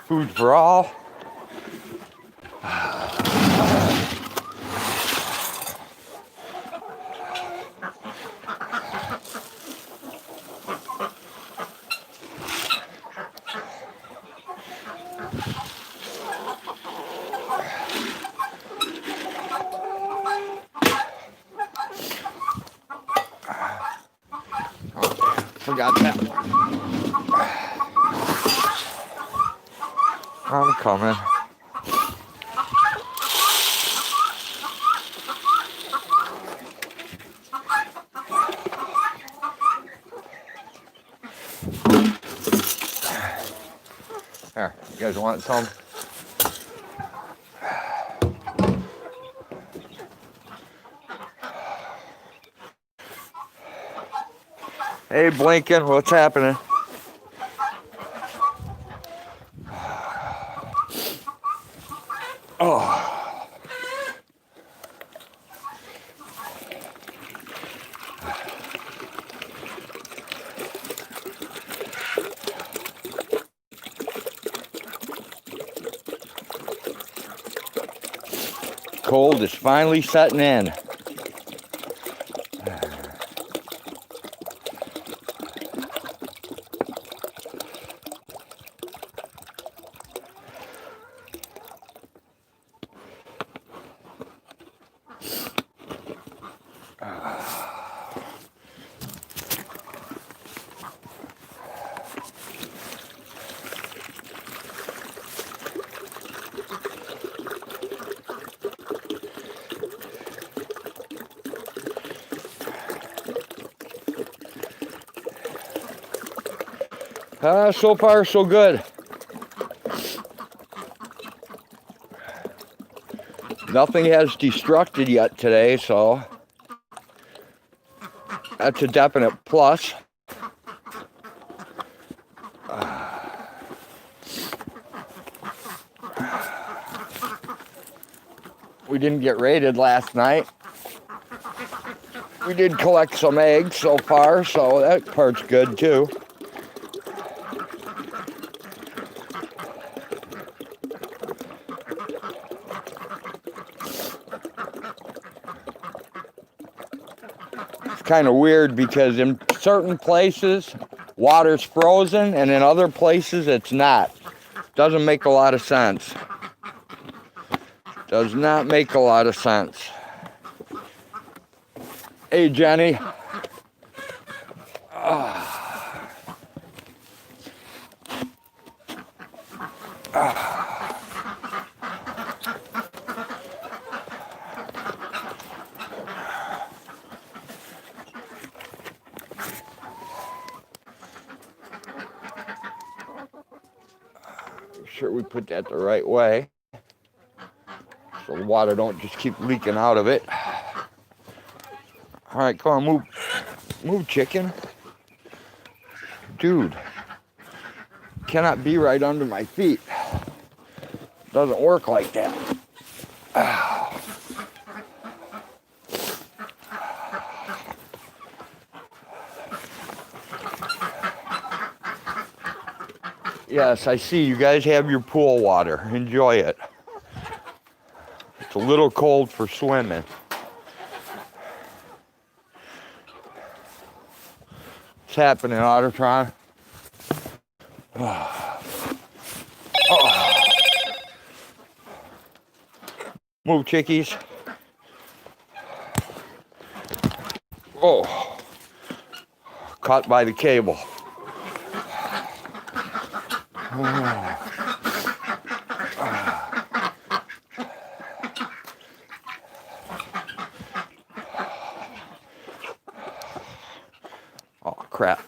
Food for all. Forgot that. I'm coming. Here, you guys want some? Hey, Blinken, what's happening? Oh. Cold is finally setting in. So far, so good. Nothing has destructed yet today, so that's a definite plus. We didn't get raided last night. We did collect some eggs so far, so that part's good too. Kind of weird because in certain places water's frozen and in other places it's not. Doesn't make a lot of sense. Does not make a lot of sense. Hey, Jenny. Sure we put that the right way so the water don't just keep leaking out of it. All right, come on, move, chicken. Dude, cannot be right under my feet. Doesn't work like that. Yes, I see you guys have your pool water. Enjoy it. It's a little cold for swimming. What's happening, Ottertron? Move, chickies. Oh, caught by the cable. Oh, crap.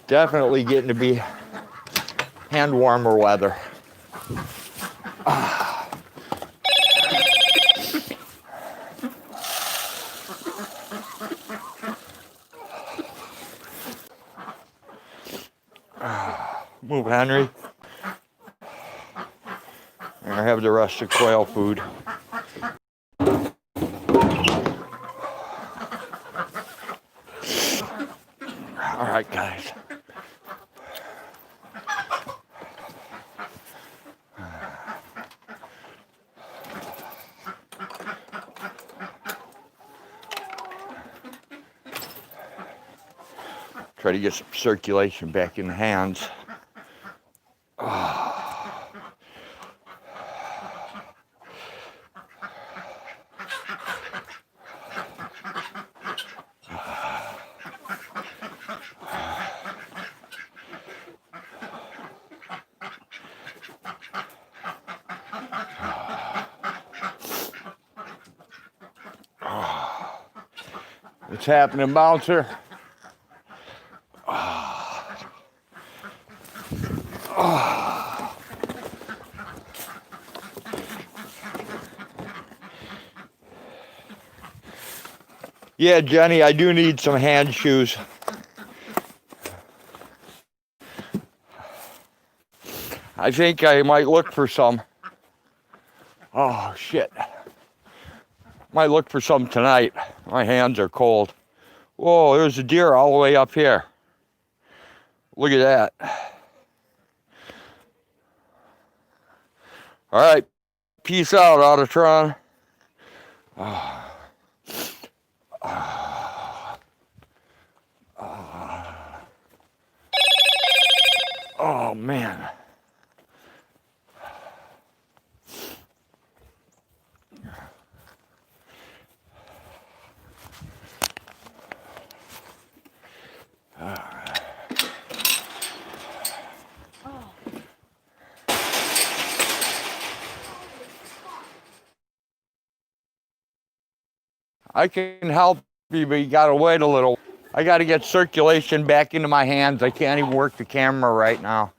Definitely getting to be hand warmer weather. Move, Henry. I have the rest of quail food. All right, guys. Try to get some circulation back in the hands. What's happening, bouncer? Yeah, Jenny, I do need some hand shoes. I think I might look for some. Oh, shit. Might look for some tonight. My hands are cold. Whoa, there's a deer all the way up here. Look at that. All right. Peace out, Autotron. Oh, man. I can help you, but you gotta wait a little. I gotta get circulation back into my hands. I can't even work the camera right now.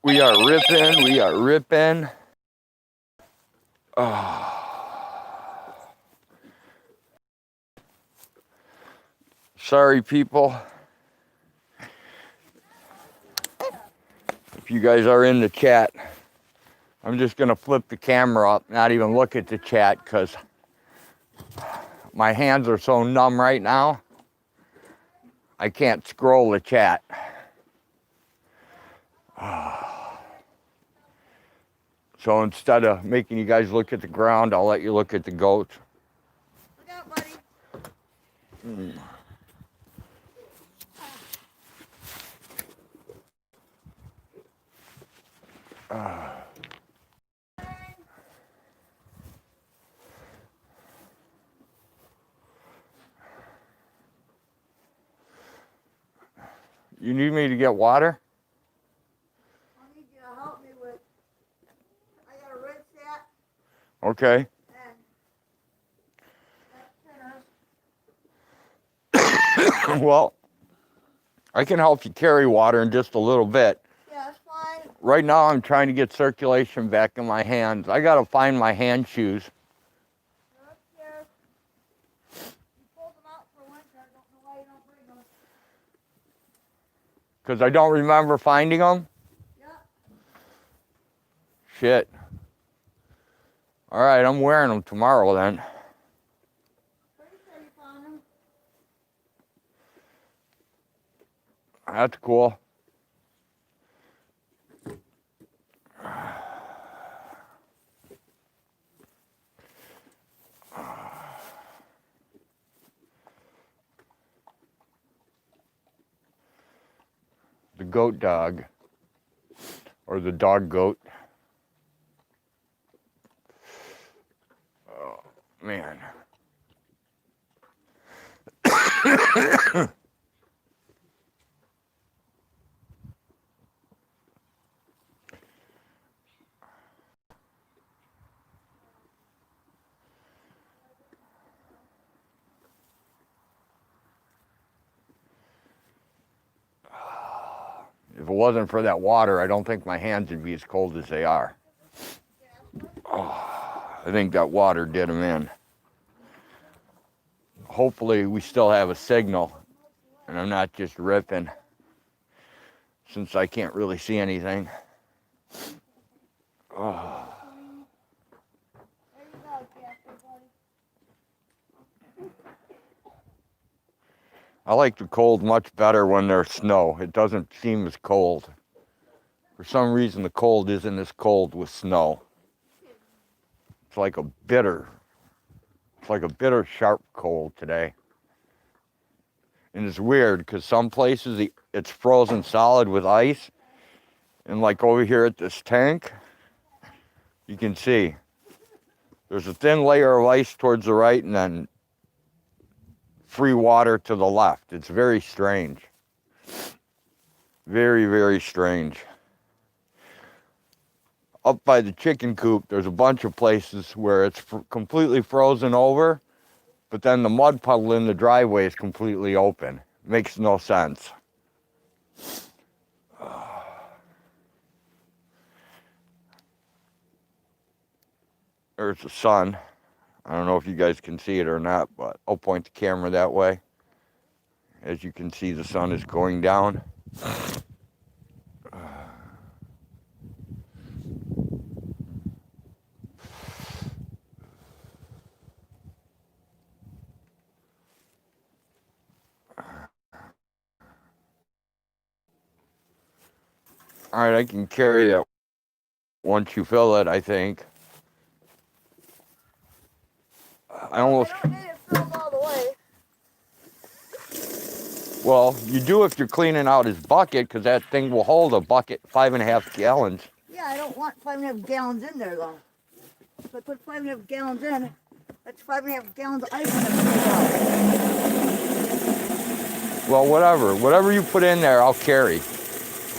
We are ripping. Oh. Sorry, people. If you guys are in the chat, I'm just gonna flip the camera up, not even look at the chat, because my hands are so numb right now, I can't scroll the chat. So instead of making you guys look at the ground, I'll let you look at the goats. Look out, buddy. You need me to get water? I need you to help me with. I got a rinse that Okay. and that tennis. Well, I can help you carry water in just a little bit. Yeah, that's fine. Right now, I'm trying to get circulation back in my hands. I gotta find my hand shoes. They're upstairs. You pulled them out for winter. I don't know why you don't bring them. Because I don't remember finding them? Yeah. Shit. All right, I'm wearing them tomorrow then. Pretty sure you found them. That's cool. The goat dog, or the dog goat. Oh, man. it wasn't for that water, I don't think my hands would be as cold as they are. Oh, I think that water did them in. Hopefully we still have a signal and I'm not just ripping, since I can't really see anything. Oh. There you go, Jasper, buddy. I like the cold much better when there's snow. It doesn't seem as cold. For some reason, the cold isn't as cold with snow. It's like a bitter, sharp cold today. And it's weird because some places it's frozen solid with ice. And like over here at this tank, you can see there's a thin layer of ice towards the right and then free water to the left. It's very strange. Very, very strange. Up by the chicken coop, there's a bunch of places where it's completely frozen over, but then the mud puddle in the driveway is completely open. Makes no sense. There's the sun. I don't know if you guys can see it or not, but I'll point the camera that way. As you can see, the sun is going down. All right, I can carry that once you fill it, I think. I almost... I don't need it filled all the way. Well, you do if you're cleaning out his bucket, because that thing will hold a bucket, 5.5 gallons. Yeah, I don't want 5.5 gallons in there, though. If I put 5.5 gallons in, that's 5.5 gallons of ice in it. Well, whatever you put in there, I'll carry.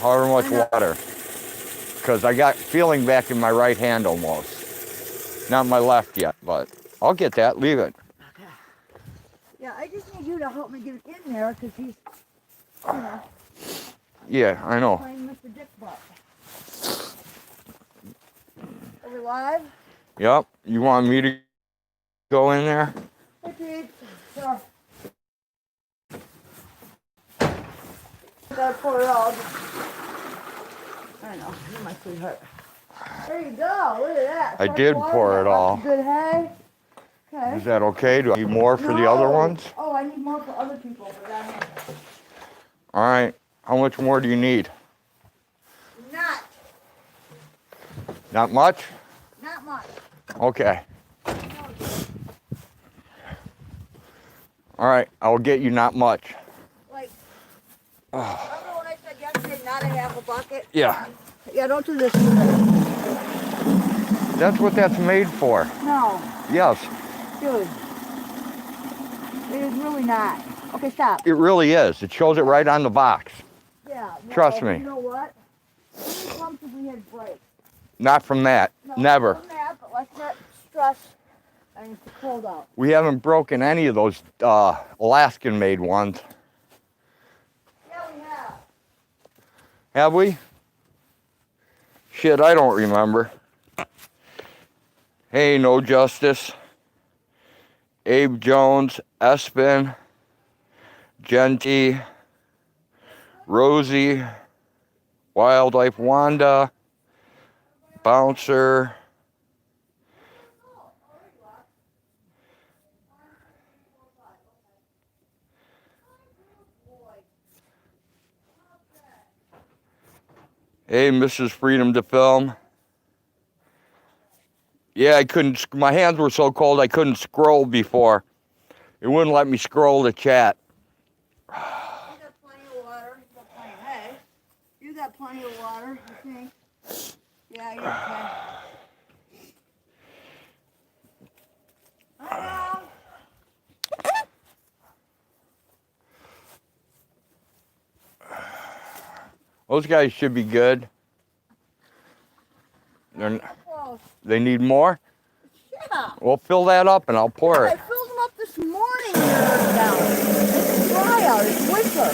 However much water. Because I got feeling back in my right hand almost. Not my left yet, but I'll get that. Leave it. Okay. Yeah, I just need you to help me get it in there, because he's, you know. Yeah, I know. Playing Mr. Dick Butt. Are we live? Yep. You want me to go in there? Hey, Pete. Sure. Gotta pour it all. I know, you're my sweetheart. There you go, look at that. I did pour it all. Good hay. Okay. Is that okay? Do I need more for the other ones? Oh, I need more for other people, for that. All right. How much more do you need? Not much? Not much. Okay. All right. I'll get you not much. Like, remember when I said yesterday not to have a bucket? Yeah. Yeah, don't do this. That's what that's made for. No. Yes. Dude. It is really not. Okay, stop. It really is. It shows it right on the box. Yeah. Well, Trust me. You know what? How many pumps have we had break? Not from that. No, Never. Not from that, but let's not stress. I mean, it's cold out. We haven't broken any of those Alaskan-made ones. Yeah, we have. Have we? Shit, I don't remember. Hey, No Justice. Abe Jones, Espen, Genty, Rosie, Wildlife Wanda, Bouncer. Hey, Mrs. Freedom to Film. Yeah, I couldn't, my hands were so cold I couldn't scroll before. It wouldn't let me scroll the chat. You got plenty of water. You got plenty of hay. You got plenty of water, I think. Yeah, you're okay. I know. Those guys should be good. They need more? Yeah. Well, fill that up and I'll pour I it. filled them up this morning when I was down. It's dry out. It's winter.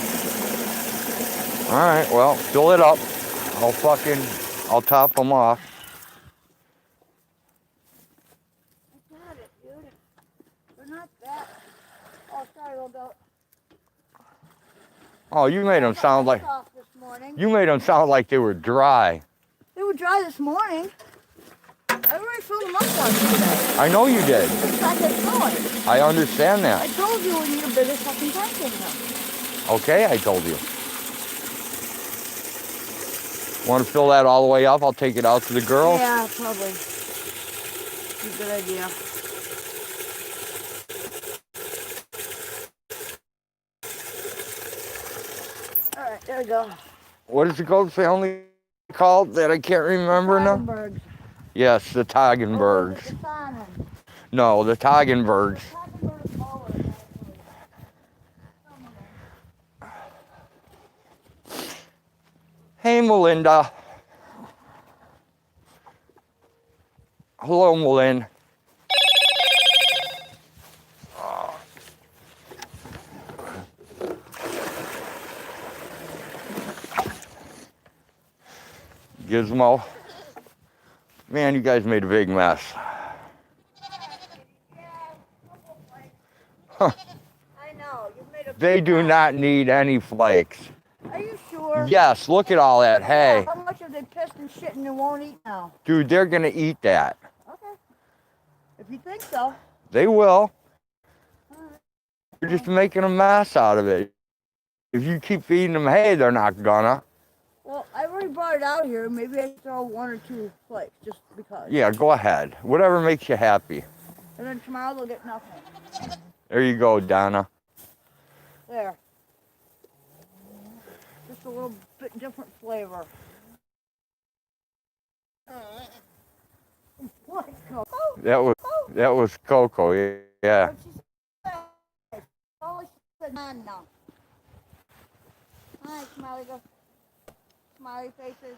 Alright, well, fill it up. I'll top them off. I got it, dude. They're not that. Oh, sorry, little goat. Oh, you made them sound like Off this morning. you made them sound like they were dry. They were dry this morning. I already filled them up once today. I know you did. Just got that going. I understand I that. told you we need a bigger fucking tank in them. Okay, I told you. Want to fill that all the way up? I'll take it out to the girls. Yeah, probably. It's a good idea. All right, there we go. What is the goat family called that I can't remember now? Toggenbergs. Yes, the Toggenbergs. Oh, the Simon. No, the Toggenbergs. Toggenberg mowers, actually. Hey, Melinda. Hello, Melinda. Gizmo. Man, you guys made a big mess. Huh. I know. You've made a They do not need any flakes. Are you sure? Yes, look at all that hay. How much have they pissed and shit and they won't eat now? Dude, they're gonna eat that. Okay. If you think so. They will. Alright. You're just making a mess out of it. If you keep feeding them hay, they're not gonna. Well, I already brought it out here. Maybe I throw 1 or 2 flakes just because. Yeah, go ahead. Whatever makes you happy. And then tomorrow they'll get nothing. There you go, Donna. There. Just a little bit different flavor. What? That was Coco, yeah. What'd she say? Oh, she said none now. Hi, smiley go. Smiley faces.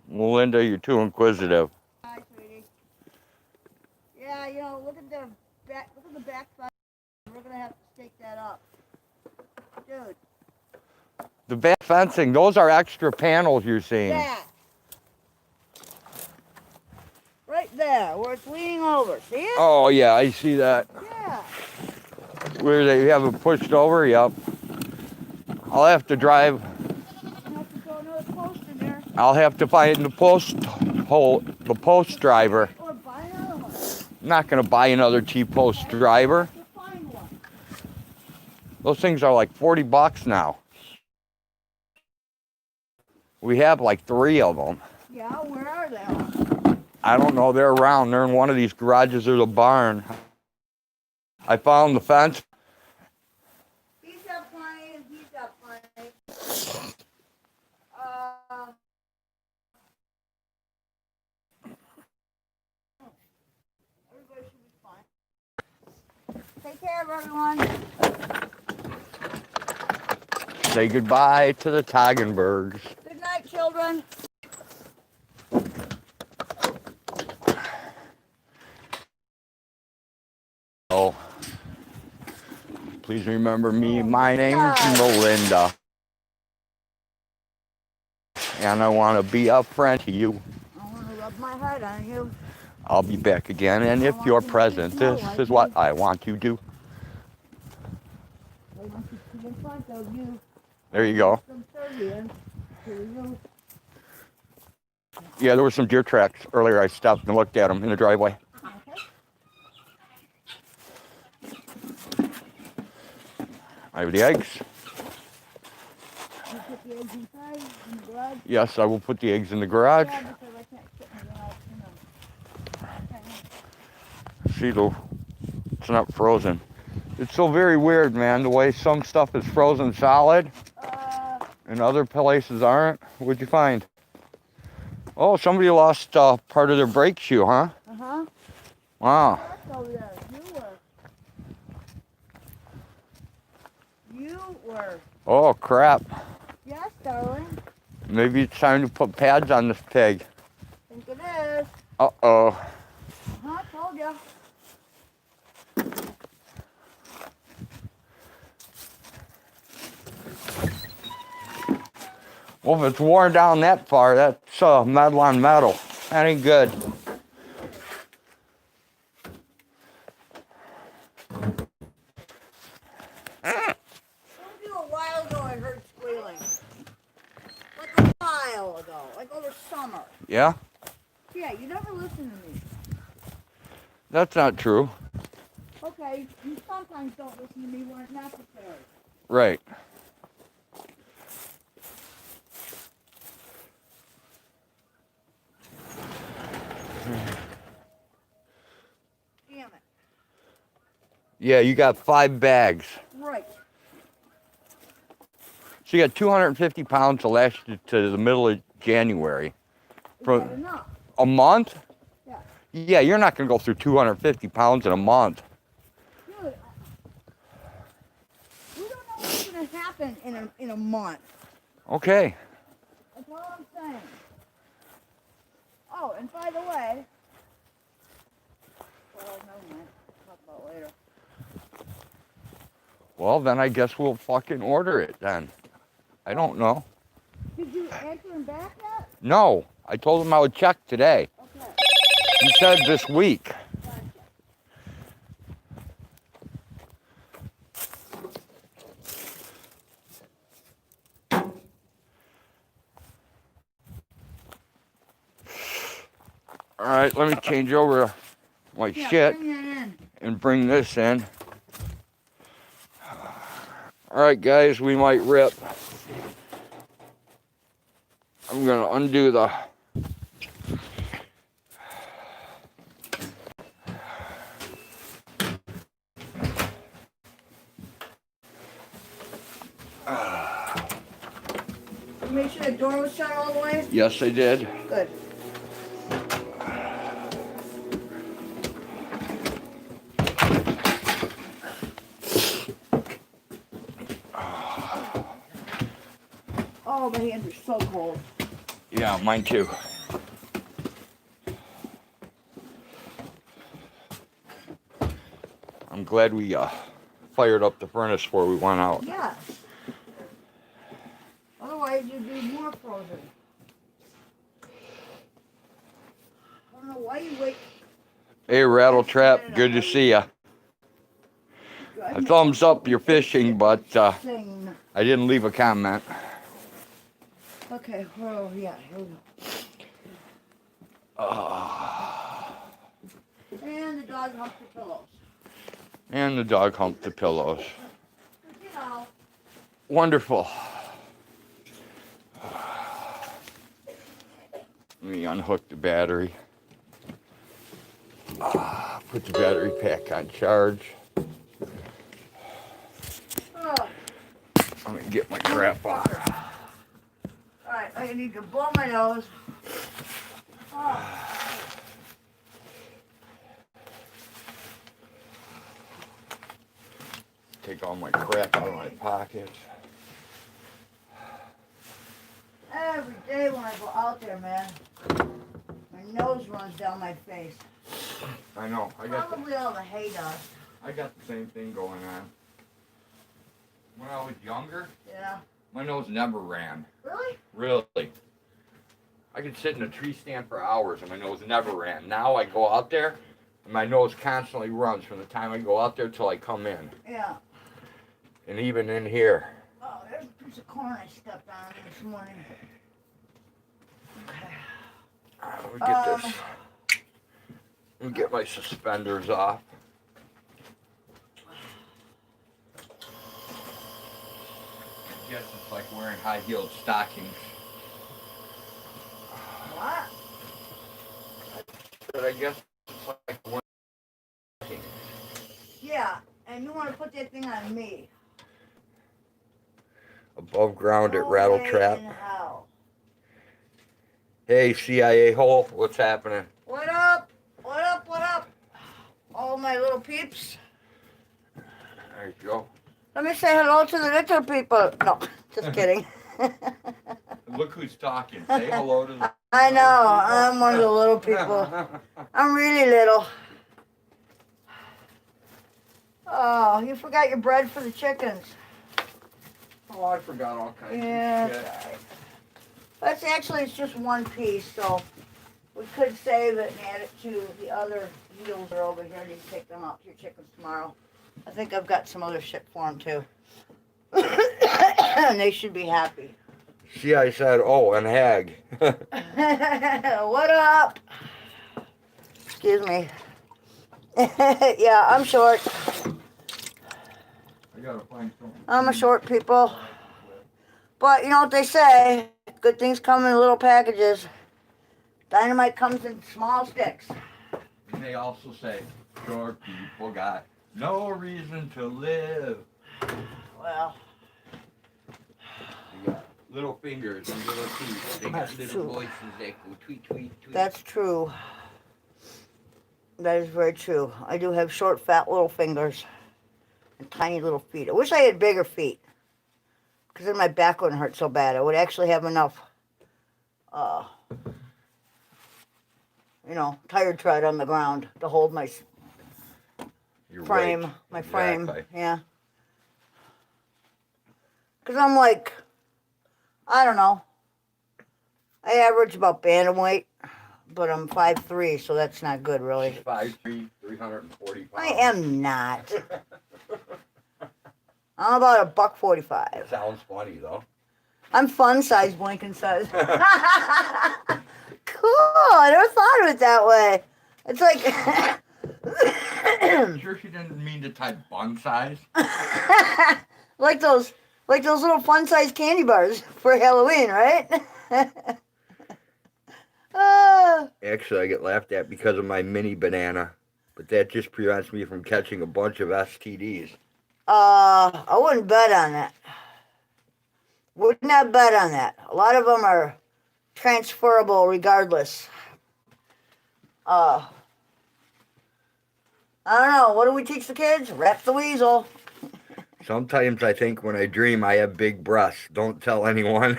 Melinda, you're too inquisitive. Hi, sweetie. Yeah, you know, look at the back side. We're gonna have to stake that up. Dude. The back fencing, those are extra panels you're seeing. That. Right there, where it's leaning over. See it? Oh, yeah, I see that. Yeah. Where they have it pushed over, yep. I'll have to drive. You have to throw another post in there. I'll have to find the post driver. Or buy another one. I'm not gonna buy another cheap post driver. You find one. Those things are like $40 now. We have like 3 of them. Yeah, where are they? I don't know, they're around. They're in one of these garages or the barn. I found the fence. He's got plenty and he's got plenty. Everybody should be fine. Take care of everyone. Say goodbye to the Toggenbergs. Good night, children. Oh, please remember me. My name's Melinda. And I want to be a friend to you. I want to rub my heart on you. I'll be back again. And if you're present, this is what I want to do. I want you to be in front of you. There you go. Some Serbian to you. Yeah, there were some deer tracks earlier. I stopped and looked at them in the driveway. Okay. I have the eggs. You put the eggs inside in the garage? Yes, I will put the eggs in the garage. Yeah, because I can't sit in the garage, See, though, it's not frozen. It's so very weird, man, the way some stuff is frozen solid and other places aren't. What'd you find? Oh, somebody lost part of their brake shoe, huh? Uh-huh. Wow. That's over there. You were. Oh, crap. Yes, darling. Maybe it's time to put pads on this pig. Think it is. Uh-oh. Uh-huh, told ya. Well, if it's worn down that far, that's metal on metal. That ain't good. A while ago I heard squealing. Like a while ago. Like over summer. Yeah? Yeah, you never listen to me. That's not true. Okay, you sometimes don't listen to me when it's necessary. Right. Damn it. Yeah, you got 5 bags. Right. So you got 250 pounds to last you to the middle of January. Is that enough? A month? Yeah. Yeah, you're not going to go through 250 pounds in a month. Dude, we don't know what's going to happen in a month. Okay. That's all I'm saying. Oh, and by the way, well, never mind. Talk about it later. Well, then I guess we'll fucking order it then. I don't know. Did you answer him back yet? No, I told him I would check today. Okay. He said this week. All right, let me change over my shit Bring that in. and bring this in. All right, guys, we might rip. I'm gonna undo the. You make sure the door was shut all the way? Yes, I did. Good. Oh, my hands are so cold. Yeah, mine too. I'm glad we fired up the furnace before we went out. Yes. Otherwise, you'd be more frozen. I don't know why you wait. Hey, Rattle Trap, good to see ya. A thumbs up, you're fishing, but I didn't leave a comment. Okay, well, yeah, here we go. And the dog humped the pillows. And the dog humped the pillows. You know. Wonderful. Let me unhook the battery. Put the battery pack on charge. Oh, I'm gonna get my crap off. alright, I need to blow my nose. Oh. Take all my crap out of my pockets. Every day when I go out there, man, my nose runs down my face. I know. Probably all the hay dust. I got the same thing going on. When I was younger, Yeah. my nose never ran. Really? Really. I could sit in a tree stand for hours and my nose never ran. Now I go out there and my nose constantly runs from the time I go out there till I come in. Yeah. And even in here. Oh, there's a piece of corn I stepped on this morning. Let me get this. Let me get my suspenders off. I guess it's like wearing high-heeled stockings. What? But I guess it's like wearing stockings. Yeah, and you want to put that thing on me. Above ground at No Rattle way Trap. in hell. Hey, CIA hole, what's happening? What up? What up? What up? All my little peeps. There you go. Let me say hello to the little people. No, just kidding. Look who's talking. Say hello to the I know, I'm one of the little people. I'm really little. Oh, you forgot your bread for the chickens. Oh, I forgot all kinds Yeah, of shit. that's all right. That's actually, it's just one piece, so we could save it and add it to the other heels are over here. I need to take them out to your chickens tomorrow. I think I've got some other shit for them too. And they should be happy. See, I said, oh, and hag. What up? Excuse me. Yeah, I'm short. I gotta find something. I'm a short people. But you know what they say, good things come in little packages. Dynamite comes in small sticks. And they also say, short people got no reason to live. Well, They got little fingers and little teeth. They got That's little true. voices that go tweet, tweet, tweet. that's true. That is very true. I do have short, fat little fingers and tiny little feet. I wish I had bigger feet, because then my back wouldn't hurt so bad. I would actually have enough, tire tread on the ground to hold my You're frame. right. My frame, Exactly. yeah. Because I'm like, I don't know. I average about bantamweight, but I'm 5'3", so that's not good, really. She's 5'3", 340 pounds. I am not. I'm about $145. Sounds funny, though. I'm fun size, Blinken says. Cool. I never thought of it that way. It's like, I'm sure she didn't mean to type bun size. like those little fun size candy bars for Halloween, right? Actually, I get laughed at because of my mini banana, but that just prevents me from catching a bunch of STDs. I wouldn't bet on that. Would not bet on that. A lot of them are transferable regardless. I don't know. What do we teach the kids? Rap the weasel. Sometimes I think when I dream I have big breasts. Don't tell anyone.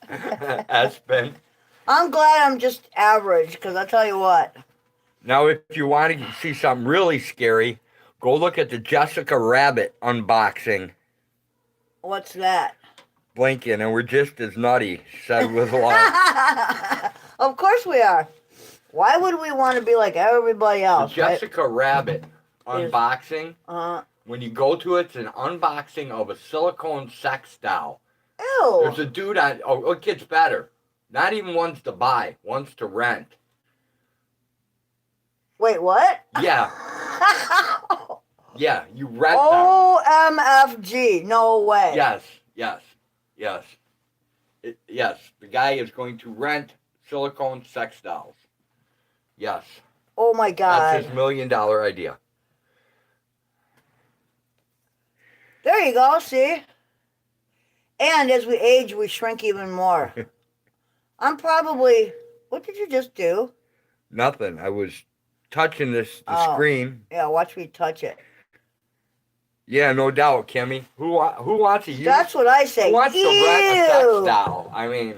Aspen. I'm glad I'm just average, because I'll tell you what. Now, if you want to see something really scary, go look at the Jessica Rabbit unboxing. What's that? Blinking, and we're just as nutty, said with love. Of course we are. Why would we want to be like everybody The else? Jessica Rabbit unboxing. Right? When you go to it, it's an unboxing of a silicone sex doll. Ew. There's a dude on. Oh, it gets better. Not even ones to buy, ones to rent. Wait, what? Yeah. Yeah, you rent OMFG. No way. them. Yes. Yes, the guy is going to rent silicone sex dolls. Yes. Oh my God. That's his $1 million idea. There you go, see? And as we age, we shrink even more. I'm probably... What did you just do? Nothing. I was touching the Oh. screen. Yeah, watch me touch it. Yeah, no doubt, Kimmy. Who wants to use... That's what I say. Who wants to rent a sex Ew. doll? I mean,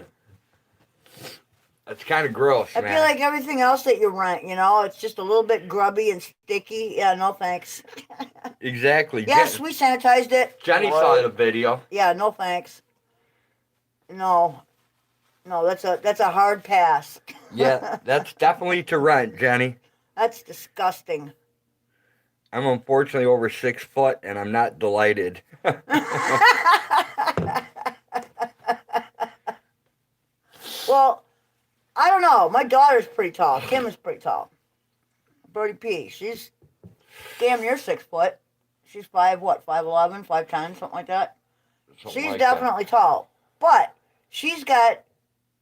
that's kind of gross, I man. feel like everything else that you rent, it's just a little bit grubby and sticky. Yeah, no thanks. Exactly. Yes, we sanitized it. Jenny saw the video. Yeah, no thanks. No, that's a hard pass. Yeah, that's definitely to rent, Jenny. That's disgusting. I'm unfortunately over 6 foot, and I'm not delighted. Well, I don't know. My daughter's pretty tall. Kim is pretty tall. Birdie P. She's damn near 6 foot. She's 5'11", 5'10", something like that. Something She's like definitely tall. But she's got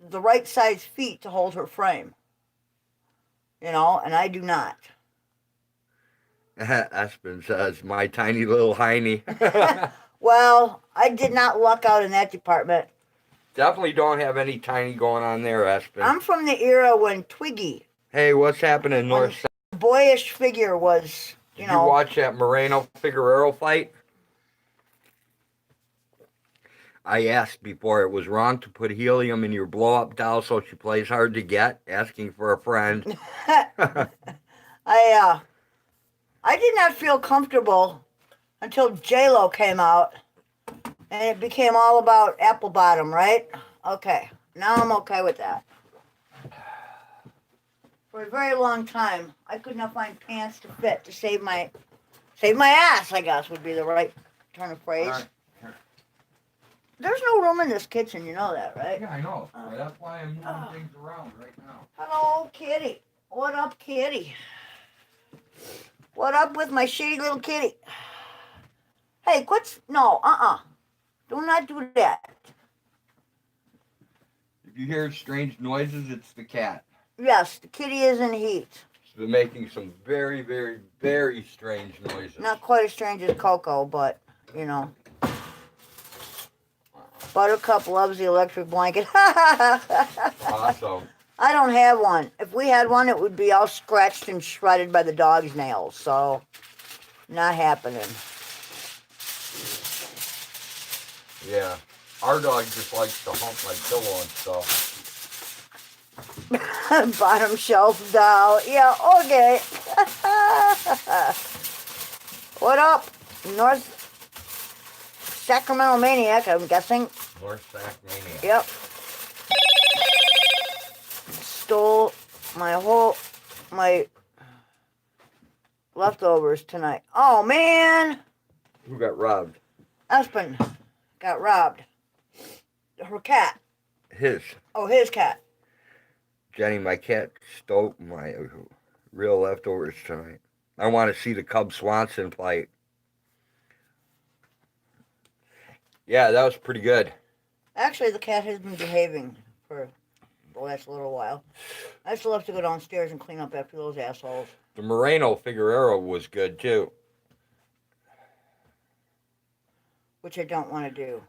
the right size feet to hold her frame. And I do not. that. Aspen says, my tiny little hiney. Well, I did not luck out in that department. Definitely don't have any tiny going on there, Aspen. I'm from the era when Twiggy, Hey, what's happening north side? boyish figure, was, Did you watch that Moreno Figueroa fight? I asked before it was wrong to put helium in your blow-up doll so she plays hard to get, asking for a friend. I did not feel comfortable until J-Lo came out, and it became all about apple bottom, right? Okay, now I'm okay with that. For a very long time, I could not find pants to fit to save my ass, I guess would be the right turn of phrase. All right. There's no room in this kitchen, you know that, right? Yeah, I know. That's why I'm moving things around right now. Hello, kitty. What up, kitty? What up with my shitty little kitty? Hey, quit. No, do not do that. If you hear strange noises, it's the cat. Yes, the kitty is in heat. They're making some very, very, very strange noises. Not quite as strange as Coco, but, you know. Buttercup loves the electric blanket. Awesome. I don't have one. If we had one, it would be all scratched and shredded by the dog's nails. So, not happening. Yeah. Our dog just likes to hump my pillow and stuff. Bottom shelf doll. Yeah, okay. What up? North Sacramento Maniac, I'm guessing. North Sac Maniac. Yep. Stole my leftovers tonight. Oh, man. Who got robbed? Espen got robbed. Her cat. His. Oh, his cat. Jenny, my cat stole my real leftovers tonight. I want to see the Cub Swanson fight. Yeah, that was pretty good. Actually, the cat has been behaving for the last little while. I still have to go downstairs and clean up after those assholes. The Moreno Figueroa was good, too. Which I don't want to do.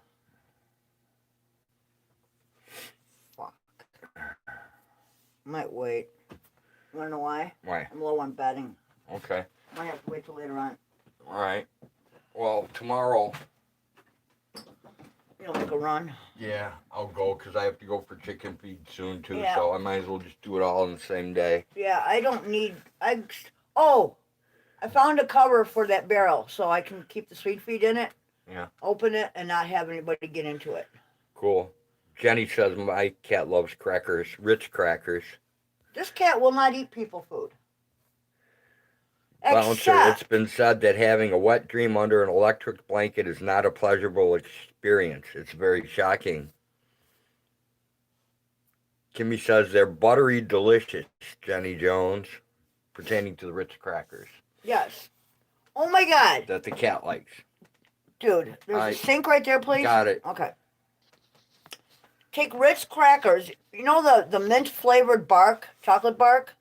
Fuck. Might wait. You want to know why? Why? I'm low on betting. Okay. Might have to wait till later on. All right. Well, tomorrow... You'll make a run. Yeah, I'll go because I have to go for chicken feed soon, too. Yeah. So I might as well just do it all in the same day. Yeah, I don't need... I found a cover for that barrel so I can keep the sweet feed in it. Yeah. Open it and not have anybody get into it. Cool. Jenny says my cat loves crackers, Ritz crackers. This cat will not eat people food. Bouncer, it's been said that having a wet dream under an electric blanket is not a pleasurable experience. It's very shocking. Kimmy says they're buttery delicious, Jenny Jones, pertaining to the Ritz crackers. Yes. Oh my God. That the cat likes. Dude, there's a sink right there, please. Got it. Okay. Take Ritz crackers. You know the mint flavored bark, chocolate bark?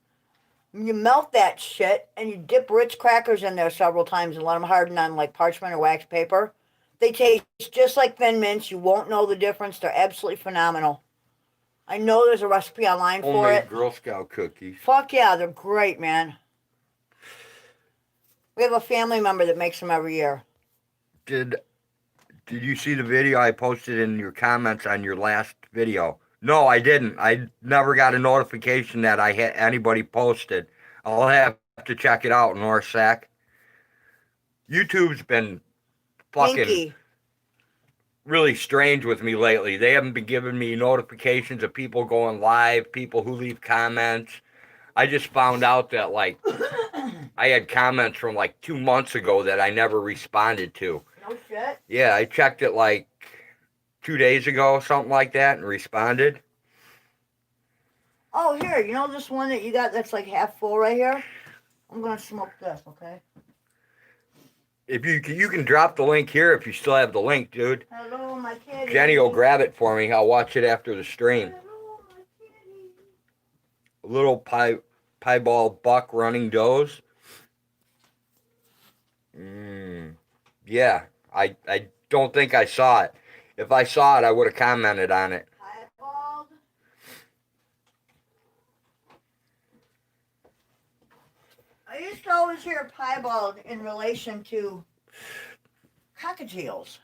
You melt that shit and you dip Ritz crackers in there several times and let them harden on like parchment or wax paper. They taste just like Thin Mints. You won't know the difference. They're absolutely phenomenal. I know there's a recipe online for Homemade it. Girl Scout cookies. Fuck yeah, they're great, man. We have a family member that makes them every year. Did you see the video I posted in your comments on your last video? No, I didn't. I never got a notification that I had anybody posted. I'll have to check it out, North Sac. YouTube's been fucking Pinky. really strange with me lately. They haven't been giving me notifications of people going live, people who leave comments. I just found out that, like, I had comments from, like, 2 months ago that I never responded to. No shit? Yeah, I checked it, like, 2 days ago, something like that, and responded. Oh, here, you know this one that you got that's, like, half full right here? I'm going to smoke this, okay? If you can drop the link here if you still have the link, dude. Hello, my kitty. Jenny will grab it for me. I'll watch it after the stream. Hello, my kitty. A little piebald buck running does. Yeah, I don't think I saw it. If I saw it, I would have commented on it. Piebald. I used to always hear piebald in relation to cockatiels.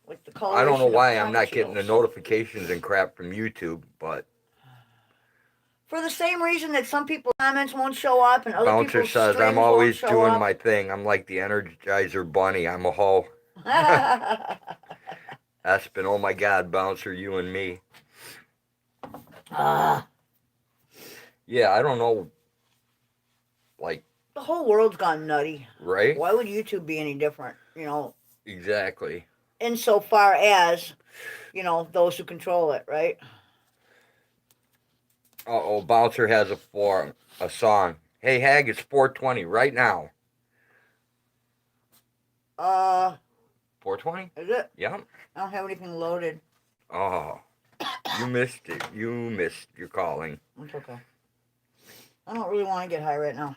Like the I don't know coloration of why I'm not getting the cockatiels. notifications and crap from YouTube, but For the same reason that some people's comments won't show up and other Bouncer people's says, streams I'm always won't show doing up. my thing. I'm like the Energizer Bunny. I'm a hoe. Espen, oh my God, Bouncer, you and me. Ah, Yeah, I don't know. Like, the whole world's gone nutty. right? Why would YouTube be any different? Exactly. Insofar as, those who control it, right? Uh-oh, Bouncer has a song. Hey, Hag, it's 4:20 right now. Uh, 4:20? is it? Yeah. I don't have anything loaded. Oh, you missed it. You missed your calling. It's okay. I don't really want to get high right now.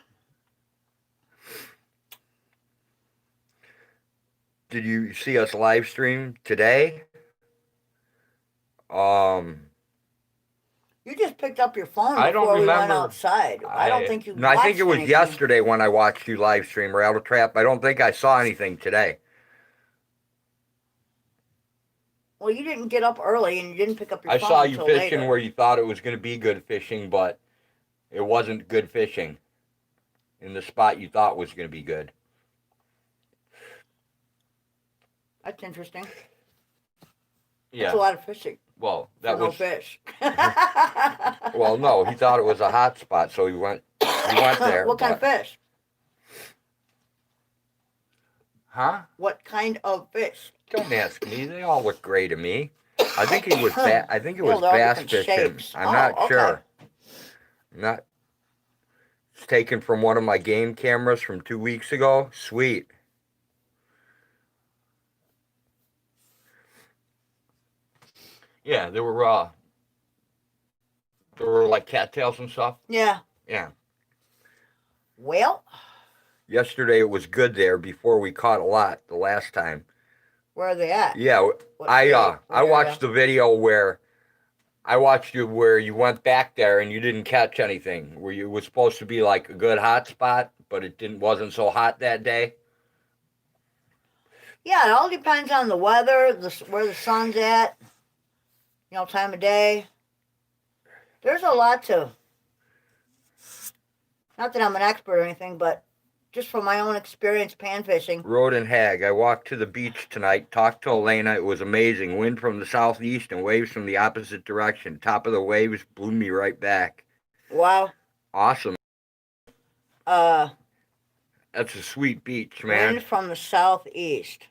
Did you see us live stream today? You just picked up your phone I don't before we went remember. outside. I don't think you No, I think it was anything. yesterday when I watched you live stream Rattle Trap. I don't think I saw anything today. Well, you didn't get up early and you didn't pick up your I phone saw you until fishing later. where you thought it was going to be good fishing, but it wasn't good fishing in the spot you thought was going to be good. That's interesting. Yeah. That's a lot of fishing. Well, that for was no fish. Well, no, he thought it was a hot spot, so he went there. What kind of fish? Huh? What kind of fish? Don't ask me. They all look gray to me. I think it was I think it Yeah, was they're all bass different fishing. shapes. I'm Oh, not okay. sure. Not. It's taken from one of my game cameras from 2 weeks ago. Sweet. Yeah, there were like cattails and stuff. Yeah. Yeah. Well, Yesterday it was good there before we caught a lot the last time. where are they at? Yeah, What I area? watched the video where I watched you where you went back there and you didn't catch anything. Where you was supposed to be like a good hot spot, but it wasn't so hot that day. Yeah, it all depends on the weather, where the sun's at, time of day. There's a lot to. Not that I'm an expert or anything, but just from my own experience pan fishing. Road and Hag. I walked to the beach tonight, talked to Elena. It was amazing. Wind from the southeast and waves from the opposite direction. Top of the waves blew me right back. Wow. Awesome. That's a sweet beach, man. Wind from the southeast.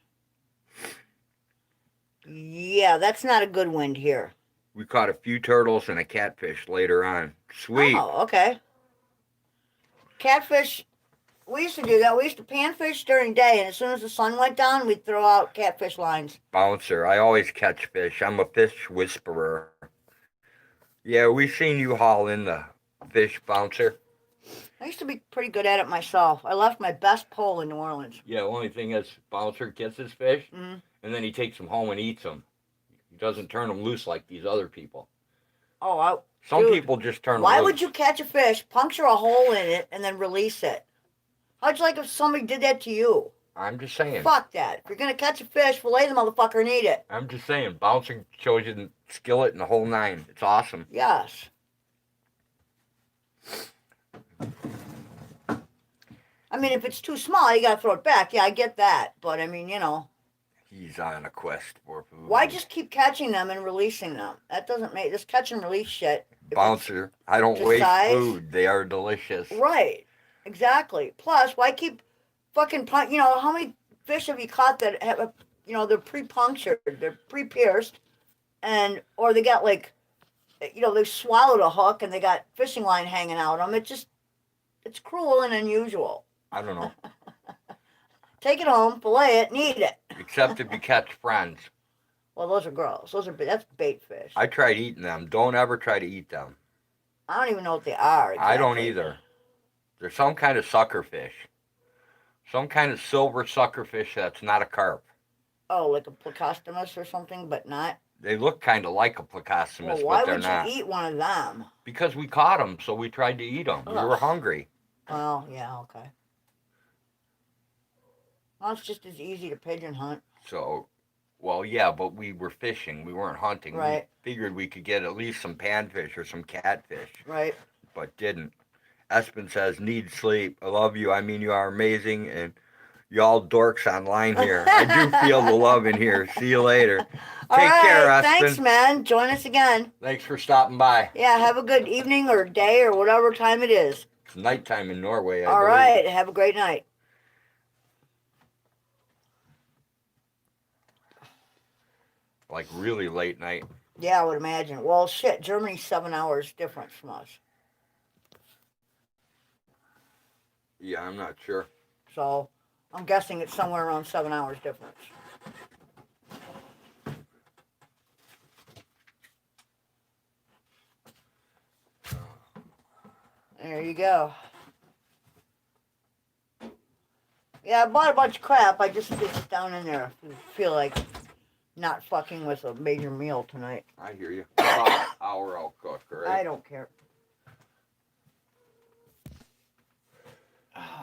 Yeah, that's not a good wind here. We caught a few turtles and a catfish later on. Sweet. Oh, okay. Catfish, we used to do that. We used to panfish during day, and as soon as the sun went down, we'd throw out catfish lines. Bouncer, I always catch fish. I'm a fish whisperer. Yeah, we've seen you haul in the fish, Bouncer. I used to be pretty good at it myself. I left my best pole in New Orleans. Yeah, the only thing is Bouncer gets his fish, Mm-hmm. and then he takes them home and eats them. He doesn't turn them loose like these other people. Oh, Some dude, people just turn them why loose. would you catch a fish, puncture a hole in it, and then release it? How'd you like if somebody did that to you? I'm just saying. Fuck that. If you're going to catch a fish, fillet the motherfucker and eat it. I'm just saying. Bouncer shows you the skillet and the whole nine. It's awesome. Yes. I mean, if it's too small, you got to throw it back. Yeah, I get that. But, I mean, He's on a quest for food. Why just keep catching them and releasing them? That doesn't make this catch and release shit. Bouncer, I don't waste food. They are delicious. Right. Exactly. Plus, why keep fucking how many fish have you caught that have they're pre-punctured, they're pre-pierced, or they got they swallowed a hook and they got fishing line hanging out of them. It's cruel and unusual. I don't know. Take it home, fillet it, and eat it. Except if you catch friends. Well, those are gross. That's bait fish. I tried eating them. Don't ever try to eat them. I don't even know what they are. Exactly. I don't either. They're some kind of sucker fish. Some kind of silver sucker fish that's not a carp. Oh, like a plecostomus or something, but not? They look kind of like a plecostomus, but they're not. Why would you eat one of them? Because we caught them, so we tried to eat them. Ugh. We were hungry. Well, yeah, okay. Well, it's just as easy to pigeon hunt. So, well, yeah, but we were fishing. We weren't hunting. Right. We figured we could get at least some panfish or some catfish. Right. But didn't. Espen says, need sleep. I love you. I mean, you are amazing. And y'all dorks online here. I do feel the love in here. See you later. All Take care, right. Aspen. Thanks, man. Join us again. Thanks for stopping by. Yeah, have a good evening or day or whatever time it is. It's nighttime in Norway, I All believe. right. Have a great night. Like really late night. Yeah, I would imagine. Well, shit, Germany's 7 hours difference from us. Yeah, I'm not sure. So, I'm guessing it's somewhere around 7 hours difference. There you go. Yeah, I bought a bunch of crap. I just stick it down in there. I feel like not fucking with a major meal tonight. I hear you. About an hour I'll cook, all right? I don't care.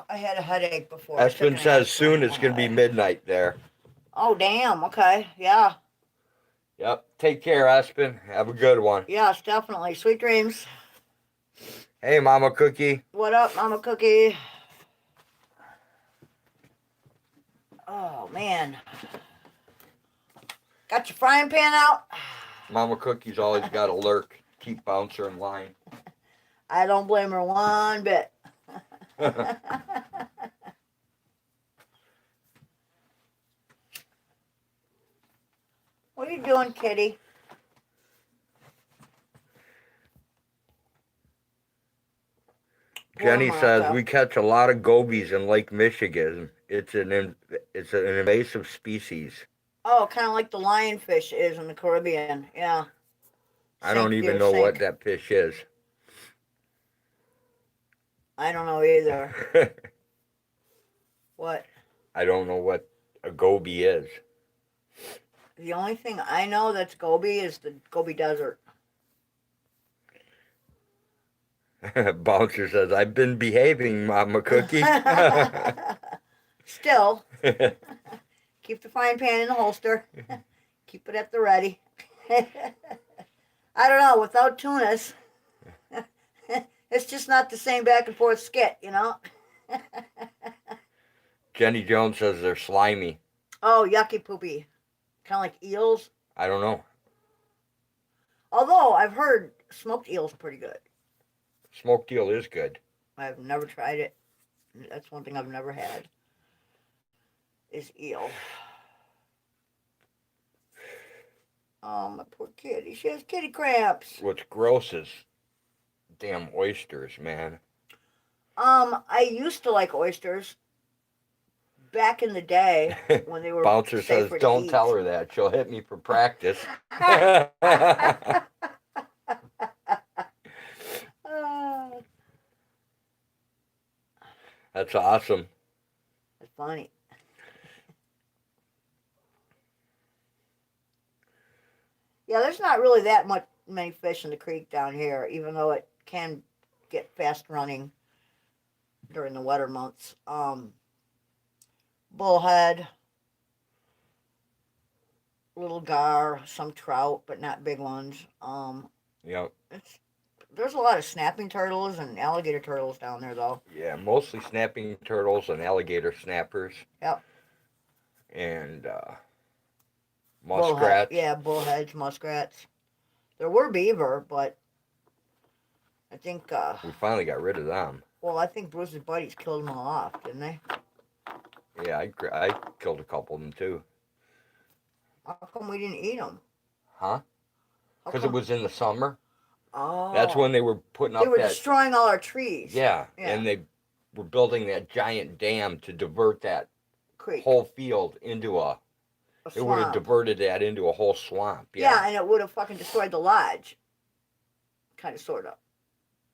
I had a headache before. Espen says soon it's going to be midnight there. Oh, damn. Okay. Yeah. Yep. Take care, Espen. Have a good one. Yes, definitely. Sweet dreams. Hey, Mama Cookie. What up, Mama Cookie? Oh, man. Got your frying pan out? Mama Cookie's always got to lurk. Keep Bouncer in line. I don't blame her one bit. What are you doing, kitty? Jenny Poor says Martha. we catch a lot of gobies in Lake Michigan. It's an invasive species. Oh, kind of like the lionfish is in the Caribbean. Yeah. I don't Sink, even dear, know sink. what that fish is. I don't know either. What? I don't know what a goby is. The only thing I know that's Gobi is the Gobi Desert. Bouncer says, I've been behaving, Mama Cookie. Still, keep the frying pan in the holster. Keep it at the ready. I don't know, without tunas, it's just not the same back and forth skit, you know? Jenny Jones says they're slimy. Oh, yucky poopy. Kind of like eels. I don't know. Although, I've heard smoked eel's pretty good. Smoked eel is good. I've never tried it. That's one thing I've never had. Is eel. Oh, my poor kitty. She has kitty cramps. What's gross is damn oysters, man. I used to like oysters back in the day when they were Bouncer says, safer to don't eat. tell her that. She'll hit me for practice. That's awesome. That's funny. Yeah, there's not really that many fish in the creek down here, even though it can get fast running during the wetter months. Bullhead, little gar, some trout, but not big ones. Yep. There's a lot of snapping turtles and alligator turtles down there, though. Yeah, mostly snapping turtles and alligator snappers. Yep. And Bullhead, muskrats. yeah, bullheads, muskrats. There were beaver, but I think, We finally got rid of them. well, I think Bruce's buddies killed them all off, didn't they? Yeah, I killed a couple of them too. How come we didn't eat them? Huh? Because it was in the summer. Oh. That's when they were putting up They were that. destroying all our trees. Yeah, Yeah. and they were building that giant dam to divert that Creek. whole field into a. A It would have swamp. diverted that into a whole swamp. Yeah, and it would have fucking destroyed the lodge. Kind of, sort of.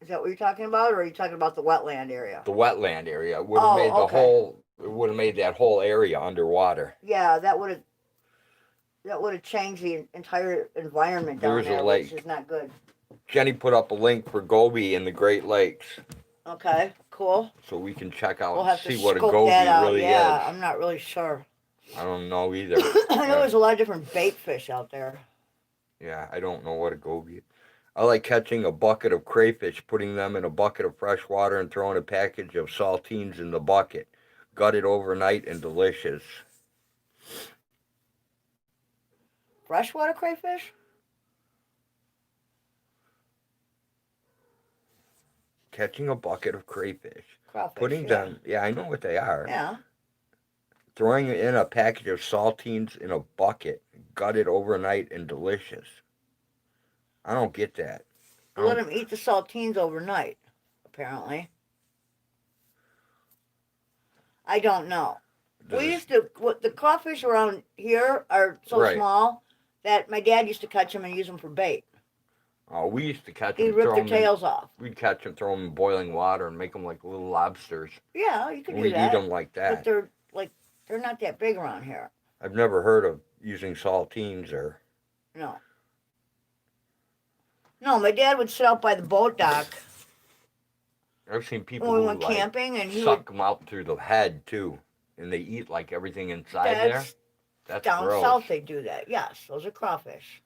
Is that what you're talking about, or are you talking about the wetland area? The wetland area would have Oh, made the okay. whole. It would have made that whole area underwater. Yeah, that would have changed the entire environment down There's a there, lake. which is not good. Jenny put up a link for goby in the Great Lakes, Okay, cool. so we can check out We'll and have to see what a scope goby that out. really Yeah, is. I'm not really sure. I don't know either. I know there's a lot of different bait fish out there. Yeah, I don't know what a goby is. I like catching a bucket of crayfish, putting them in a bucket of fresh water, and throwing a package of saltines in the bucket. gutted overnight and delicious. Freshwater crayfish? Catching a bucket of crayfish. Crawfish, Putting yeah. them, yeah, I know what they are. Yeah. Throwing in a package of saltines in a bucket, gutted overnight and delicious. I don't get that. You let them eat the saltines overnight, apparently. I don't know. We used to, the crawfish around here are so small that my dad used to catch them and use them for bait. Oh, we used to catch them. He'd rip their tails off. We'd catch them, throw them in boiling water, and make them like little lobsters. Yeah, you could do that. We'd eat them like that. But they're not that big around here. I've never heard of using saltines or... No. No, my dad would sit out by the boat dock. I've seen people when we who went camping and he suck them out through the head too, and they eat like everything inside there. That's down gross. south they do that. Yes, those are crawfish.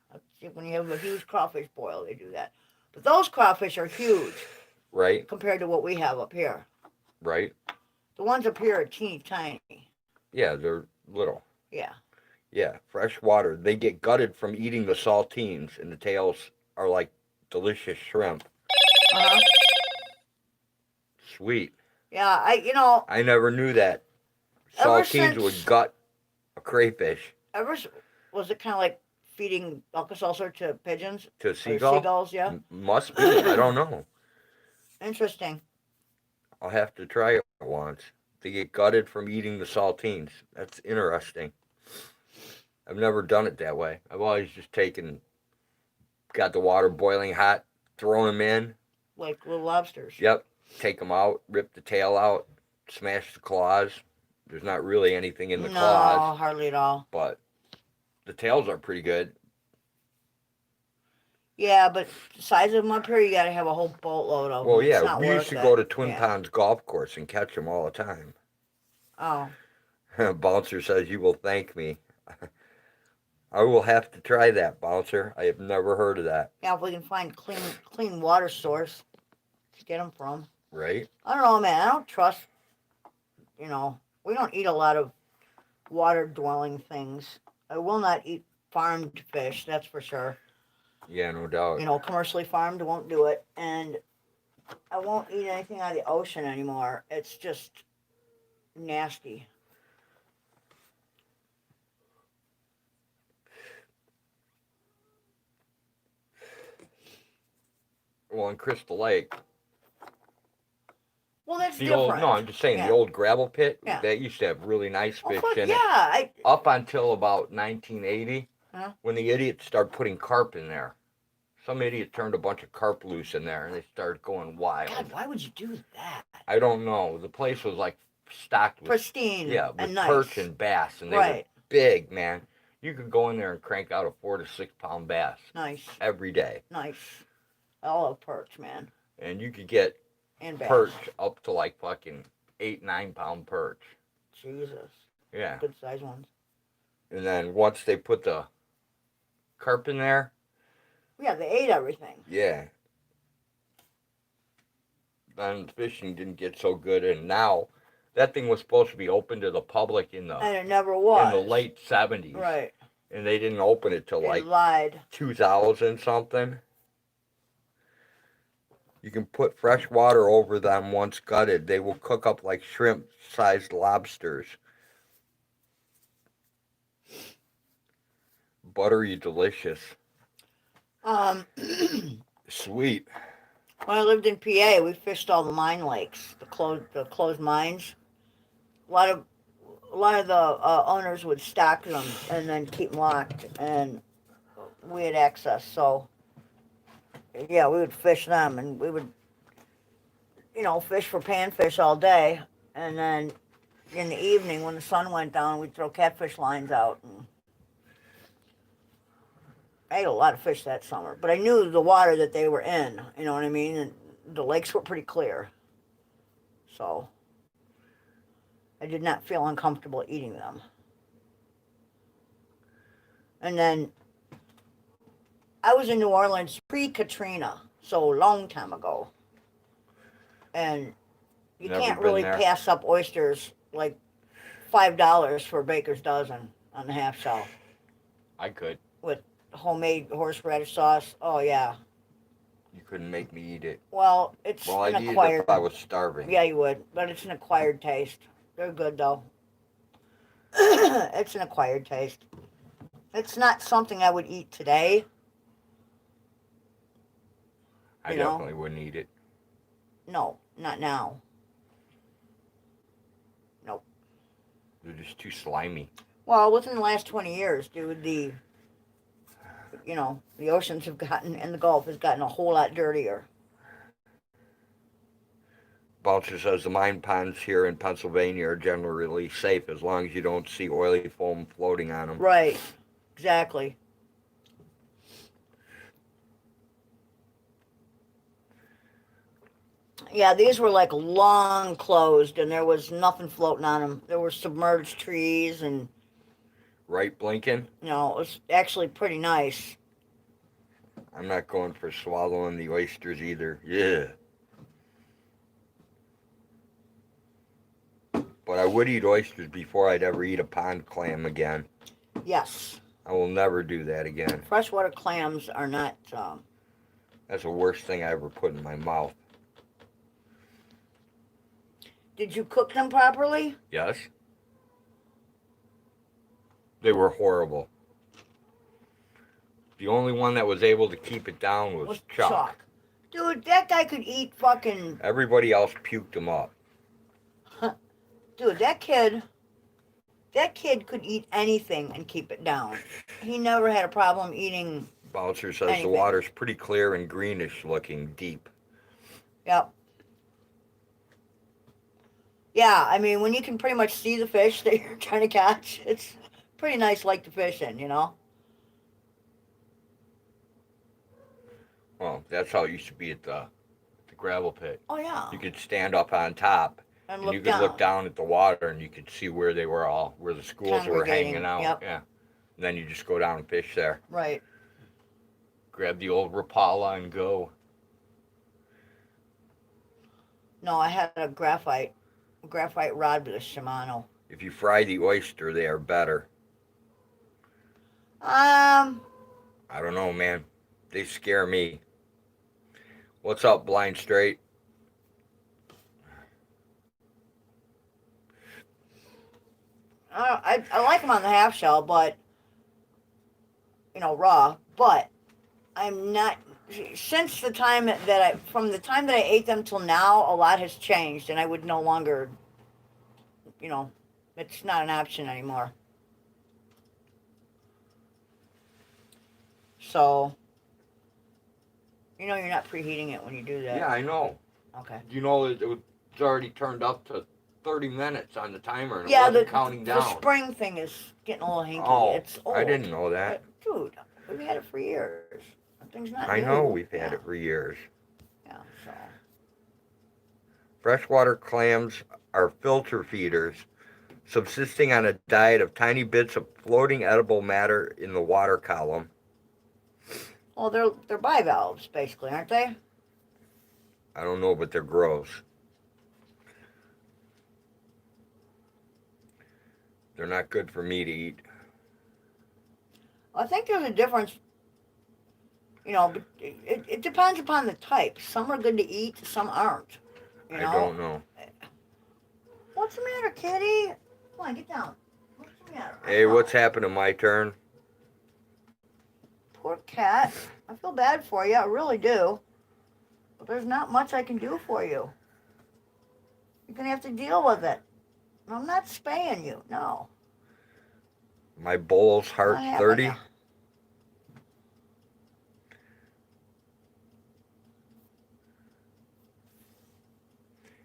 When you have a huge crawfish boil, they do that. But those crawfish are huge, right? Compared to what we have up here. Right. The ones up here are teeny tiny. Yeah, they're little. Yeah. Yeah, fresh water. They get gutted from eating the saltines, and the tails are like delicious shrimp. Uh-huh. Sweet. Yeah, I never knew that saltines would gut a crayfish. Was it kind of like feeding Alka-Seltzer to pigeons? To seagulls? Seagulls, yeah. Must be. I don't know. Interesting. I'll have to try it once. They get gutted from eating the saltines. That's interesting. I've never done it that way. I've always just got the water boiling hot, thrown them in. Like little lobsters. Yep. Take them out, rip the tail out, smash the claws. There's not really anything in the claws. No, hardly at all. But the tails are pretty good. Yeah, but the size of them up here, you got to have a whole boatload of them. Well, yeah, we used to go to Twin Ponds Golf Course and catch them all the time. Oh. Bouncer says, you will thank me. I will have to try that, Bouncer. I have never heard of that. Yeah, if we can find clean water source to get them from. Right? I don't know, man. I don't trust, we don't eat a lot of water-dwelling things. I will not eat farmed fish, that's for sure. Yeah, no doubt. Commercially farmed, won't do it. And I won't eat anything out of the ocean anymore. It's just nasty. Well, in Crystal Lake. Well, that's different. No, I'm just saying, the old gravel pit, Yeah. that used to have really nice fish in yeah. it. Up until about 1980, when the idiots started putting carp in there. Some idiot turned a bunch of carp loose in there, and they started going wild. God, why would you do that? I don't know. The place was like stocked with... Pristine. Yeah, with and nice. perch and bass, and they were big, man. You could go in there and crank out a 4 to 6 pound bass. Nice. Every day. Nice. I love perch, man. And you could get and bass. Perch up to like fucking 8-9 pound perch. Jesus. Yeah. Good size ones. And then once they put the carp in there. Yeah, they ate everything. Yeah. Then fishing didn't get so good, and now that thing was supposed to be open to the public and it never was. In the late 70s. Right. And they didn't open it till they lied. 2000 something. You can put fresh water over them once gutted. They will cook up like shrimp-sized lobsters. Buttery delicious. Sweet. When I lived in PA, we fished all the mine lakes, the closed mines. A lot of the owners would stock them and then keep them locked, and we had access. So yeah, we would fish them, and we would, fish for panfish all day, and then in the evening when the sun went down, we'd throw catfish lines out. And I ate a lot of fish that summer, but I knew the water that they were in, you know what I mean? And the lakes were pretty clear. So I did not feel uncomfortable eating them. And then I was in New Orleans pre-Katrina, so a long time ago. And you can't really pass up oysters like $5 for a baker's dozen on the half shell I could. with homemade horseradish sauce. Oh yeah. You couldn't make me eat it. Well, it's Well, I'd an eat it acquired. if I was starving. Yeah, you would, but it's an acquired taste. They're good though. It's an acquired taste. It's not something I would eat today. I You know? definitely wouldn't eat it. No, not now. Nope. They're just too slimy. Well, within the last 20 years, dude, the oceans have gotten, and the Gulf has gotten a whole lot dirtier. Bouncer says the mine ponds here in Pennsylvania are generally safe as long as you don't see oily foam floating on them. Right. Exactly. Yeah, these were like long closed, and there was nothing floating on them. There were submerged trees, and Right, Blinken? it was actually pretty nice. I'm not going for swallowing the oysters either. Yeah. But I would eat oysters before I'd ever eat a pond clam again. Yes. I will never do that again. Freshwater clams are not. That's the worst thing I ever put in my mouth. Did you cook them properly? Yes? They were horrible. The only one that was able to keep it down was Chuck. Dude, that guy could eat fucking. Everybody else puked him up. Dude, that kid could eat anything and keep it down. He never had a problem eating. Bouncer says anything. the water's pretty clear and greenish looking, deep. Yep. Yeah, I mean, when you can pretty much see the fish that you're trying to catch, it's pretty nice lake to fish in, you know? Well, that's how it used to be at the gravel pit. Oh, yeah. You could stand up on top And and you could look down at the water and you could see where they were all, where the schools were hanging out. Yep. Yeah. And then you just go down and fish there. Right. Grab the old Rapala and go. No, I had a graphite rod with a Shimano. If you fry the oyster, they are better. I don't know, man. They scare me. What's up, Blind Straight? I like them on the half shell, but raw. But I'm not. Since the time from the time that I ate them till now, a lot has changed, and I would no longer. It's not an option anymore. So, you're not preheating it when you do that. Yeah, I know. Okay. You know, it's already turned up to 30 minutes on the timer and it Yeah, wasn't counting down. the spring thing is getting a little hinky. Oh, It's old. I didn't know that. Dude, we've had it for years. That thing's not I new. know we've had Yeah. it for years. Yeah, so. Freshwater clams are filter feeders, subsisting on a diet of tiny bits of floating edible matter in the water column. Well, they're bivalves, basically, aren't they? I don't know, but they're gross. They're not good for me to eat. I think there's a difference. But it depends upon the type. Some are good to eat, some aren't. I don't know. What's the matter, kitty? Come on, get down. What's the matter? Hey, what's happened to my turn? Poor cat. I feel bad for you. I really do. But there's not much I can do for you. You're going to have to deal with it. I'm not spaying you. No. My bull's heart Not 30. happening.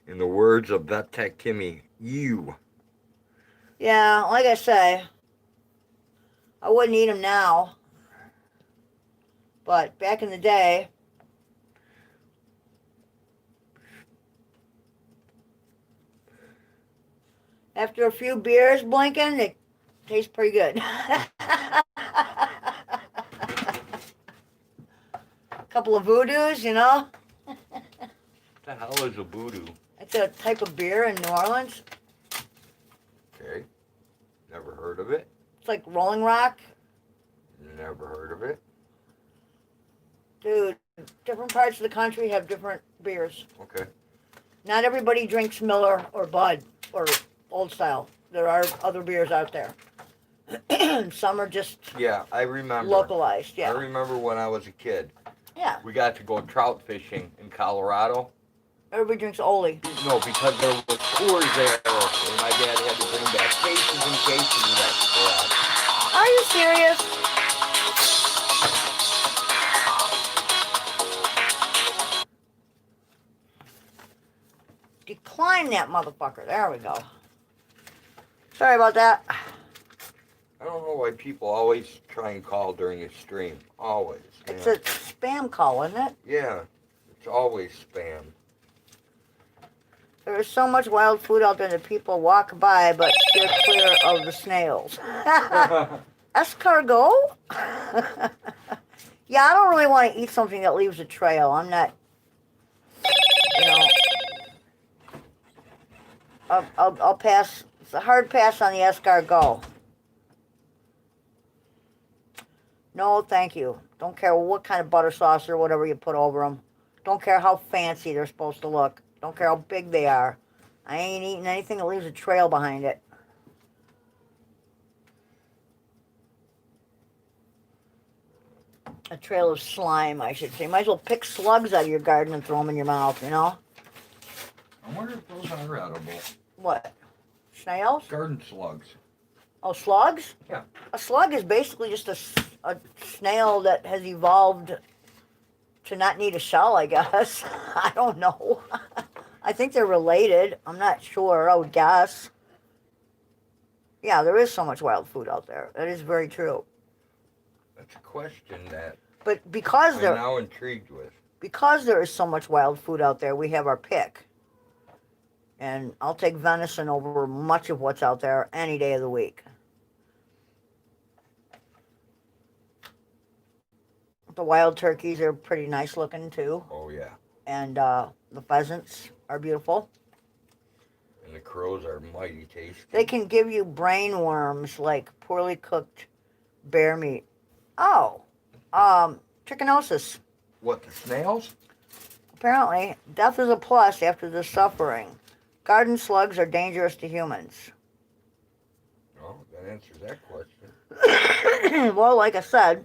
In the words of Vet Tech Kimmy, you. Yeah, like I say, I wouldn't eat them now. But back in the day, after a few beers blinking, they taste pretty good. Couple of voodoos, What the hell is a voodoo? It's a type of beer in New Orleans. Never heard of it. It's like Rolling Rock. Never heard of it. Dude, different parts of the country have different beers. Okay. Not everybody drinks Miller or Bud or Old Style. There are other beers out there. Some are just Yeah, I remember. localized, I yeah. remember when I was a kid. Yeah, We got to go trout fishing in Colorado. everybody drinks Oli. No, because there was Chores there, and my dad had to bring back cases and cases of that crap. Are you serious? Decline that motherfucker. There we go. Sorry about that. I don't know why people always try and call during a stream. Always. It's man. a spam call, isn't it? Yeah, it's always spam. There is so much wild food out there that people walk by but steer clear of the snails. Escargot? Yeah, I don't really want to eat something that leaves a trail. I'm not, you know, I'll pass. It's a hard pass on the escargot. No, thank you. Don't care what kind of butter sauce or whatever you put over them. Don't care how fancy they're supposed to look. Don't care how big they are. I ain't eating anything that leaves a trail behind it. A trail of slime, I should say. Might as well pick slugs out of your garden and throw them in your mouth, you know? I wonder if those are edible. What? Snails? Garden slugs. Oh, slugs? Yeah. A slug is basically just a snail that has evolved to not need a shell, I guess. I don't know. I think they're related. I'm not sure. I would guess. Yeah, there is so much wild food out there. That is very true. That's a question that But because I'm there, now intrigued with. because there is so much wild food out there, we have our pick. And I'll take venison over much of what's out there any day of the week. The wild turkeys are pretty nice looking too. Oh, yeah. And the pheasants are beautiful. And the crows are mighty tasty. They can give you brain worms like poorly cooked bear meat. Oh, trichinosis. What, the snails? Apparently, death is a plus after the suffering. Garden slugs are dangerous to humans. Oh, that answers that question. Well, like I said,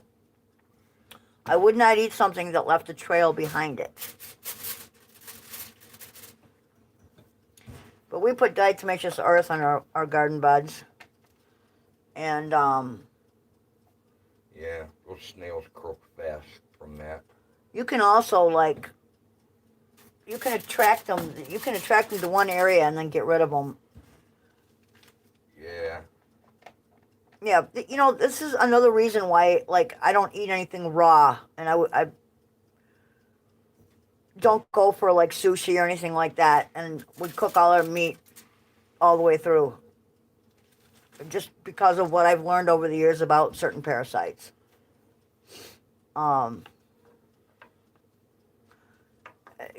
I would not eat something that left a trail behind it. But we put diatomaceous earth on our garden beds. And, Yeah, those snails croak fast from that. you can also, like, you can attract them to one area and then get rid of them. Yeah. Yeah, you know, this is another reason why, like, I don't eat anything raw. And I don't go for, like, sushi or anything like that. And we cook all our meat all the way through. Just because of what I've learned over the years about certain parasites.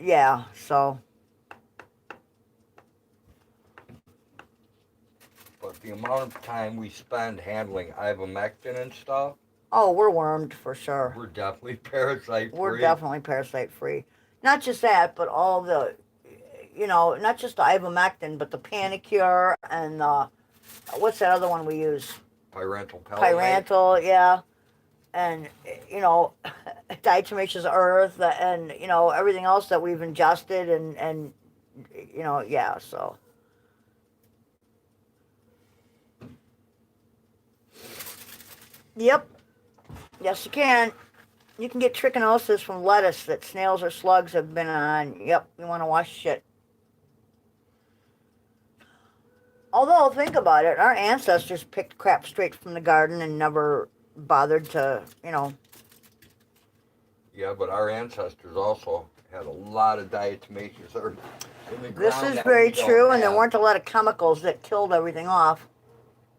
Yeah, so. But the amount of time we spend handling ivermectin and stuff, Oh, we're wormed for sure. we're definitely parasite free. We're definitely parasite free. Not just that, but all the, you know, not just the ivermectin, but the Panicure and what's that other one we use? Pyrantel pellet. Pyrantel, yeah. And, you know, diatomaceous earth and, you know, everything else that we've ingested and you know, yeah, so. Yep. Yes, you can. You can get trichinosis from lettuce that snails or slugs have been on. Yep, you want to wash it. Although, think about it, our ancestors picked crap straight from the garden and never bothered to, you know. Yeah, but our ancestors also had a lot of diatomaceous earth in the This ground is that very we don't true, and there have. weren't a lot of chemicals that killed everything off,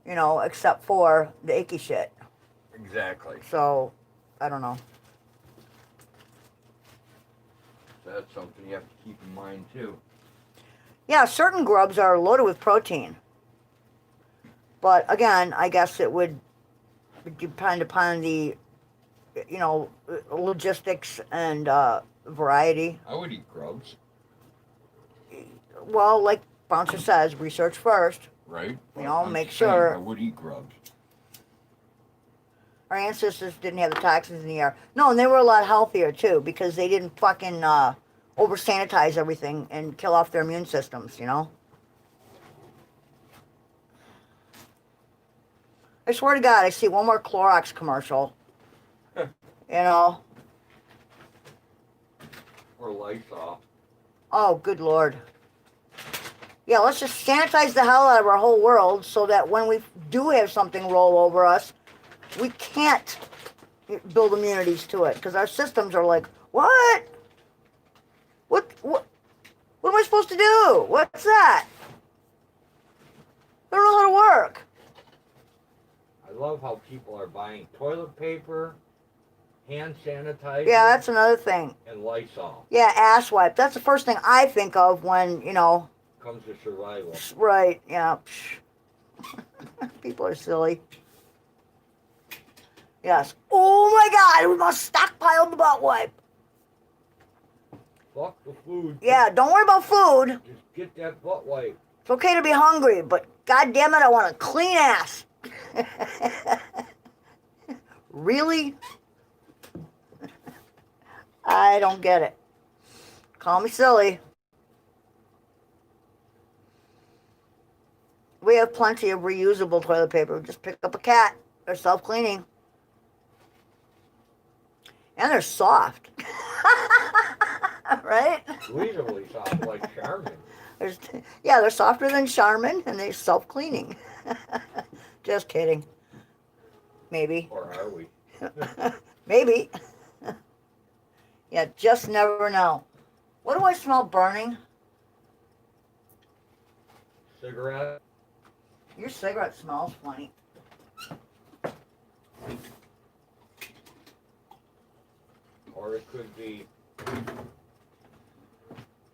you know, except for the icky shit. Exactly. So, I don't know. That's something you have to keep in mind too. Yeah, certain grubs are loaded with protein. But again, I guess it would depend upon the, logistics and variety. I would eat grubs. Well, like Bouncer says, research first. Right? Make saying sure. I would eat grubs. Our ancestors didn't have the toxins in the air. No, and they were a lot healthier too because they didn't fucking over sanitize everything and kill off their immune systems, I swear to God, I see one more Clorox commercial. Or Lysol. Oh, good Lord. Yeah, let's just sanitize the hell out of our whole world so that when we do have something roll over us, we can't build immunities to it because our systems are like, what? What am I supposed to do? What's that? I don't know how to work. I love how people are buying toilet paper, hand sanitizer. Yeah, that's another thing. And Lysol. Yeah, ass wipe. That's the first thing I think of when, Comes to survival. Right, yeah. People are silly. Yes. Oh my God, we must stockpile the butt wipe. Fuck the food. Yeah, don't worry about food. Just get that butt wipe. It's okay to be hungry, but God damn it, I want a clean ass. Really? I don't get it. Call me silly. We have plenty of reusable toilet paper. Just pick up a cat. They're self-cleaning. And they're soft. Right? Reasonably soft, like Charmin. They're softer than Charmin, and they're self-cleaning. Just kidding. Maybe. Or are we? Maybe. Yeah, just never know. What do I smell burning? Cigarette? Your cigarette smells funny. Or it could be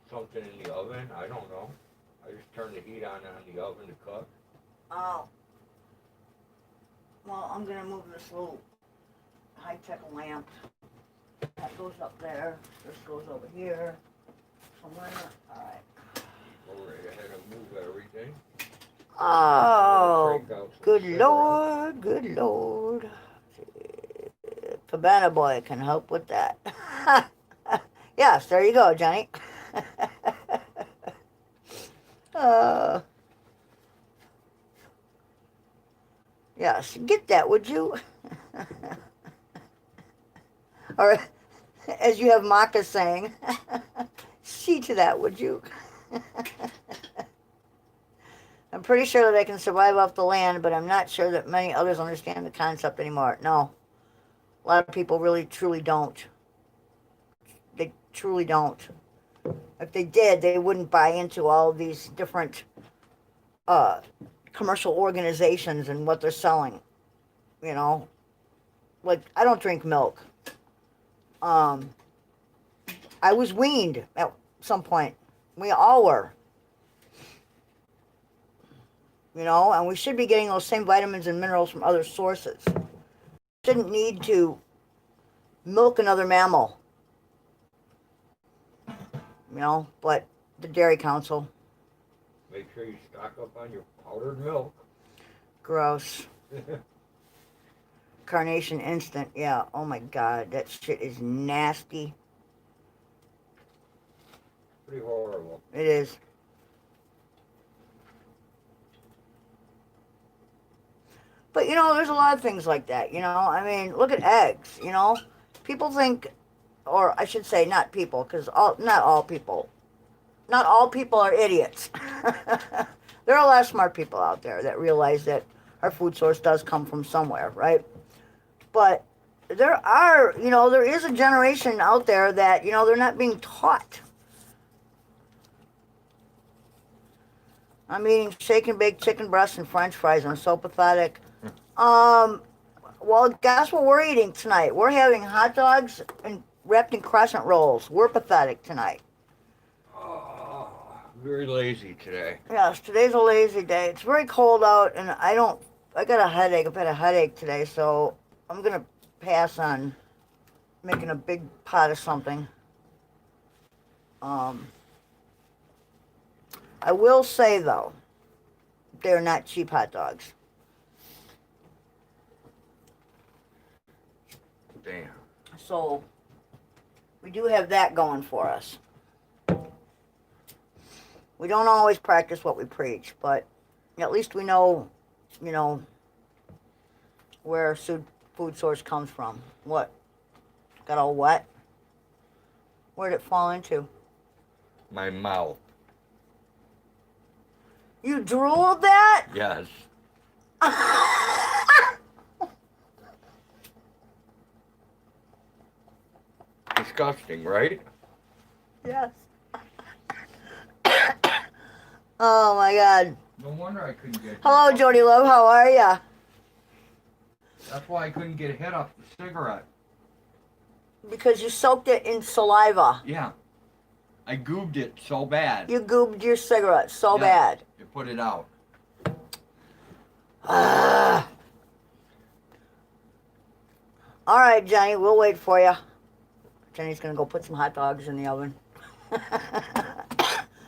something in the oven. I don't know. I just turn the heat on the oven to cook. Oh. Well, I'm going to move this little high-tech lamp. That goes up there. This goes over here. Somewhere. All right. Go right ahead and move everything. Oh, good Lord, good Lord. Cabana Boy can help with that. Yes, there you go, Johnny. Yes, get that, would you? Or, as you have Maka saying, see to that, would you? I'm pretty sure that I can survive off the land, but I'm not sure that many others understand the concept anymore. No. A lot of people really, truly don't. They truly don't. If they did, they wouldn't buy into all of these different commercial organizations and what they're selling. Like, I don't drink milk. I was weaned at some point. We all were. And we should be getting those same vitamins and minerals from other sources. Shouldn't need to milk another mammal. But the Dairy Council. Make sure you stock up on your powdered milk. Gross. Carnation Instant, yeah. Oh my God, that shit is nasty. Pretty horrible. It is. But, there's a lot of things like that, I mean, look at eggs, People think, or I should say not people, because not all people are idiots. There are a lot of smart people out there that realize that our food source does come from somewhere, right? But there is a generation out there that, they're not being taught. I'm eating shake and bake chicken breasts and french fries. I'm so pathetic. Well, guess what we're eating tonight? We're having hot dogs and wrapped in crescent rolls. We're pathetic tonight. Very lazy today. Yes, today's a lazy day. It's very cold out, and I got a headache. I've had a headache today, so I'm going to pass on making a big pot of something. I will say, though, they're not cheap hot dogs. Damn. So, we do have that going for us. We don't always practice what we preach, but at least we know, where food source comes from. What? Got all wet? Where'd it fall into? My mouth. You drooled that? Yes. Disgusting, right? Yes. Oh my God. No wonder I couldn't get. Hello, Jody Love. How are ya? That's why I couldn't get a hit off the cigarette. Because you soaked it in saliva. Yeah. I goobed it so bad. You goobed your cigarette so Yeah. bad. You put it out. All right, Jenny. We'll wait for you. Jenny's gonna go put some hot dogs in the oven.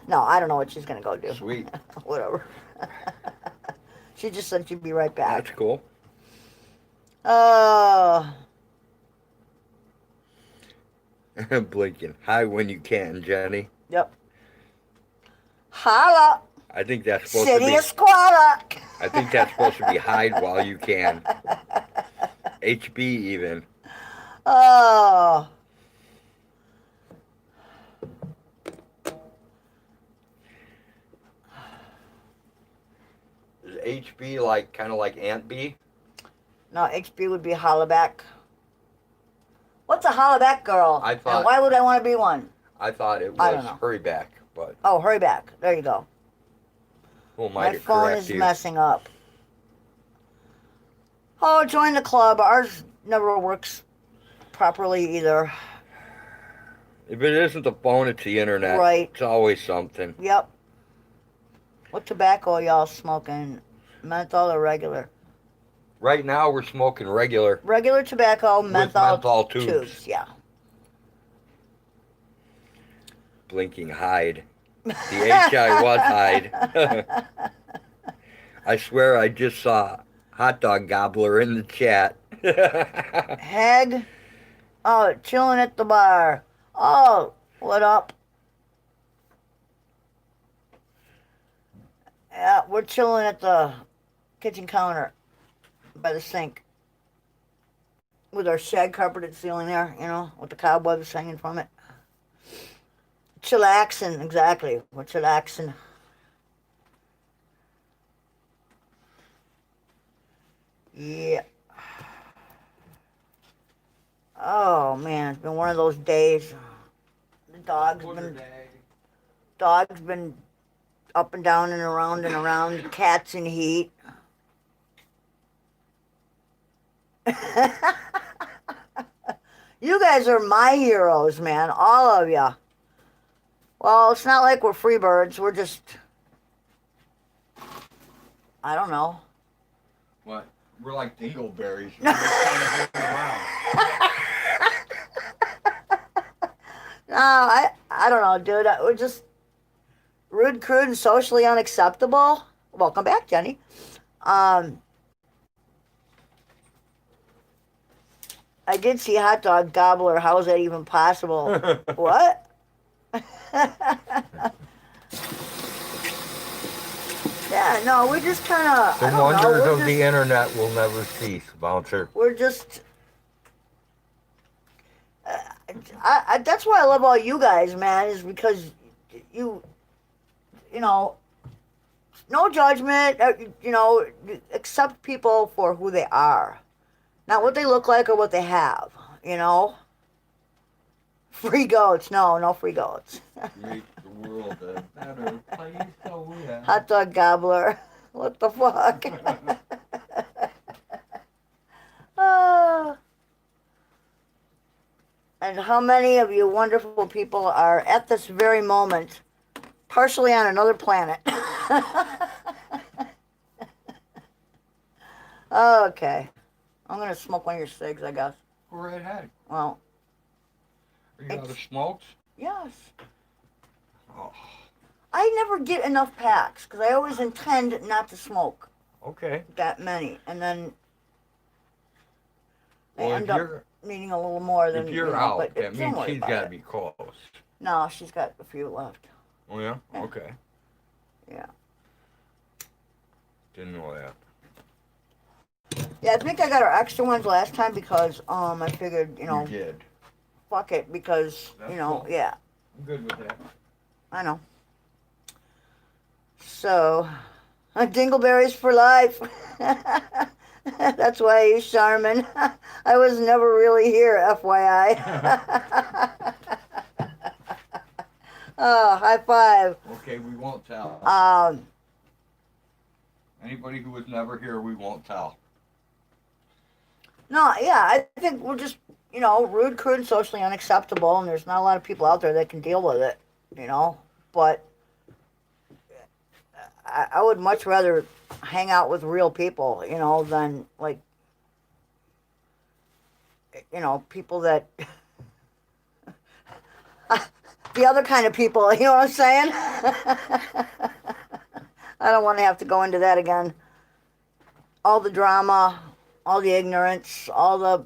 No, I don't know what she's gonna go do. Sweet. Whatever. She just said she'd be right back. That's cool. Blinking. Hi when you can, Jenny. Yep. Holla. I think that's supposed City to be. of Squala. I think that's supposed to be hide while you can. HB even. Oh. Is HB like kind of like Aunt B? No, HB would be hollaback. What's a hollaback girl? I thought- And why would I want to be one? I thought it I don't was know. hurry back, but Oh, hurry back. There you go. who am My I to phone correct is you? messing up. Oh, join the club. Ours never works properly either. If it isn't the phone, it's the internet. Right. It's always something. Yep. What tobacco y'all smoking? Menthol or regular? Right now we're smoking regular. Regular tobacco, With menthol, menthol tubes. Yeah. Blinking hide. The H.I. was hide. I swear I just saw hot dog gobbler in the chat. Hag. Oh, chilling at the bar. Oh, what up? Yeah, we're chilling at the kitchen counter by the sink with our shag carpeted ceiling there, with the cobwebs hanging from it. Chillaxing, exactly. We're chillaxing. Yeah. Oh man, it's been one of those days. The dog's been up and down and around and around. The cat's in heat. You guys are my heroes, man. All of you. Well, it's not like we're free birds. We're just, I don't know. What? We're like dingleberries. We're just kind of hanging around. No, I don't know, dude. We're just rude, crude, and socially unacceptable. Welcome back, Jenny. I did see hot dog gobbler. How is that even possible? What? Yeah, no, we're just kind of. The wonders of the internet will never cease, Bouncer. We're just. That's why I love all you guys, man. Is because you know, no judgment. Accept people for who they are, not what they look like or what they have. Free goats. No free goats. Make the world a better place, oh yeah. Hot dog gobbler. What the fuck? And how many of you wonderful people are at this very moment partially on another planet. Okay. I'm going to smoke one of your cigs, I guess. Go right ahead. Well, Are you out of smokes? yes. Oh, I never get enough packs because I always intend not to smoke okay. that many. And then Well, I end up needing a little more than, if you're you know, out, but that don't means worry she's about got to it. be close. No, she's got a few left. Oh, yeah? Yeah. Okay. Yeah. Didn't know that. Yeah, I think I got her extra ones last time because I figured, you know, You did. fuck it because, That's you know, cool. yeah, I'm good with that. I know. So, dingleberries for life. That's why he's Charmin. I was never really here, FYI. Oh, high five. Okay, we won't tell. Anybody who was never here, we won't tell. No, yeah, I think we're just, you know, rude, crude, and socially unacceptable, and there's not a lot of people out there that can deal with it, you know, but I would much rather hang out with real people, you know, than, like, you know, people that, the other kind of people, you know what I'm saying? I don't want to have to go into that again. All the drama, all the ignorance, all the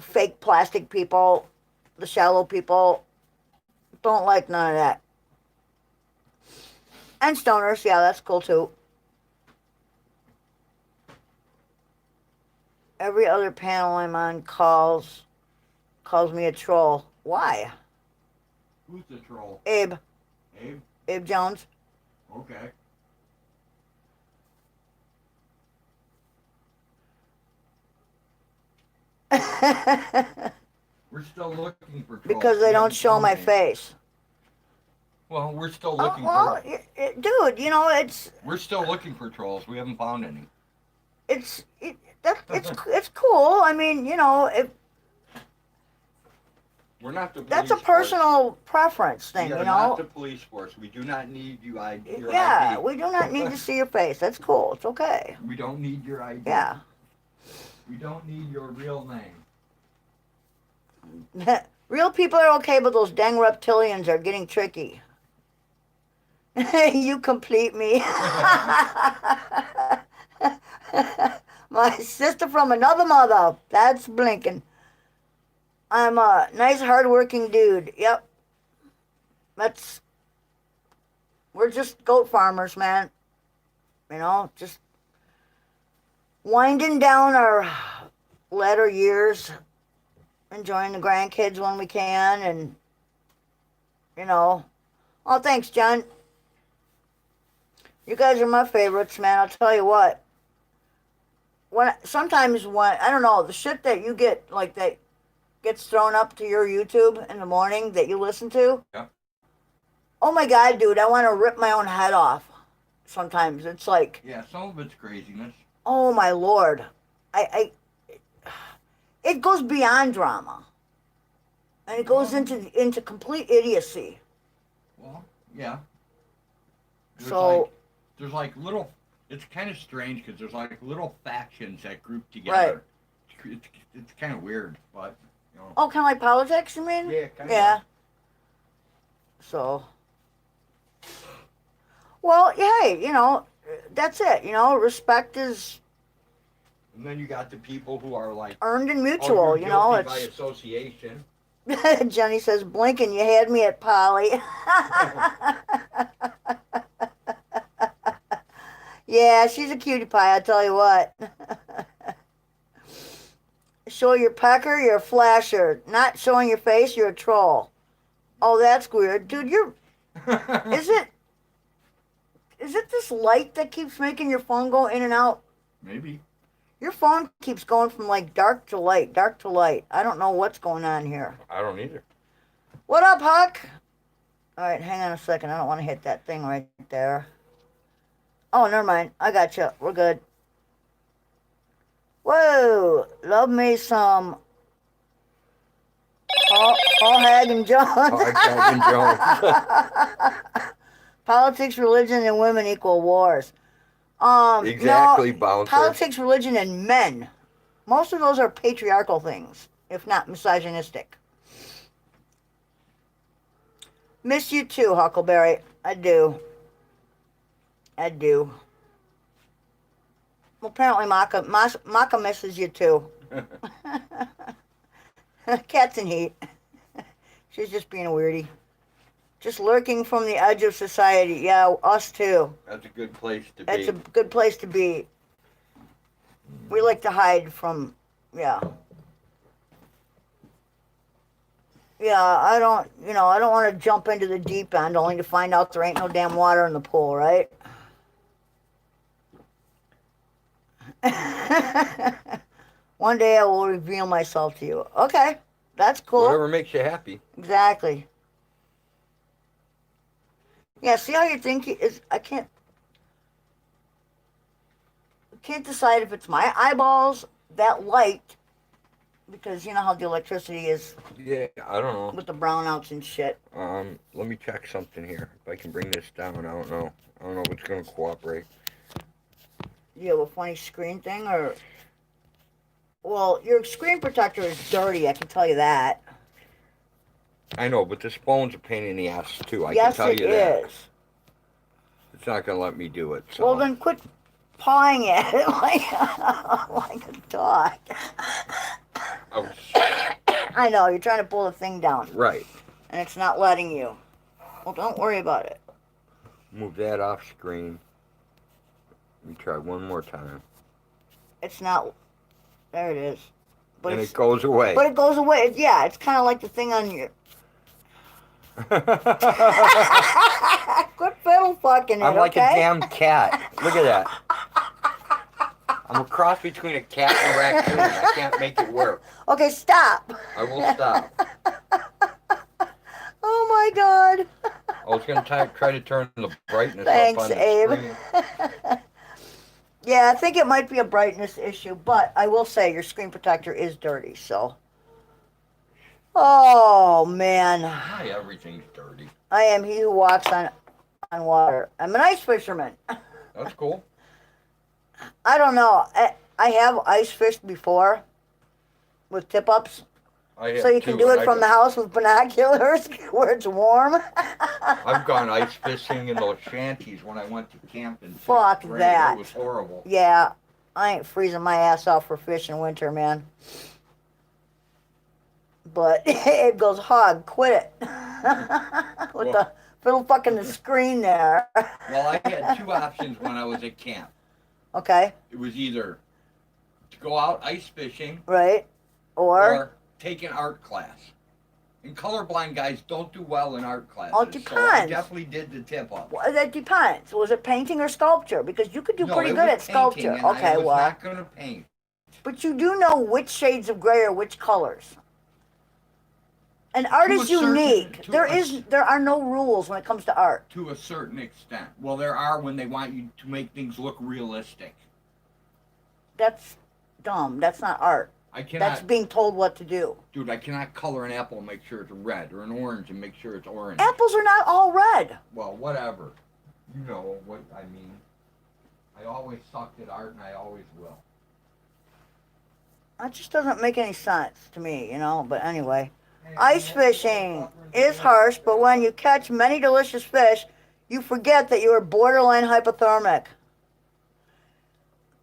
fake plastic people, the shallow people, don't like none of that. And stoners, yeah, that's cool too. Every other panel I'm on calls me a troll. Why? Who's the troll? Abe. Abe? Abe Jones. Okay. We're still looking for trolls. Because they don't show my face. Well, we're still looking well, for... dude, you know, We're still looking for trolls. We haven't found any. It's cool. I mean, you know, We're not the police that's a force. personal preference thing, We are you know. not the police force. We do not need your ID. Yeah, we do not need to see your face. That's cool. It's okay. We don't need your ID. Yeah. We don't need your real name. Real people are okay, but those dang reptilians are getting tricky. You complete me. My sister from another mother. That's blinking. I'm a nice, hard-working dude. Yep. We're just goat farmers, man. You know, just winding down our latter years, enjoying the grandkids when we can, and, you know. Oh, thanks, John. You guys are my favorites, man. I'll tell you what. Sometimes I don't know, the shit that you get, like, that gets thrown up to your YouTube in the morning that you listen to. Yeah. Oh my God, dude, I want to rip my own head off. Sometimes it's like. Yeah, some of it's craziness. Oh my Lord, it goes beyond drama, and it goes into complete idiocy. Well, yeah. There's like little. It's kind of strange because there's like little factions that group together. Right. It's kind of weird, but you know. Oh, kind of like politics, you mean? Yeah, kind of. Yeah. So. Well, hey, you know, that's it. You know, respect is. And then you got the people who are like earned and mutual. You know, it's by association. Jenny says, "Blinking, you had me at Polly." Yeah, she's a cutie pie, I tell you what. Show your pecker, you're a flasher. Not showing your face, you're a troll. Oh, that's weird. Dude, is it this light that keeps making your phone go in and out? Maybe. Your phone keeps going from like dark to light, dark to light. I don't know what's going on here. I don't either. What up, Huck? All right, hang on a second. I don't want to hit that thing right there. Oh, never mind. I got you. We're good. Whoa, love me some Paul Hagen Jones. Politics, religion, and women equal wars. Exactly, no, bouncer. Politics, religion, and men. Most of those are patriarchal things, if not misogynistic. Miss you too, Huckleberry. I do. I do. Well, apparently Maka misses you too. Cat's in heat. She's just being a weirdie. Just lurking from the edge of society. Yeah, us too. That's a good place to be. It's a good place to be. We like to hide from, yeah. Yeah, I don't want to jump into the deep end only to find out there ain't no damn water in the pool, right? One day I will reveal myself to you. Okay, that's cool. Whatever makes you happy. Exactly. Yeah, see how you think is? I can't decide if it's my eyeballs, that light, because you know how the electricity is. Yeah, I don't know. With the brownouts and shit. Let me check something here. If I can bring this down, I don't know. I don't know if it's gonna cooperate. You have a funny screen thing, or? Well, your screen protector is dirty, I can tell you that. I know, but this phone's a pain in the ass too. I can tell you that. Yes, it is. It's not gonna let me do it. So. Well, then quit pawing at it like a dog. I know, you're trying to pull the thing down. Right. And it's not letting you. Well, don't worry about it. Move that off screen. Let me try one more time. It's not. There it is. But and it goes away. But it goes away. Yeah, it's kind of like the thing on your. Quit fiddle fucking it, I'm like okay? a damn cat. Look at that. I'm a cross between a cat and a raccoon. I can't make it work. Okay, stop. I will stop. Oh my God. I was going to try to turn the brightness Thanks, up on the Abe. screen. Yeah, I think it might be a brightness issue, but I will say your screen protector is dirty, so. Oh, man. Why everything's dirty? I am he who walks on water. I'm an ice fisherman. That's cool. I don't know. I have ice fished before with tip-ups. So you can do it from the house with binoculars where it's warm. I've gone ice fishing in those shanties when I went to camp in Fuck grade. that. It was horrible. Yeah, I ain't freezing my ass off for fish in winter, man. But it goes, hog, quit it. With the little fucking the screen there. Well, I had two options when I was at camp. Okay. It was either to go out ice fishing. Right. Or take an art class. And colorblind guys don't do well in art classes. Oh, it depends. So I definitely did the tip-up. Well, that depends. Was it painting or sculpture? Because you could do pretty good at sculpture. And okay, I was well. not going to paint. But you do know which shades of gray are which colors. And art is unique. There are no rules when it comes to art. To a certain extent. Well, there are when they want you to make things look realistic. That's dumb. That's not art. I cannot. That's being told what to do. Dude, I cannot color an apple and make sure it's red, or an orange and make sure it's orange. Apples are not all red. Well, whatever. You know what I mean. I always sucked at art, and I always will. That just doesn't make any sense to me, you know. But anyway, ice fishing is harsh, but when you catch many delicious fish, you forget that you are borderline hypothermic.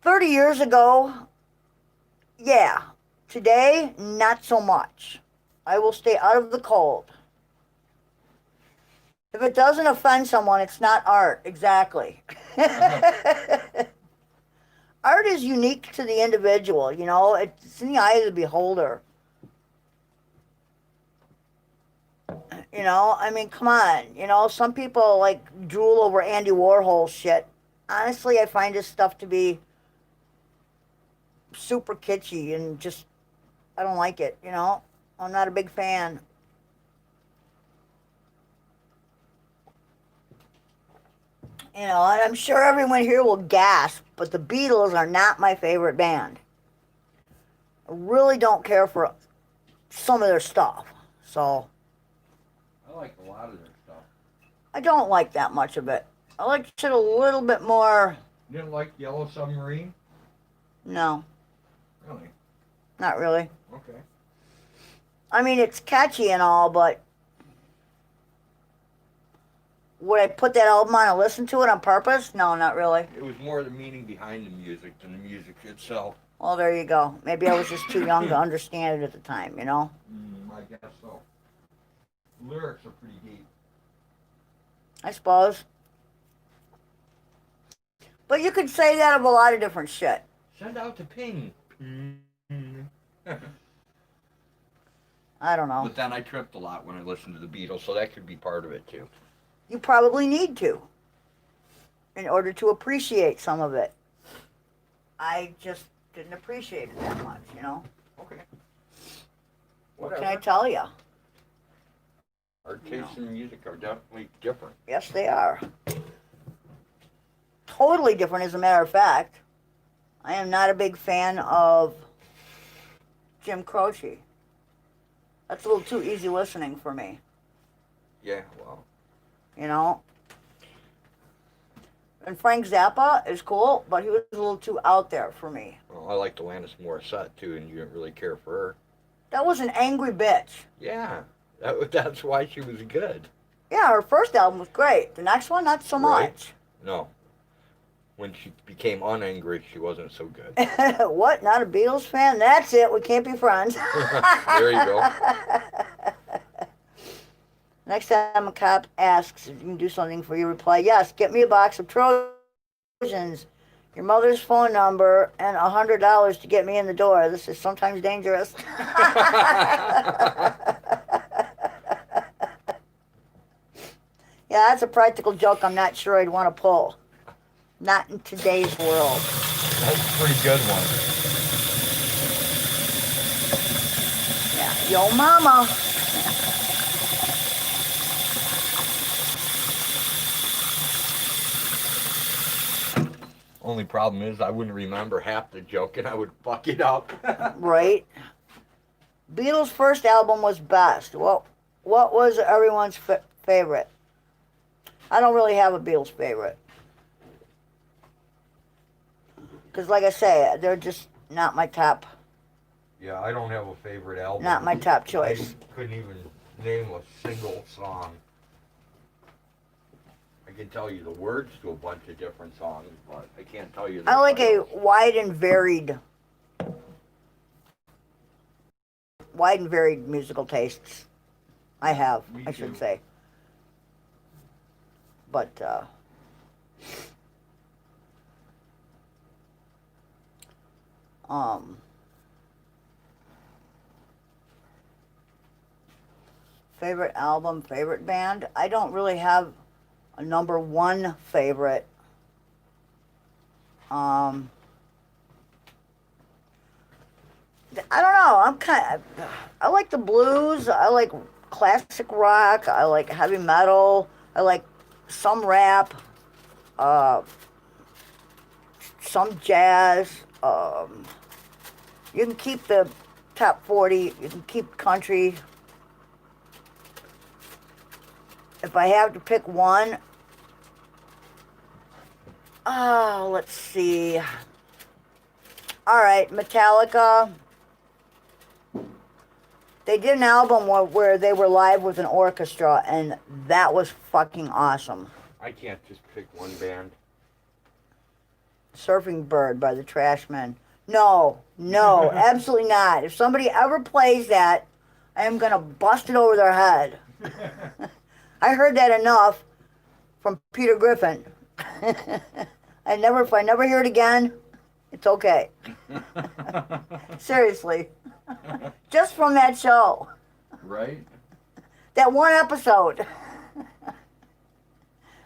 30 years ago, yeah. Today, not so much. I will stay out of the cold. If it doesn't offend someone, it's not art. Exactly. Art is unique to the individual, you know. It's in the eye of the beholder. You know, I mean, come on. You know, some people, like, drool over Andy Warhol shit. Honestly, I find his stuff to be super kitschy and just, I don't like it, you know. I'm not a big fan. You know, and I'm sure everyone here will gasp, but the Beatles are not my favorite band. I really don't care for some of their stuff. So I like a lot of their stuff. I don't like that much of it. I like shit a little bit more. You didn't like Yellow Submarine? No, Really? not really. Okay. I mean, it's catchy and all, but would I put that album on and listen to it on purpose? No, not really. It was more the meaning behind the music than the music itself. Well, there you go. Maybe I was just too young to understand it at the time, you know? I guess so. The lyrics are pretty deep. I suppose. But you could say that of a lot of different shit. Send out to Ping. I don't know. But then I tripped a lot when I listened to the Beatles, so that could be part of it too. You probably need to in order to appreciate some of it. I just didn't appreciate it that much, you know? Okay. What can I tell you? Our tastes in music are definitely different. Yes, they are. Totally different, as a matter of fact. I am not a big fan of Jim Croce. That's a little too easy listening for me, Yeah, well. you know? And Frank Zappa is cool, but he was a little too out there for me. Well, I liked Alanis Morissette too, and you didn't really care for her. That was an angry bitch. Yeah, that's why she was good. Yeah, her first album was great. The next one, not so Right. much. No. When she became unangry, she wasn't so good. What? Not a Beatles fan? That's it. We can't be friends. There you go. Next time a cop asks if you can do something for you, reply, yes, get me a box of Trojans, your mother's phone number, and $100 to get me in the door. This is sometimes dangerous. Yeah, that's a practical joke I'm not sure I'd want to pull. Not in today's world. That's a pretty good one. Yeah, yo mama. Only problem is I wouldn't remember half the joke and I would fuck it up. Right. Beatles' first album was best. What was everyone's favorite? I don't really have a Beatles favorite. Because like I say, they're just not my top. Yeah, I don't have a favorite album. Not my top choice. I couldn't even name a single song. I can tell you the words to a bunch of different songs, but I can't tell you the I like a titles. wide and varied musical tastes. I have, Me I should too. say. But favorite album, favorite band. I don't really have a number one favorite. I don't know. I like the blues. I like classic rock. I like heavy metal. I like some rap. Some jazz. You can keep the top 40. You can keep country. If I have to pick one, let's see. All right, Metallica. They did an album where they were live with an orchestra, and that was fucking awesome. I can't just pick one band. Surfing Bird by the Trashmen. No, absolutely not. If somebody ever plays that, I am going to bust it over their head. I heard that enough from Peter Griffin. If I never hear it again, it's okay. Seriously. Just from that show. Right? That one episode.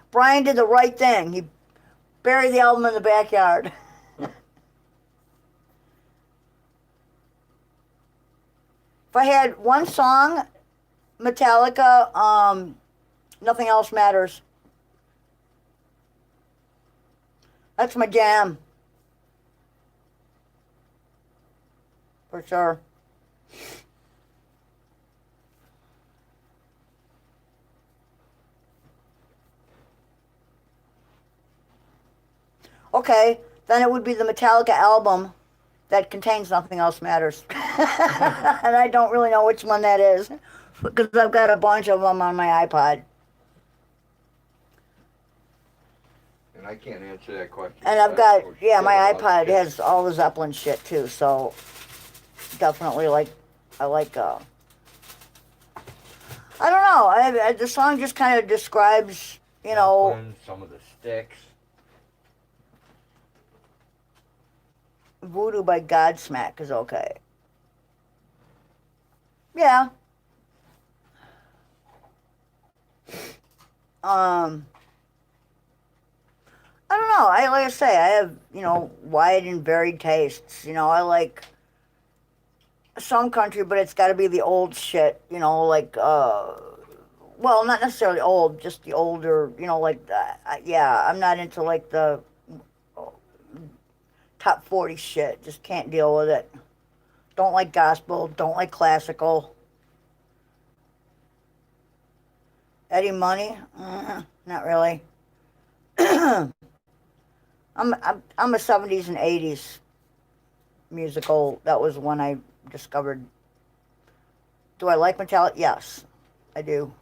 Brian did the right thing. He buried the album in the backyard. If I had one song, Metallica, Nothing Else Matters. That's my jam. For sure. Okay, then it would be the Metallica album that contains Nothing Else Matters. And I don't really know which one that is because I've got a bunch of them on my iPod. And I can't answer that question. And I've got, Oh, yeah, shit my about iPod shit. has all the Zeppelin shit too, so definitely I like, I don't know, the song just kind of describes, you know, Zeppelin, some of the Sticks. Voodoo by Godsmack is okay. Yeah. I don't know. Like I say, I have, wide and varied tastes. I like some country, but it's got to be the old shit. Like well, not necessarily old, just the older. Like yeah, I'm not into like the top 40 shit. Just can't deal with it. Don't like gospel. Don't like classical. Eddie Money? Not really. I'm a 70s and 80s musical. That was one I discovered. Do I like Metallica? Yes, I do.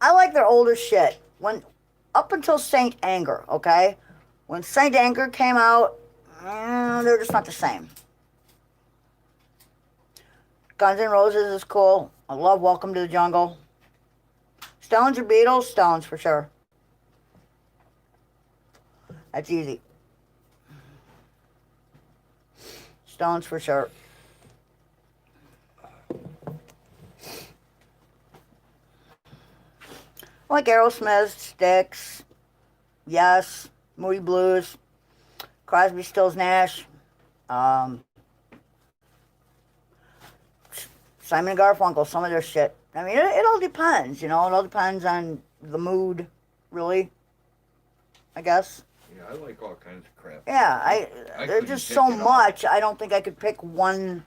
I like their older shit. Up until Saint Anger, okay? When Saint Anger came out, they're just not the same. Guns N' Roses is cool. I love Welcome to the Jungle. Stones or Beatles? Stones for sure. That's easy. Stones for sure. I like Aerosmith, Styx, Yes, Moody Blues, Crosby, Stills, Nash, Simon and Garfunkel, some of their shit. I mean, it all depends, It all depends on the mood, really, I guess. Yeah, I like all kinds of crap. Yeah, there's just so much. I don't think I could pick one.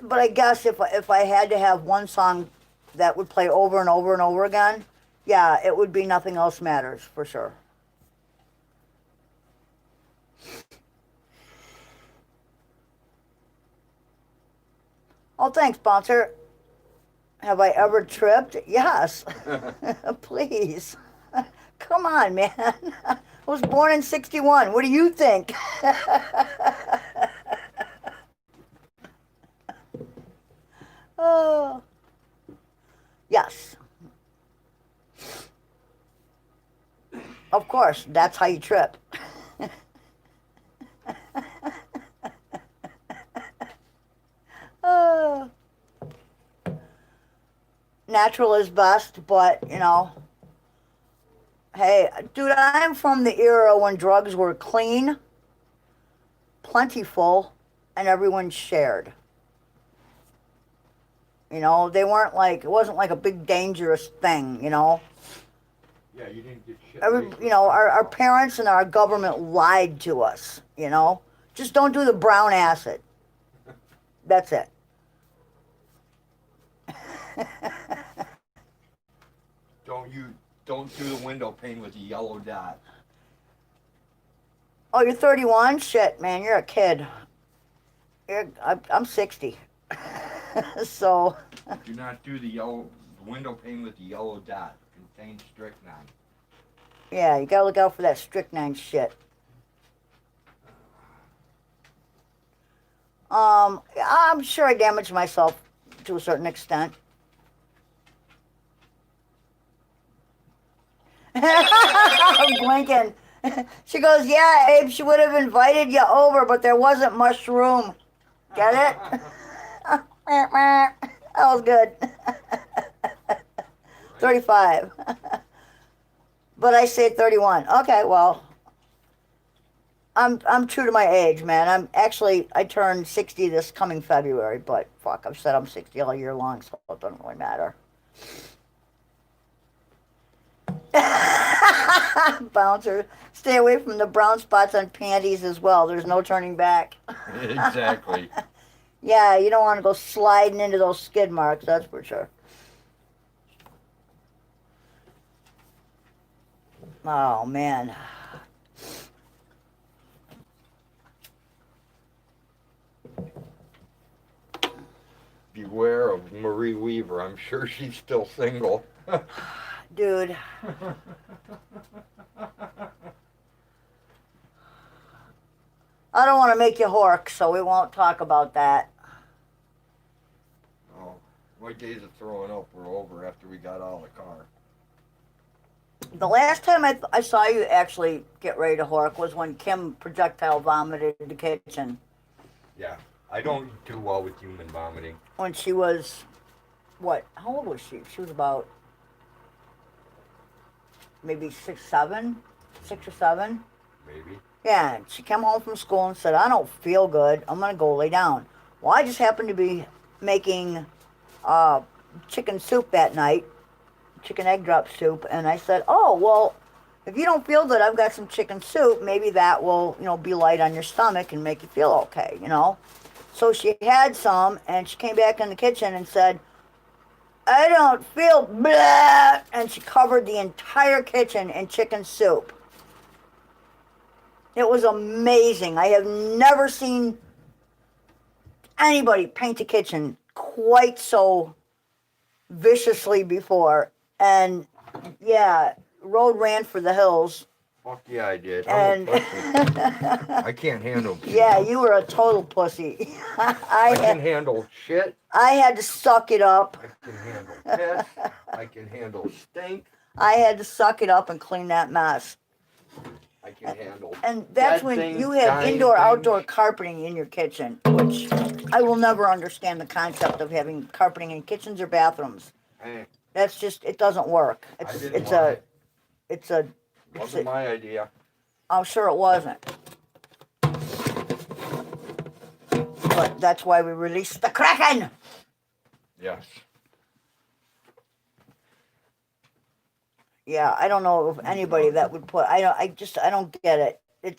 But I guess if I had to have one song that would play over and over and over again, yeah, it would be Nothing Else Matters, for sure. Oh, thanks, sponsor. Have I ever tripped? Yes. Please. Come on, man. I was born in 61. What do you think? Oh. Yes. Of course, that's how you trip. Oh. Natural is best, but, hey, dude, I'm from the era when drugs were clean, plentiful, and everyone shared. They weren't like, it wasn't like a big dangerous thing, Yeah, you didn't get shit. Our parents and our government lied to us, Just don't do the brown acid. That's it. Don't do the window pane with the yellow dot. Oh, you're 31? Shit, man, you're a kid. I'm 60. So. Do not do the window pane with the yellow dot. Contains strychnine. Yeah, you gotta look out for that strychnine shit. I'm sure I damaged myself to a certain extent. I'm blinking. She goes, yeah, Abe, she would have invited you over, but there wasn't much room. Get it? That was good. 35. But I say 31. Okay, well, I'm true to my age, man. I turned 60 this coming February, but fuck, I've said I'm 60 all year long, so it doesn't really matter. Bouncer, stay away from the brown spots on panties as well. There's no turning back. Exactly. Yeah, you don't want to go sliding into those skid marks, that's for sure. Oh, man. Beware of Marie Weaver. I'm sure she's still single. Dude. I don't want to make you hork, so we won't talk about that. Oh, my days of throwing up were over after we got out of the car. The last time I saw you actually get ready to hork was when Kim projectile vomited in the kitchen. Yeah, I don't do well with human vomiting. When she was, what? How old was she? She was about maybe 6 or 7. Maybe. Yeah, and she came home from school and said, I don't feel good. I'm going to go lay down. Well, I just happened to be making chicken soup that night, chicken egg drop soup, and I said, oh, well, if you don't feel good, I've got some chicken soup. Maybe that will, be light on your stomach and make you feel okay, So she had some, and she came back in the kitchen and said, I don't feel blah, and she covered the entire kitchen in chicken soup. It was amazing. I have never seen anybody paint a kitchen quite so viciously before. And yeah, road ran for the hills. Fuck yeah, I did. And I'm a pussy. I can't handle shit. Yeah, you were a total pussy. I can handle shit. I had to suck it up. I can handle piss. I can handle stink. I had to suck it up and clean that mess. I can handle. And that's when you have indoor-outdoor carpeting in your kitchen, which I will never understand the concept of having carpeting in kitchens or bathrooms. Hey, That's just, it doesn't work. It's wasn't my idea. I'm sure it wasn't. But that's why we released the Kraken. Yes. Yeah, I don't know of anybody that would put. I don't get it.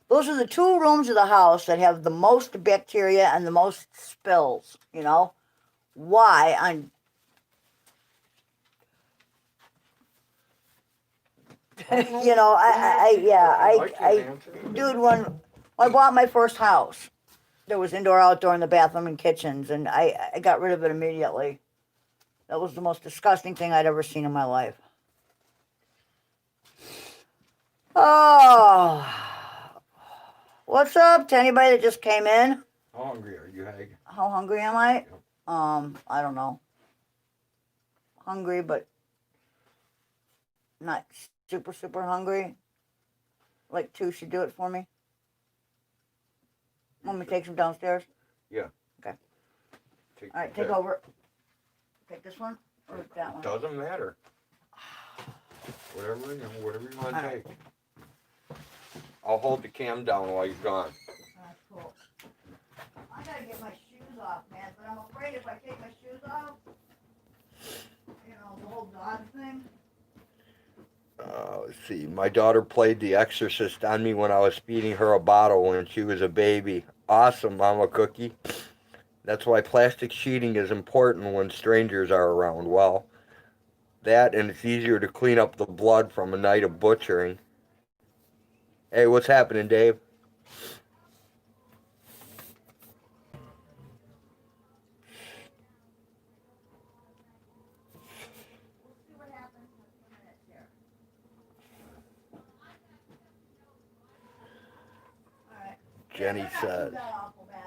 Those are the 2 rooms of the house that have the most bacteria and the most spills. Why on? Dude, when I bought my first house, there was indoor, outdoor in the bathroom and kitchens, and I got rid of it immediately. That was the most disgusting thing I'd ever seen in my life. Oh, what's up to anybody that just came in? How hungry are you, Hag? How hungry am I? Yep. I don't know. Hungry, but not super, super hungry. Like 2 should do it for me. Want me to take some downstairs? Yeah. Okay. All right, take over. Take this one or that one? Doesn't matter. Whatever you want to take. I'll hold the cam down while you're gone. That's cool. I gotta get my shoes off, man, but I'm afraid if I take my shoes off, the whole dog thing. Let's see. My daughter played The Exorcist on me when I was feeding her a bottle when she was a baby. Awesome, Mama Cookie. That's why plastic sheeting is important when strangers are around. Well, that and it's easier to clean up the blood from a night of butchering. Hey, what's happening, Dave? Jenny says,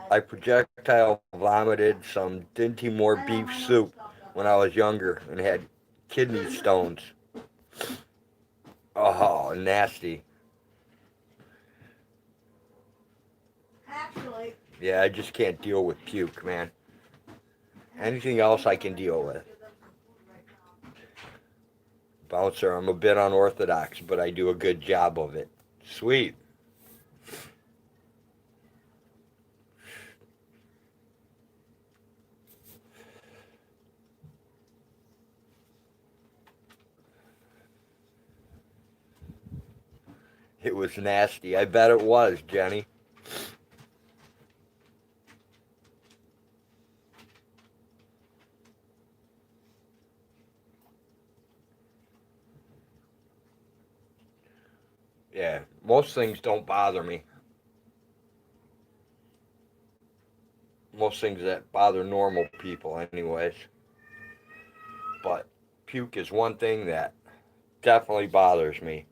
I projectile vomited some Dinty Moore beef soup when I was younger and had kidney stones. Oh, nasty. Actually. Yeah, I just can't deal with puke, man. Anything else I can deal with. Bouncer, I'm a bit unorthodox, but I do a good job of it. Sweet. It was nasty. I bet it was, Jenny. Yeah, most things don't bother me. Most things that bother normal people, anyways. But puke is one thing that definitely bothers me.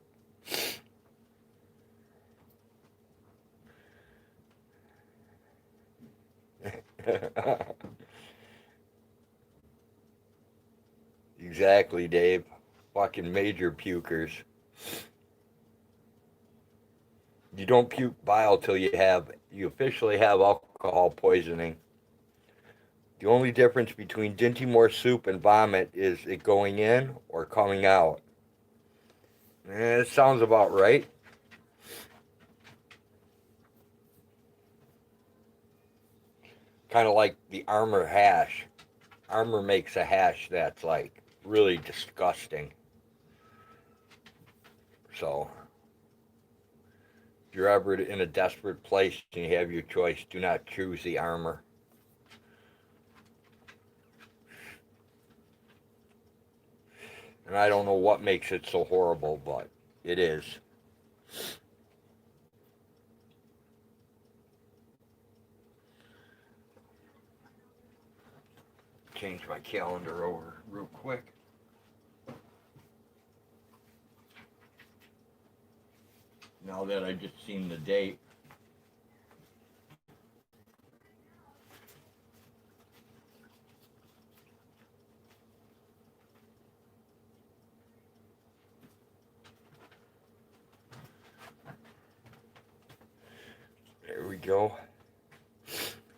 Exactly, Dave. Fucking major pukers. You don't puke bile till you officially have alcohol poisoning. The only difference between Dinty Moore soup and vomit is it going in or coming out. It sounds about right. Kind of like the Armor hash. Armor makes a hash that's like really disgusting. So, if you're ever in a desperate place and you have your choice, do not choose the Armor. And I don't know what makes it so horrible, but it is. Change my calendar over real quick. Now that I just seen the date. There we go.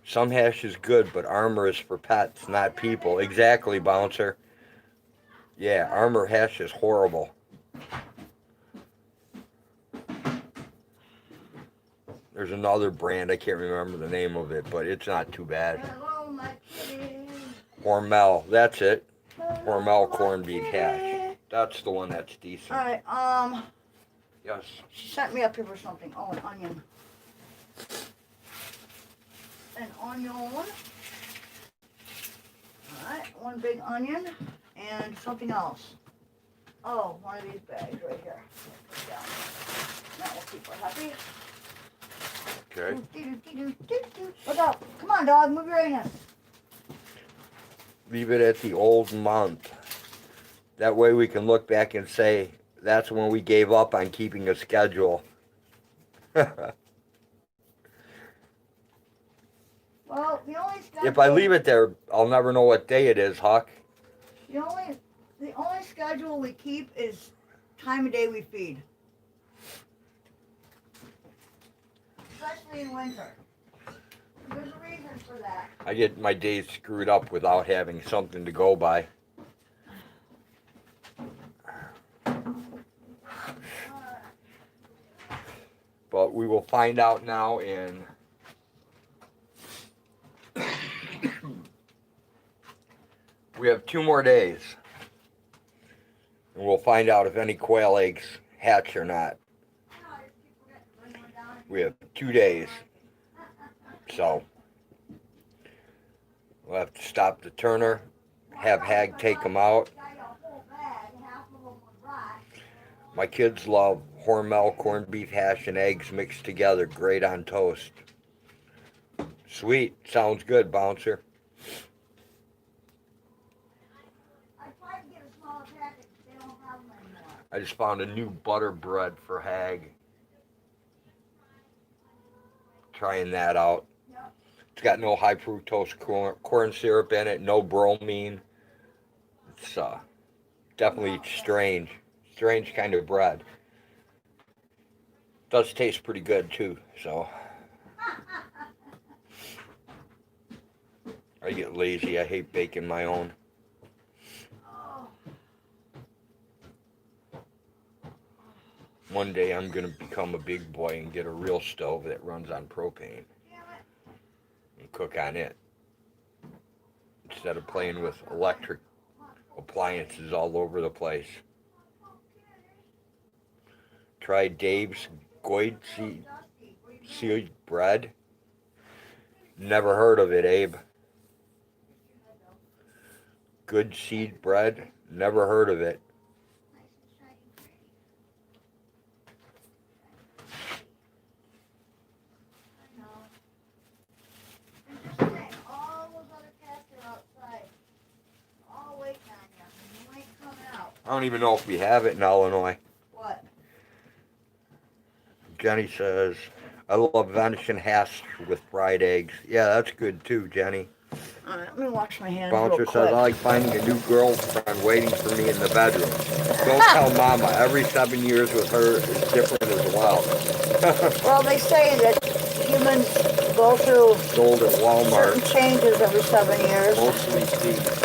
Some hash is good, but Armor is for pets, not people. Exactly, Bouncer. Yeah, Armor hash is horrible. There's another brand, I can't remember the name of it, but it's not too bad. Hello, my kitty. Hormel, that's it. Hormel corned beef hash. That's the one that's decent. Alright, Yes. she sent me up here for something. Oh, an onion. An onion. Alright, one big onion and something else. Oh, one of these bags right here. Put it down. That will keep her happy. Okay. Look out. Come on, dog. Move your anus. Leave it at the old month. That way we can look back and say, that's when we gave up on keeping a schedule. Well, the only schedule... If I leave it there, I'll never know what day it is, Huck. The only schedule we keep is time of day we feed. Especially in winter. There's a reason for that. I get my days screwed up without having something to go by. But we will find out now in we have 2 more days. And we'll find out if any quail eggs hatch or not. We have 2 days. So we'll have to stop the turner, have Hag take them out. My kids love Hormel corned beef hash and eggs mixed together, great on toast. Sweet, sounds good, Bouncer. I just found a new butter bread for Hag. Trying that out. It's got no high fructose corn syrup in it, no bromine. It's definitely strange kind of bread. Does taste pretty good too, so. I get lazy, I hate baking my own. One day I'm gonna become a big boy and get a real stove that runs on propane. And cook on it. Instead of playing with electric appliances all over the place. Try Dave's Goid seed bread. Never heard of it, Abe. Good seed bread. Never heard of it. I don't even know if we have it in Illinois. What? Jenny says, I love venison hash with fried eggs. Yeah, that's good too, Jenny. Alright, let me wash my hands Bouncer real says, quick. I like finding a new girlfriend waiting for me in the bedroom. Don't tell Mama. Every 7 years with her is different as well. Well, they say that humans go through Sold at Walmart. certain changes every 7 years. Mostly seeds.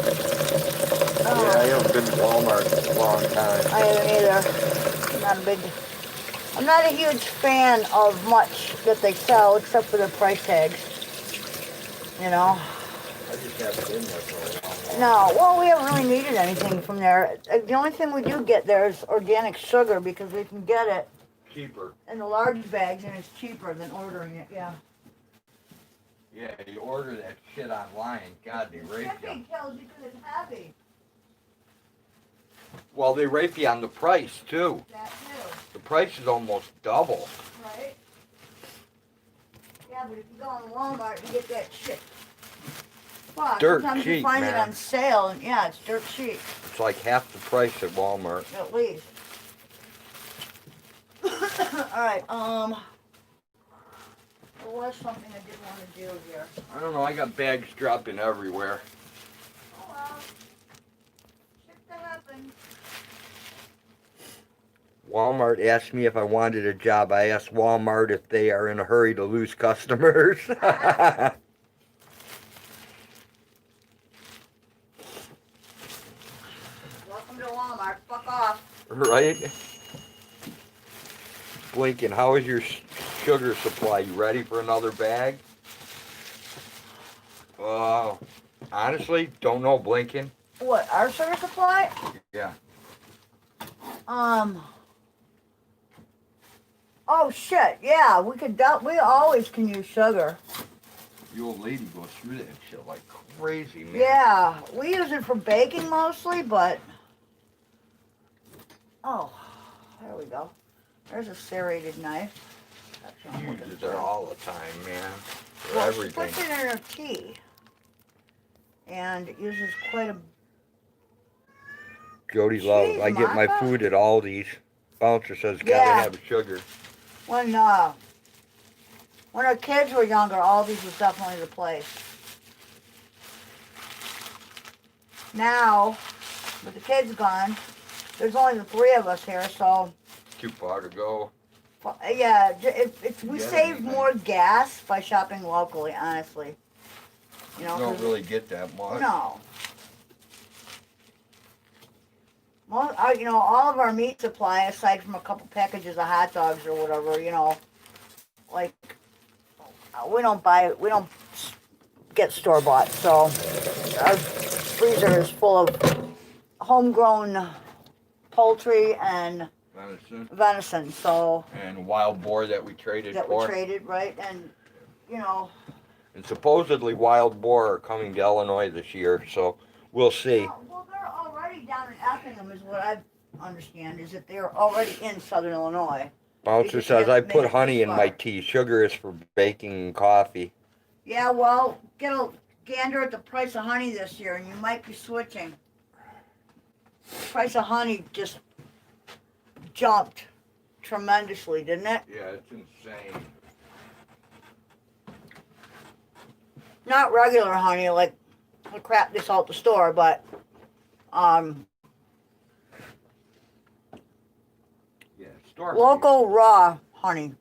Oh. Yeah, I haven't been to Walmart in a long time. I haven't either. I'm not a huge fan of much that they sell except for their price tags. You know? I just haven't been there for a while. No, well, we haven't really needed anything from there. The only thing we do get there is organic sugar because we can get it Cheaper. in the large bags and it's cheaper than ordering it, yeah. Yeah, you order that shit online. God, they rape you. Shipping tells you because it's heavy. Well, they rape you on the price, too. That too, The price is almost double. right? Yeah, but if you go on Walmart and get that shit, fuck, Dirt sometimes you cheap, find man. it on sale and yeah, it's dirt cheap, It's like half the price at Walmart. at least. Alright, there was something I did want to do here. I don't know, I got bags dropping everywhere. Oh well, shit that happened. Walmart asked me if I wanted a job. I asked Walmart if they are in a hurry to lose customers. Welcome to Walmart, fuck off. Right? Blinken, how is your sugar supply? You ready for another bag? Honestly, don't know, Blinken. What, our sugar supply? Yeah. Oh shit, yeah, we always can use sugar. The old lady goes through that shit like crazy, man. Yeah, we use it for baking mostly, but... Oh, there we go. There's a serrated knife. That's what I'm She looking uses for. it all the time, man. For Well, she everything. puts it in her tea. And it uses quite a... Jody loves. Jeez, I get my Martha. food at Aldi's. Bouncer says, gotta Yeah. have sugar. When our kids were younger, Aldi's was definitely the place. Now, with the kids gone, there's only the three of us here, so... Too far to go. Yeah, we Yeah, save anything. more gas by shopping locally, honestly. You know, You don't 'cause- really get that much. No. Most, you know, all of our meat supply, aside from a couple packages of hot dogs or whatever, you know, like, we don't get store-bought, so our freezer is full of homegrown poultry and venison, so And wild boar that we traded that for. we traded, right? And, you know, And supposedly wild boar are coming to Illinois this year, so we'll see. well, they're already down in Effingham, is what I understand, is that they're already in southern Illinois. Bouncer just says, can't I make put it honey too in my far." tea. Sugar is for baking and coffee. Yeah, well, get a gander at the price of honey this year, and you might be switching. The price of honey just jumped tremendously, didn't it? Yeah, it's insane. Not regular honey, like the crap they sell at the store, but Yeah, store. local raw honey.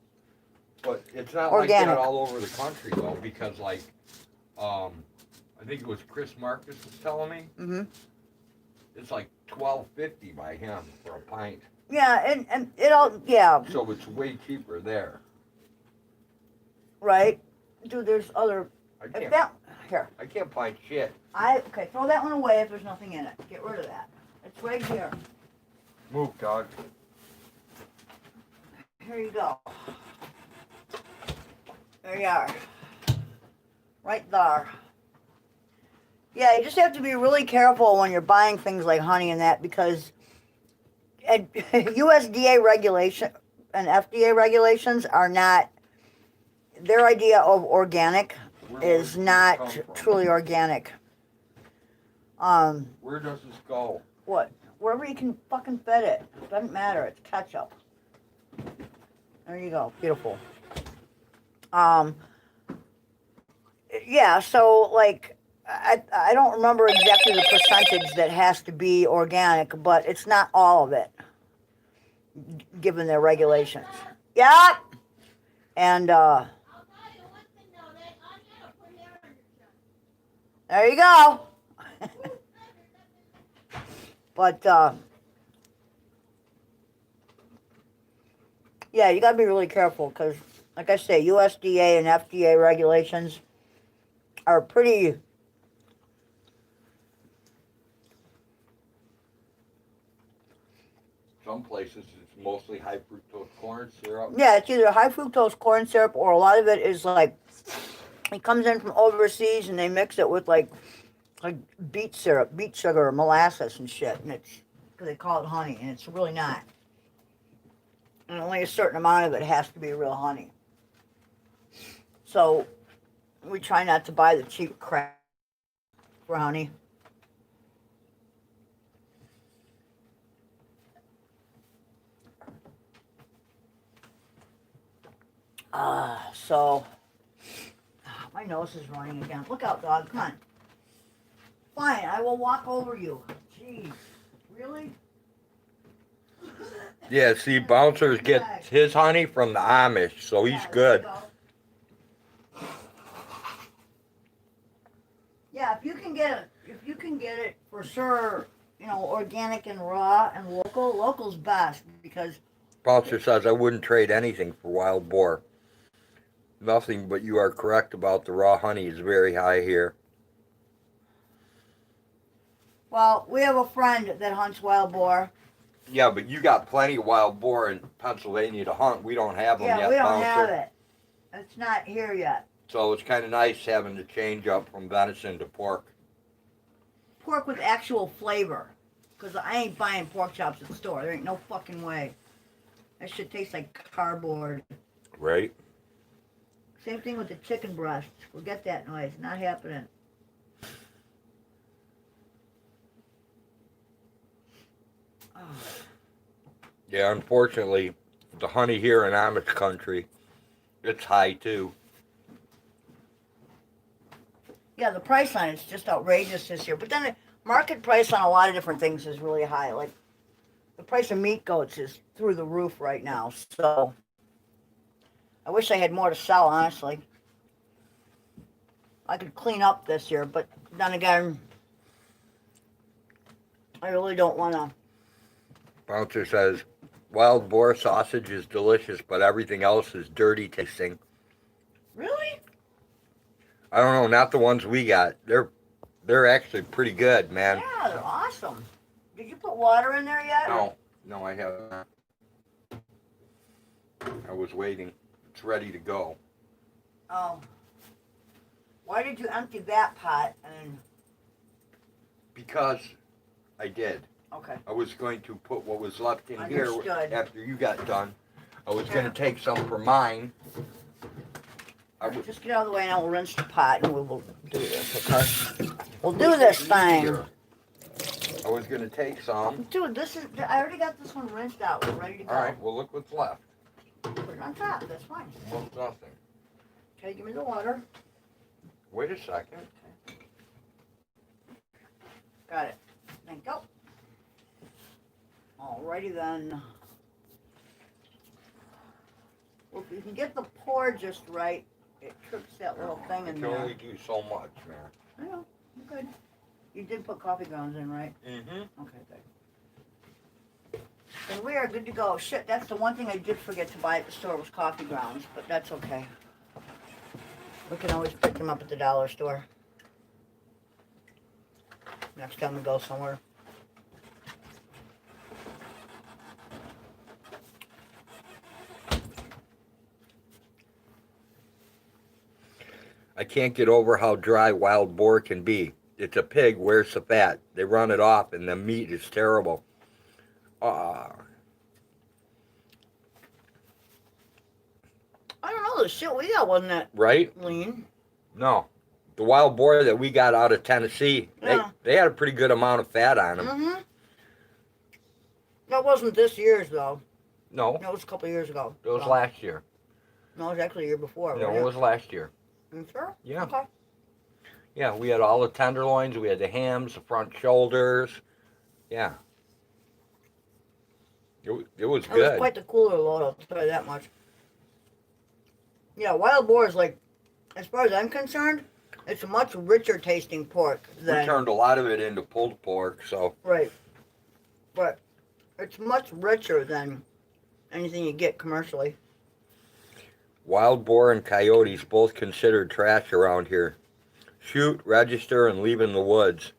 But it's not Organic. like that all over the country though, because like, I think it was Chris Marcus was telling me, Mm-hmm. it's like $12.50 by him for a pint. Yeah, and it all, yeah, So it's way cheaper there. right. Dude, there's other, I if can't, here, I can't find shit. okay, throw that one away if there's nothing in it. Get rid of that. It's right here. Move, dog. Here you go. There you are. Right there. Yeah, you just have to be really careful when you're buying things like honey and that, because USDA regulation and FDA regulations are not, their idea of organic is not truly organic. Where does this go? What? wherever you can fucking fit it. Doesn't matter. It's ketchup. There you go. Beautiful. Yeah, so like I don't remember exactly the percentage that has to be organic, but it's not all of it, given their regulations. Yeah. And there you go. But yeah, you gotta be really careful because, like I say, USDA and FDA regulations are pretty. Some places it's mostly high fructose corn syrup. Yeah, it's either high fructose corn syrup or a lot of it is like it comes in from overseas and they mix it with like beet syrup, beet sugar, or molasses and shit, and it's because they call it honey, and it's really not. And only a certain amount of it has to be real honey. So we try not to buy the cheap crap for honey. So my nose is running again. Look out, dog. Come on. Fine, I will walk over you. Jeez. Really? Yeah, see, Bouncers gets his honey from the Amish, so he's good. Yeah, if you can get it for sure, you know, organic and raw and local. Local's best because Bouncer says I wouldn't trade anything for wild boar. Nothing, but you are correct about the raw honey is very high here. well, we have a friend that hunts wild boar. Yeah, but you got plenty of wild boar in Pennsylvania to hunt. We don't have them Yeah, yet, we don't Bouncer. have it. It's not here yet. So it's kind of nice having to change up from venison to pork. Pork with actual flavor. Because I ain't buying pork chops at the store. There ain't no fucking way. That shit tastes like cardboard. Right? Same thing with the chicken breast. Forget that noise. Not happening. Oh. Yeah, unfortunately, the honey here in Amish country, it's high too. Yeah, the price on it's just outrageous this year. But then the market price on a lot of different things is really high. Like the price of meat goats is through the roof right now. So I wish I had more to sell, honestly. I could clean up this year, but then again, I really don't want to. Bouncer says, wild boar sausage is delicious, but everything else is dirty tasting. Really? I don't know, not the ones we got. They're actually pretty good, man. Yeah, they're awesome. Did you put water in there yet? No, I haven't. I was waiting. It's ready to go. Oh. Why did you empty that pot and... Because I did. Okay. I was going to put what was left in Understood. here after you got done. I was going to take some for mine. Just get out of the way and I will rinse the pot and we will do this, okay? We'll do this thing. I was going to take some. Dude, I already got this one rinsed out. We're ready to go. All right, well, look what's left. Put it on top. That's fine. Well, nothing. Okay, give me the water. Wait a second. Got it. Thank you. Alrighty then. Well, if you can get the pour just right, it trips that little thing in You there. can only do so much, man. I know. You're good. You did put coffee grounds in, right? Mm-hmm. Okay, good. And we are good to go. Shit, that's the one thing I did forget to buy at the store was coffee grounds, but that's okay. We can always pick them up at the dollar store. Next time we go somewhere. I can't get over how dry wild boar can be. It's a pig, where's the fat? They run it off and the meat is terrible. I don't know, the shit we got wasn't that Right? lean. No. The wild boar that we got out of Tennessee, Yeah. they had a pretty good amount of fat on them. Mm-hmm. That wasn't this year's, though. No, No, it was a couple of years ago. it was so. last year. No, it was actually the year before. No, wasn't it was last year. You sure? Yeah. Okay. Yeah, we had all the tenderloins, we had the hams, the front shoulders. Yeah. It was It was good. quite the cooler load, I'll tell you that much. Yeah, wild boar is like, as far as I'm concerned, it's a much richer tasting pork We than. turned a lot of it into pulled pork, so. Right. But it's much richer than anything you get commercially. Wild boar and coyotes both considered trash around here. Shoot, register, and leave in the woods.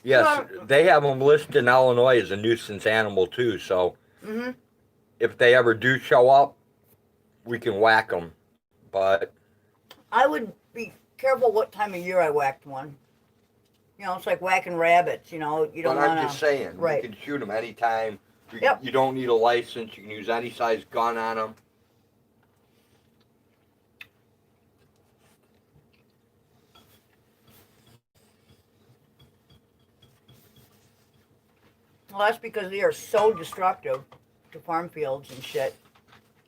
Yes, they have them listed in Illinois as a nuisance animal too, so Mm-hmm. if they ever do show up, we can whack them. But I would be careful what time of year I whacked one. You know, it's like whacking rabbits, you know. You don't but want I'm just saying, right. you can shoot them anytime. Yep. You don't need a license. You can use any size gun on them. Well, that's because they are so destructive to farm fields and shit.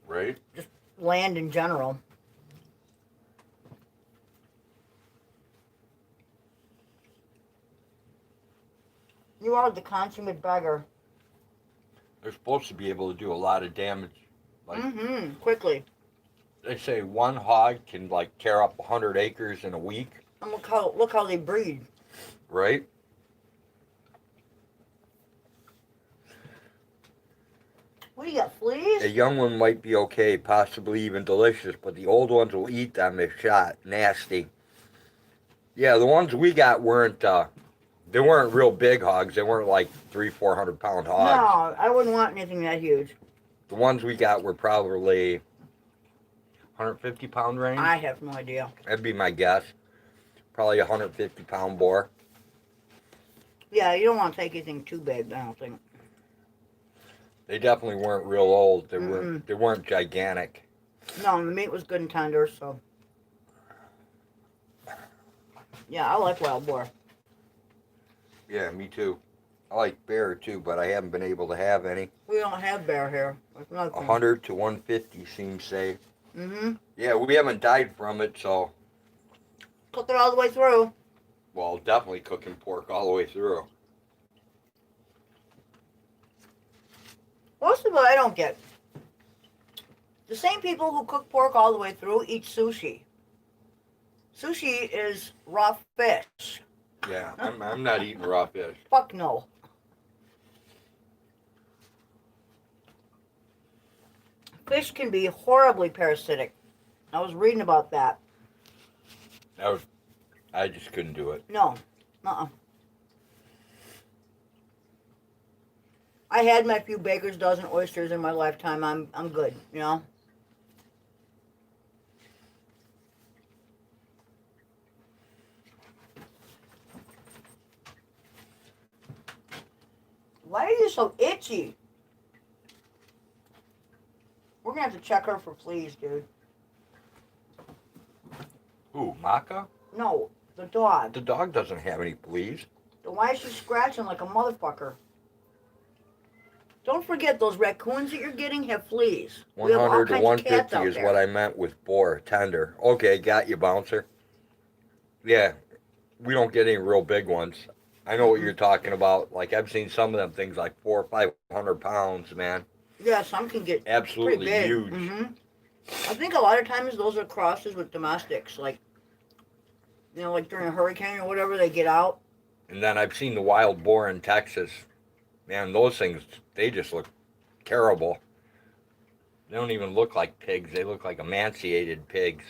Right? Land in general. You are the consummate beggar. They're supposed to be able to do a lot of damage. Like Mm-hmm. Quickly. they say, one hog can like tear up 100 acres in a week. And look how they breed. Right? What do you got, fleas? A young one might be okay, possibly even delicious, but the old ones will eat them if shot. Nasty. Yeah, the ones we got weren't, they weren't real big hogs. They weren't like 300-400 pound hogs. No, I wouldn't want anything that huge. The ones we got were probably 150 pound range. I have no idea. That'd be my guess. Probably 150 pound boar. Yeah, you don't want to take anything too big, I don't think. They definitely weren't real old. They Mm-mm. they weren't gigantic. No, the meat was good and tender, so. Yeah, I like wild boar. Yeah, me too. I like bear too, but I haven't been able to have any. We don't have bear here. 100 to 150 seems safe. Mm-hmm. Yeah, we haven't died from it, so Cook it all the way through. well, definitely cooking pork all the way through. Most of what I don't get. The same people who cook pork all the way through eat sushi. Sushi is raw fish. Yeah, I'm not eating raw fish. Fuck no. Fish can be horribly parasitic. I was reading about that. I just couldn't do it. No. I had my few baker's dozen oysters in my lifetime. I'm good, you know. Why are you so itchy? We're gonna have to check her for fleas, dude. Ooh, Maka? No, the dog. The dog doesn't have any fleas. Then why is she scratching like a motherfucker? Don't forget those raccoons that you're getting have fleas. We have all 100 to kinds of cats 150 out is there. what I meant with boar, tender. Okay, got you, bouncer. Yeah, we don't get any real big ones. I know what you're talking about. Like, I've seen some of them things like 400 or 500 pounds, man. Yeah, some can get Absolutely pretty big. huge. Mm-hmm. I think a lot of times those are crosses with domestics, like, you know, like during a hurricane or whatever, they get out. And then I've seen the wild boar in Texas. Man, those things, they just look terrible. They don't even look like pigs. They look like emaciated pigs.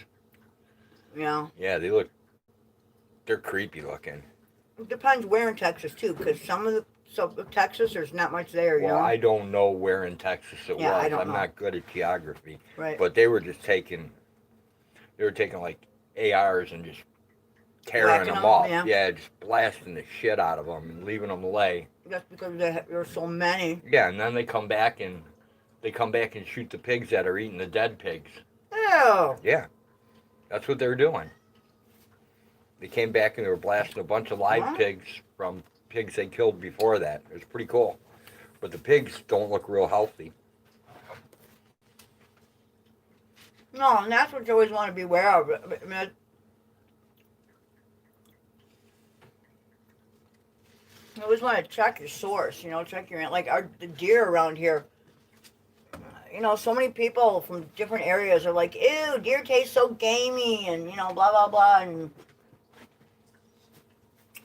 Yeah. Yeah, they're creepy looking. It depends where in Texas, too, because some of Texas, there's not much there, you Well, know? I don't know where in Texas it Yeah, was. I don't I'm know. not good at geography. Right. But they were taking like ARs and just tearing Whacking them them, off. yeah. Just blasting the shit out of them and leaving them lay. That's because there are so many. Yeah, and then they come back and shoot the pigs that are eating the dead pigs. Ew. Yeah, that's what they were doing. They came back and they were blasting a bunch of live What? pigs from pigs they killed before that. It was pretty cool. But the pigs don't look real healthy. No, and that's what you always want to be aware of. I mean, you always want to check your source, check your, like the deer around here. So many people from different areas are like, ew, deer taste so gamey, and, blah, blah, blah, and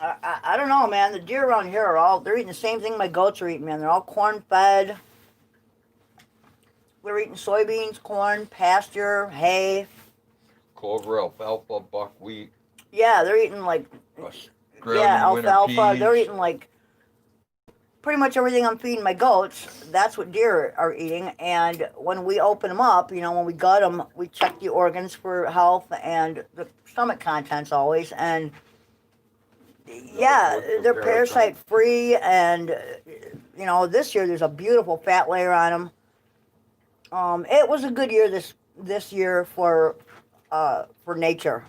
I don't know, man. The deer around here they're eating the same thing my goats are eating, man. They're all corn-fed. They're eating soybeans, corn, pasture, hay. Clover, alfalfa, buckwheat. Yeah, they're eating like, alfalfa. They're eating like pretty much everything I'm feeding my goats. That's what deer are eating. And when we open them up, when we gut them, we check the organs for health and the stomach contents always. And yeah, they're parasite free. And, this year there's a beautiful fat layer on them. It was a good year this year for nature.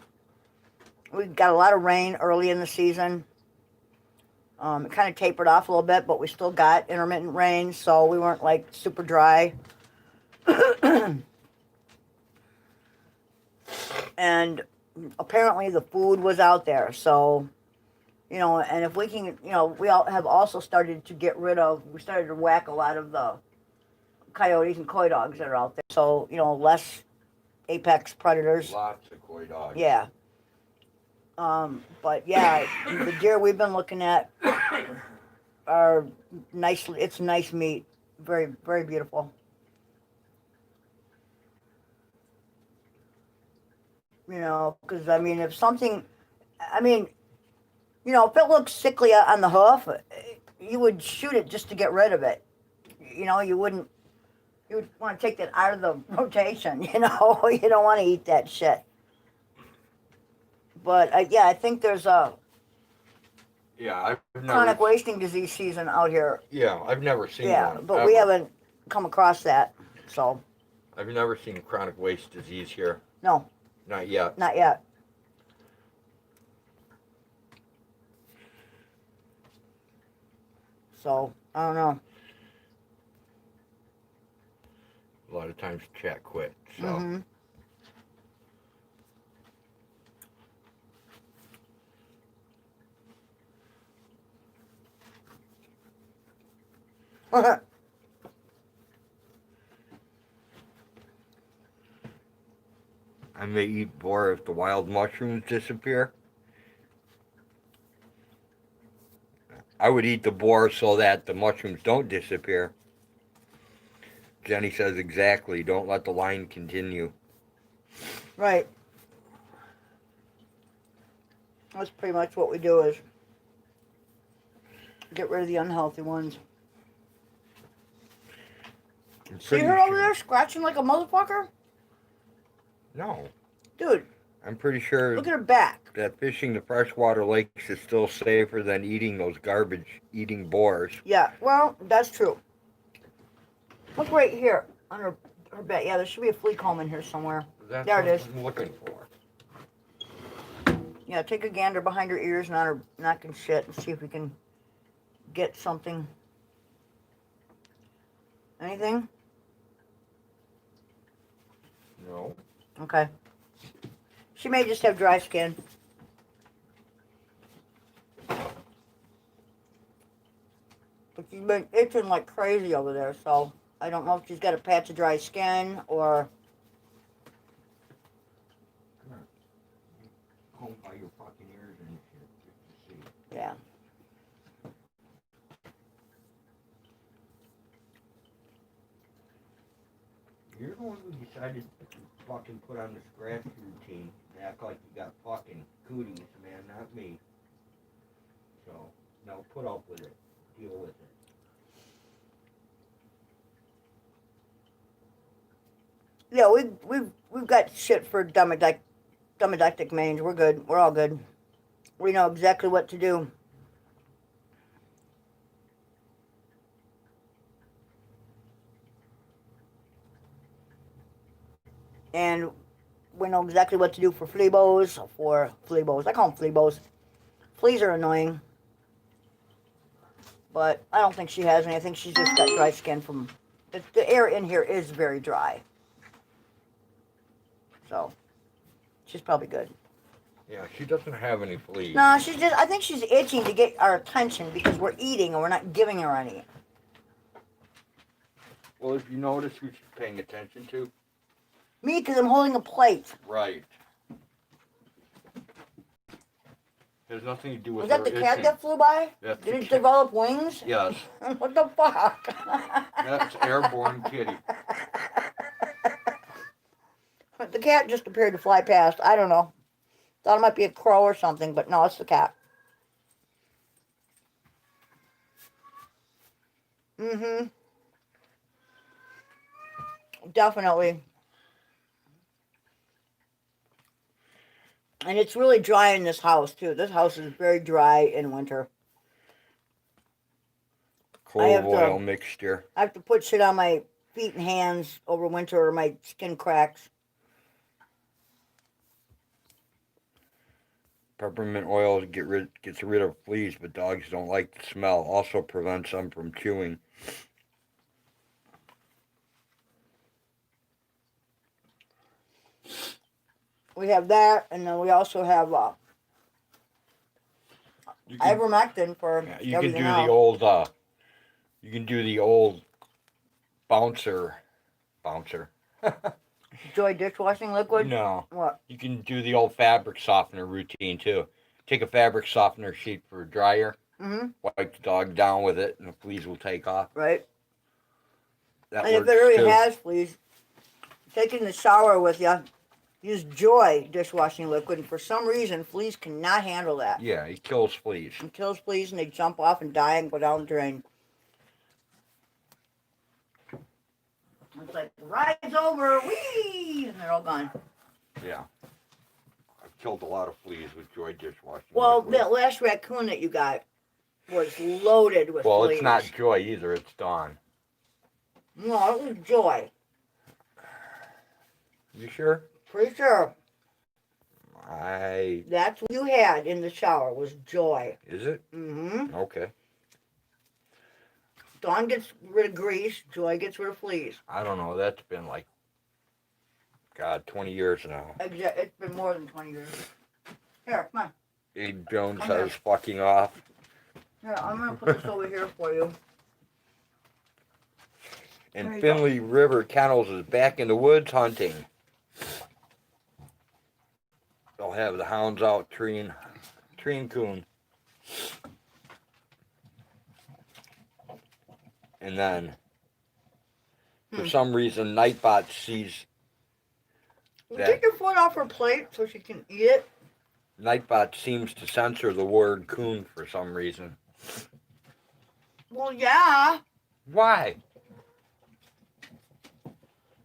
We got a lot of rain early in the season. It kind of tapered off a little bit, but we still got intermittent rain, so we weren't like super dry. And apparently the food was out there, so and if we can, we all have also started to we started to whack a lot of the coyotes and coy dogs that are out there. So, less apex predators. Lots of coy dogs. Yeah. But yeah, the deer we've been looking at are it's nice meat. Very, very beautiful. Because, if it looks sickly on the hoof, you would shoot it just to get rid of it. You would want to take that out of the rotation, You don't want to eat that shit. But, I think there's a chronic wasting disease season out here. Yeah, I've never seen one. Yeah, but we haven't come across that, so. I've never seen chronic waste disease here. No. Not yet. Not yet. So, I don't know. A lot of times chat quit, so. Mm-hmm. I may eat boar if the wild mushrooms disappear. I would eat the boar so that the mushrooms don't disappear. Jenny says exactly, don't let the line continue. Right. That's pretty much what we do is get rid of the unhealthy ones. See her over there scratching like a motherfucker? No. Dude. I'm pretty sure. Look at her back. That fishing the freshwater lakes is still safer than eating those garbage-eating boars. Yeah, well, that's true. Look right here on her back. Yeah, there should be a flea comb in here somewhere. That's there it is. I'm looking for. Yeah, take a gander behind her ears and on her neck and shit and see if we can get something. Anything? No. Okay. She may just have dry skin. But she's been itching like crazy over there, so I don't know if she's got a patch of dry skin or... Comb by your fucking ears and shit just to see. Yeah. You're the one who decided to fucking put on the scratch routine and act like you got fucking cooties, man, not me. So, no, put up with it. Deal with it. Yeah, we've got shit for domestic mange. We're good. We're all good. We know exactly what to do. And we know exactly what to do for flea bows. I call them flea bows. Fleas are annoying. But I don't think she has any. I think she's just got dry skin from... The air in here is very dry. So, she's probably good. Yeah, she doesn't have any fleas. No, she's just... I think she's itching to get our attention because we're eating and we're not giving her any. Well, if you notice who she's paying attention to. Me, because I'm holding a plate. Right. There's nothing to do with Was that the cat itching. that flew by? That's Did the it cat. develop wings? Yes. What the fuck? That's airborne kitty. The cat just appeared to fly past. I don't know. Thought it might be a crow or something, but no, it's the cat. Mm-hmm. Definitely. And it's really dry in this house, too. This house is very dry in winter. Clove oil mixture. I have to put shit on my feet and hands over winter or my skin cracks. Peppermint oil gets rid of fleas, but dogs don't like the smell. Also prevents them from chewing. We have that, and then we also have ivermectin for you can everything do else. the old. You can do the old bouncer. Joy dishwashing liquid? No. What? You can do the old fabric softener routine too. Take a fabric softener sheet for a dryer. Mm-hmm. Wipe the dog down with it, and the fleas will take off. Right. That And if works it already too. has fleas, take it in the shower with you. Use Joy dishwashing liquid, and for some reason, fleas cannot handle that. Yeah, it kills fleas. It kills fleas, and they jump off and die and go down the drain. It's like, ride's over, whee! And they're all gone. Yeah. I've killed a lot of fleas with Joy dishwashing Well, liquid. that last raccoon that you got was loaded with Well, fleas. it's not Joy either, it's Dawn. No, it was Joy. You sure? Pretty sure. That's what you had in the shower was Joy. Is it? Mm-hmm. Okay. Dawn gets rid of grease. Joy gets rid of fleas. I don't know. That's been like, God, 20 years now. It's been more than 20 years. Here, come on. Abe Jones Come here. says fucking off. Here, I'm going to put this over here for you. There And you Finley River Kennels is back in the woods hunting. They'll have the hounds out treeing coon. And then, for some reason, Nightbot sees that. Take your foot off her plate so she can eat it. Nightbot seems to censor the word coon for some reason. Well, yeah, Why?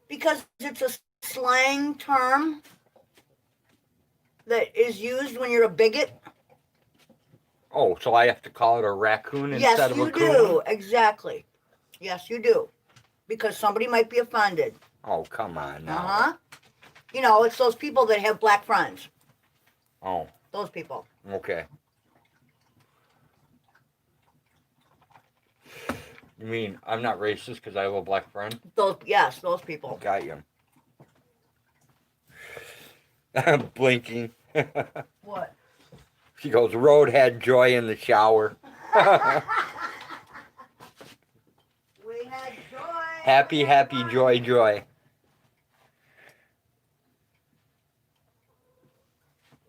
because it's a slang term that is used when you're a bigot. Oh, so I have to call it a raccoon Yes, instead of you a coon? do. Exactly. Yes, you do. Because somebody might be offended. Oh, come on now. Uh-huh. You know, it's those people that have black friends. Oh, Those people. okay. You mean I'm not racist because I have a black friend? Yes, those people. Got you. Blinking. What? She goes, Road had Joy in the shower. We had joy. Happy, happy, joy, joy.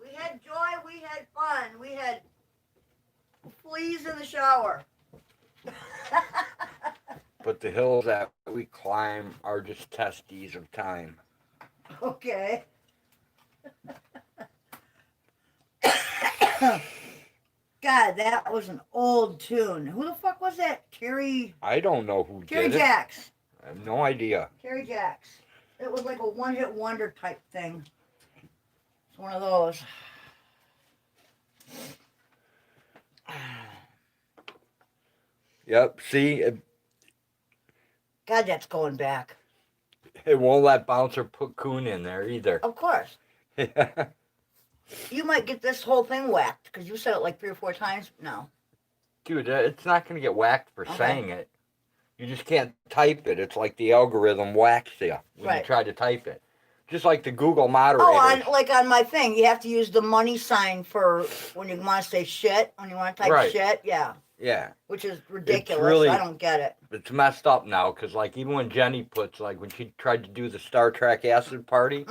We had joy. We had fun. We had fleas in the shower. But the hills that we climb are just testes of time. Okay. God, that was an old tune. Who the fuck was that? Terry I don't know who did it. Jacks. I have no idea. Terry Jacks. It was like a one-hit wonder type thing. It's one of those. Yep, see, God, that's going back. it won't let Bouncer put coon in there either. Of course. You might get this whole thing whacked because you said it like 3 or 4 times. No. Dude, it's not going to get whacked for Okay. saying it. You just can't type it. It's like the algorithm whacks you when you try to type it. Just like the Google moderators. Oh, on my thing, you have to use the money sign for when you want to say shit, when you want to type shit. Yeah. Yeah. Which is ridiculous. Really, I don't get it. It's messed up now because, like, even when Jenny puts, like, when she tried to do the Star Trek acid party,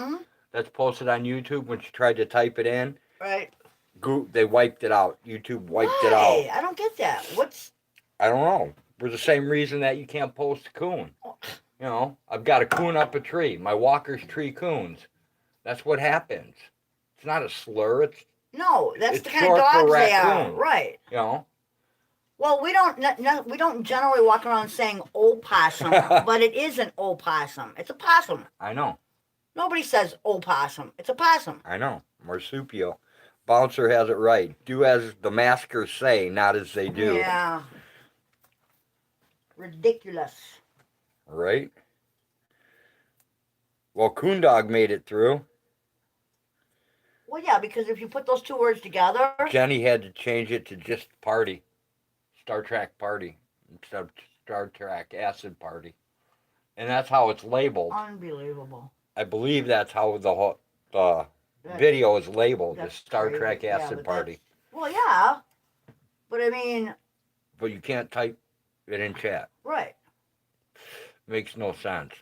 that's posted on YouTube, when she tried to type it in, right? They wiped it out. YouTube wiped it out. I don't get that. What's? I don't know. For the same reason that you can't post a coon. You know, I've got a coon up a tree. My walker's tree coons. That's what happens. It's not a slur. It's that's the kind of dogs they are, right? You know. Well, we don't generally walk around saying opossum, but it is an opossum. It's a possum. I know. Nobody says opossum. It's a possum. I know. Marsupial. Bouncer has it right. Do as the maskers say, not as they do. Yeah. Ridiculous. Right? Well, Coondog made it through. Well, yeah, because if you put those two words together... Jenny had to change it to just party. Star Trek party. Instead of Star Trek acid party. And that's how it's labeled. Unbelievable. I believe that's how the video is labeled. The Star Trek acid party. Well, yeah. But I mean... But you can't type it in chat. Right. Makes no sense.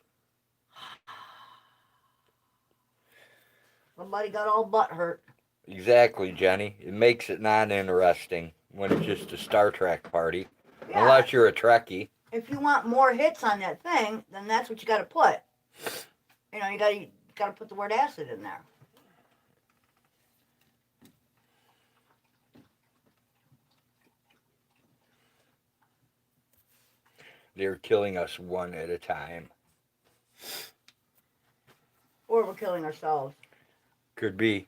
Somebody got all butt hurt. Exactly, Jenny. It makes it not interesting when it's just a Star Trek party. Yeah. Unless you're a Trekkie. If you want more hits on that thing, then that's what you got to put. You know, you got to put the word acid in there. They're killing us one at a time. Or we're killing ourselves. Could be.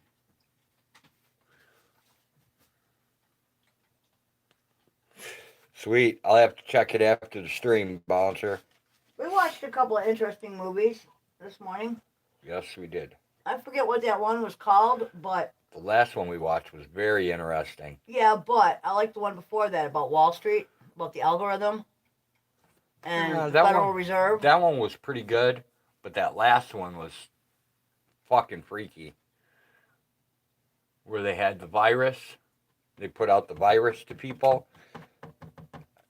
Sweet. I'll have to check it after the stream, Bouncer. We watched a couple of interesting movies this morning. Yes, we did. I forget what that one was called, but... The last one we watched was very interesting. Yeah, but I like the one before that about Wall Street, about the algorithm. And the Federal Reserve. That one was pretty good, but that last one was fucking freaky. Where they had the virus. They put out the virus to people.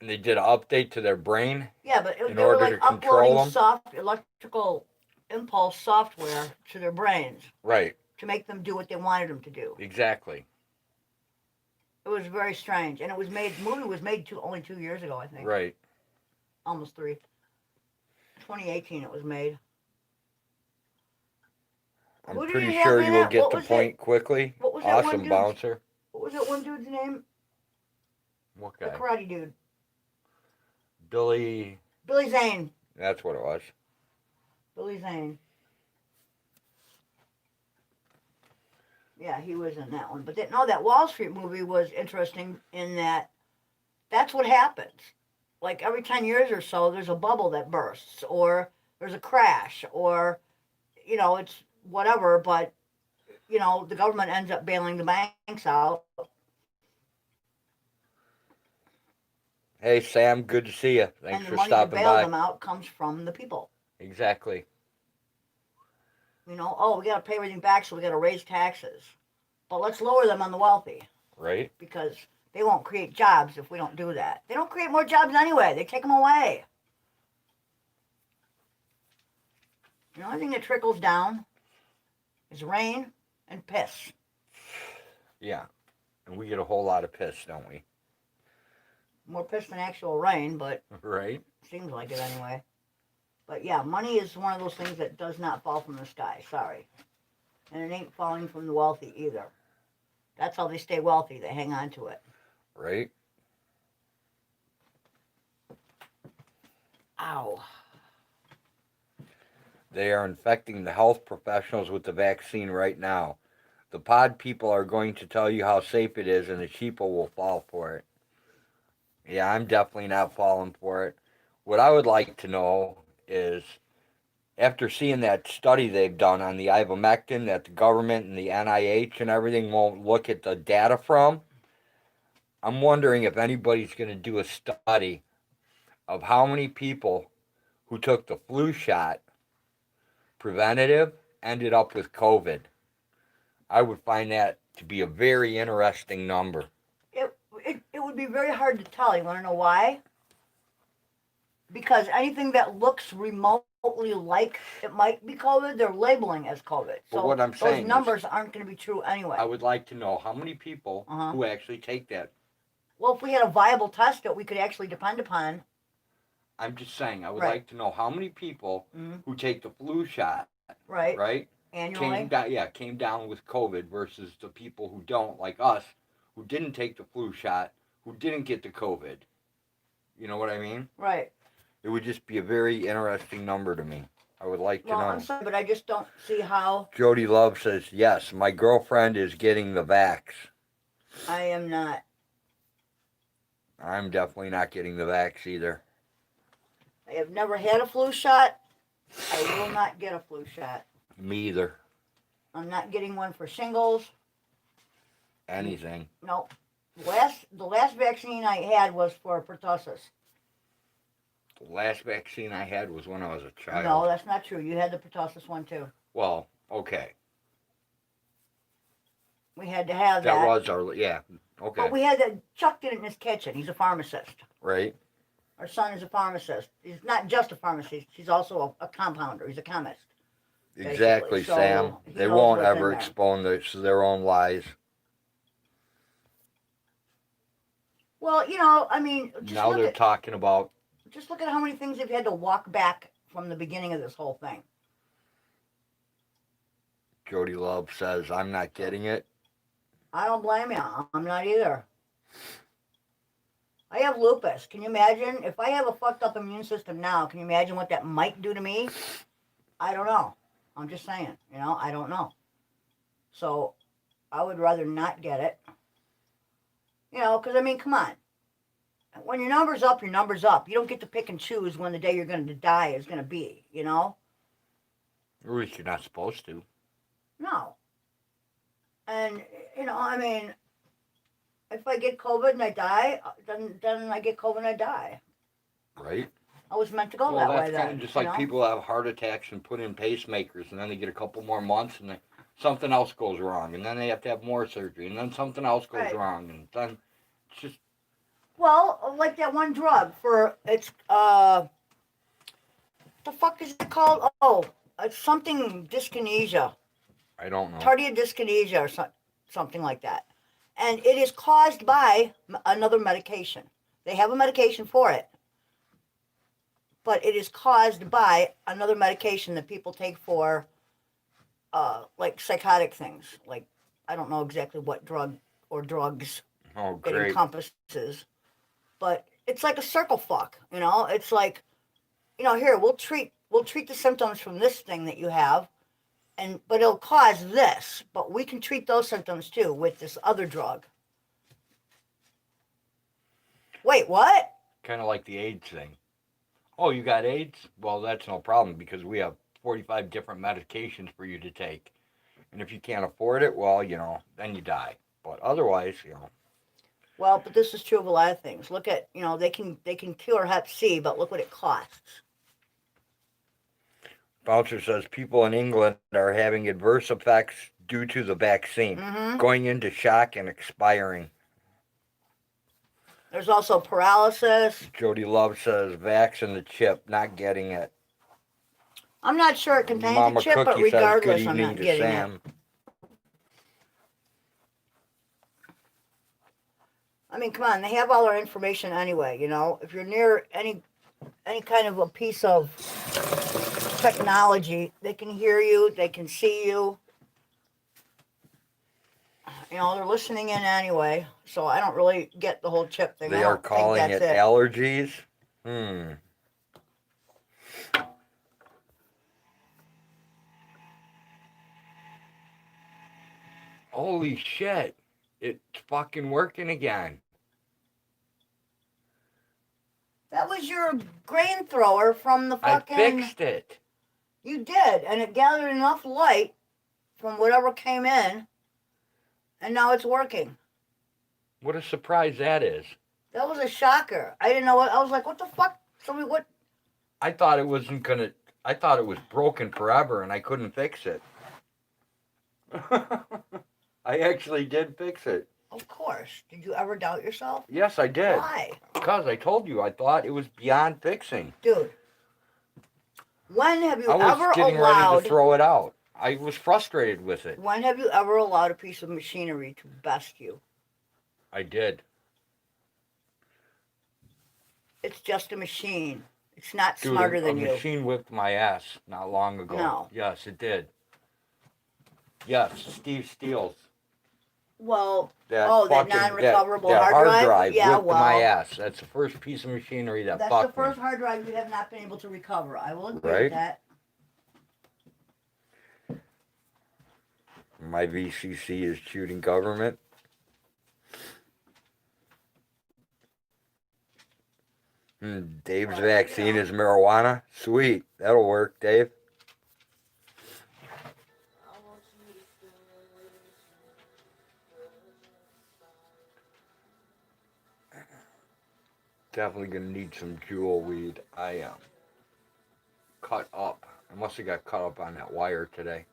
And they did an update to their brain. Yeah, but they were like uploading electrical impulse software to their brains. Right. To make them do what they wanted them to do. Exactly. It was very strange. And the movie was made only 2 years ago, I think. Right. Almost 3. 2018 it was made. I'm pretty sure you will get the point quickly. What was that awesome, Bouncer. What was that one dude's name? What guy? The karate dude. Billy Zane. That's what it was. Billy Zane. Yeah, he was in that one. But that Wall Street movie was interesting in that that's what happens. Like every 10 years or so, there's a bubble that bursts, or there's a crash, or, you know, it's whatever, but, you know, the government ends up bailing the banks out. Hey, Sam, good to see you. Thanks for stopping by. And the money to bail them out comes from the people. Exactly. You know, we got to pay everything back, so we got to raise taxes. But let's lower them on the wealthy. Right. Because they won't create jobs if we don't do that. They don't create more jobs anyway. They take them away. The only thing that trickles down is rain and piss. Yeah. And we get a whole lot of piss, don't we? More piss than actual rain, but... Right. Seems like it anyway. But yeah, money is one of those things that does not fall from the sky. Sorry. And it ain't falling from the wealthy either. That's how they stay wealthy. They hang on to it. Right. Ow. They are infecting the health professionals with the vaccine right now. The pod people are going to tell you how safe it is, and the sheeple will fall for it. Yeah, I'm definitely not falling for it. What I would like to know is, after seeing that study they've done on the ivermectin that the government and the NIH and everything won't look at the data from, I'm wondering if anybody's going to do a study of how many people who took the flu shot, preventative, ended up with COVID. I would find that to be a very interesting number. It would be very hard to tell. You want to know why? Because anything that looks remotely like it might be COVID, they're labeling as COVID. But So what I'm saying those numbers aren't going to be true anyway. I would like to know how many people who actually take that. Well, if we had a viable test that we could actually depend upon. I'm just saying, I would like to know how many people who take the flu shot, right? Annually? Came down with COVID versus the people who don't, like us, who didn't take the flu shot, who didn't get the COVID. You know what I mean? Right. It would just be a very interesting number to me. I would like to know. I'm sorry, but I just don't see how. Jody Love says, yes, my girlfriend is getting the vax. I am not. I'm definitely not getting the vax either. I have never had a flu shot. I will not get a flu shot. Me either. I'm not getting one for shingles. Anything. No. The last vaccine I had was for pertussis. The last vaccine I had was when I was a child. No, that's not true. You had the pertussis one too. Well, okay. We had to have that. That was our, yeah, okay. But we had that. Chuck did it in his kitchen. He's a pharmacist. Right. Our son is a pharmacist. He's not just a pharmacist. He's also a compounder. He's a chemist. Exactly, so Sam. They won't ever expose their own lies. Well, you know, I mean, now they're talking about. Just look at how many things they've had to walk back from the beginning of this whole thing. Jody Love says, I'm not getting it. I don't blame you. I'm not either. I have lupus. Can you imagine? If I have a fucked up immune system now, can you imagine what that might do to me? I don't know. I'm just saying, you know, I don't know. So I would rather not get it. You know, because, I mean, come on. When your number's up, your number's up. You don't get to pick and choose when the day you're going to die is going to be, you know? At least you're not supposed to. No. And, you know, I mean, if I get COVID and I die, then I get COVID and I die. Right. I was meant to go that way then. That's kind of just like people have heart attacks and put in pacemakers, and then they get a couple more months, and something else goes wrong, and then they have to have more surgery, and then something else goes wrong, and then it's just. Well, like that one drug for it's the fuck is it called? Oh, it's something dyskinesia. I don't know. Tardive dyskinesia or something like that, and it is caused by another medication. They have a medication for it, but it is caused by another medication that people take for, like psychotic things. Like, I don't know exactly what drug or drugs it encompasses, but it's like a circle fuck. You know, it's like, you know, here we'll treat the symptoms from this thing that you have, but it'll cause this. But we can treat those symptoms too with this other drug. Wait, what? Kind of like the AIDS thing. Oh, you got AIDS? Well, that's no problem because we have 45 different medications for you to take. And if you can't afford it, well, you know, then you die. But otherwise, you know. Well, but this is true of a lot of things. Look at, you know, they can cure Hep C, but look what it costs. Bouncer says people in England are having adverse effects due to the vaccine, going into shock and expiring. There's also paralysis. Jody Love says vax and the chip, not getting it. I'm not sure it contains a chip, but regardless, I'm not getting it. I mean, come on, they have all our information anyway, you know. If you're near any kind of a piece of technology, they can hear you, they can see you. You know, they're listening in anyway, so I don't really get the whole chip thing. They are calling it allergies? Holy shit. It's fucking working again. That was your grain thrower from the fucking... I fixed it. You did, and it gathered enough light from whatever came in, and now it's working. What a surprise that is. That was a shocker. I didn't know what. I was like, what the fuck? Somebody, what? I thought it wasn't gonna. I thought it was broken forever and I couldn't fix it. I actually did fix it. Of course. Did you ever doubt yourself? Yes, I did. Why? Because I told you I thought it was beyond fixing. Dude, when have you I was ever getting ready allowed... to throw it out. I was frustrated with it. When have you ever allowed a piece of machinery to best you? I did. It's just a machine. It's not Dude, smarter than a you. machine whipped my ass not long ago. No. Yes, it did. Yes, Steve Steele's. Well, That that non-recoverable hard drive? Yeah, whipped my ass. That's the first piece of machinery that that's fucked the first me. hard drive you have not been able to recover. I will agree Right? with that. My VCC is shooting government. Dave's vaccine is marijuana. Sweet. That'll work, Dave. Definitely gonna need some jewel weed. I am cut up. I must have got cut up on that wire today.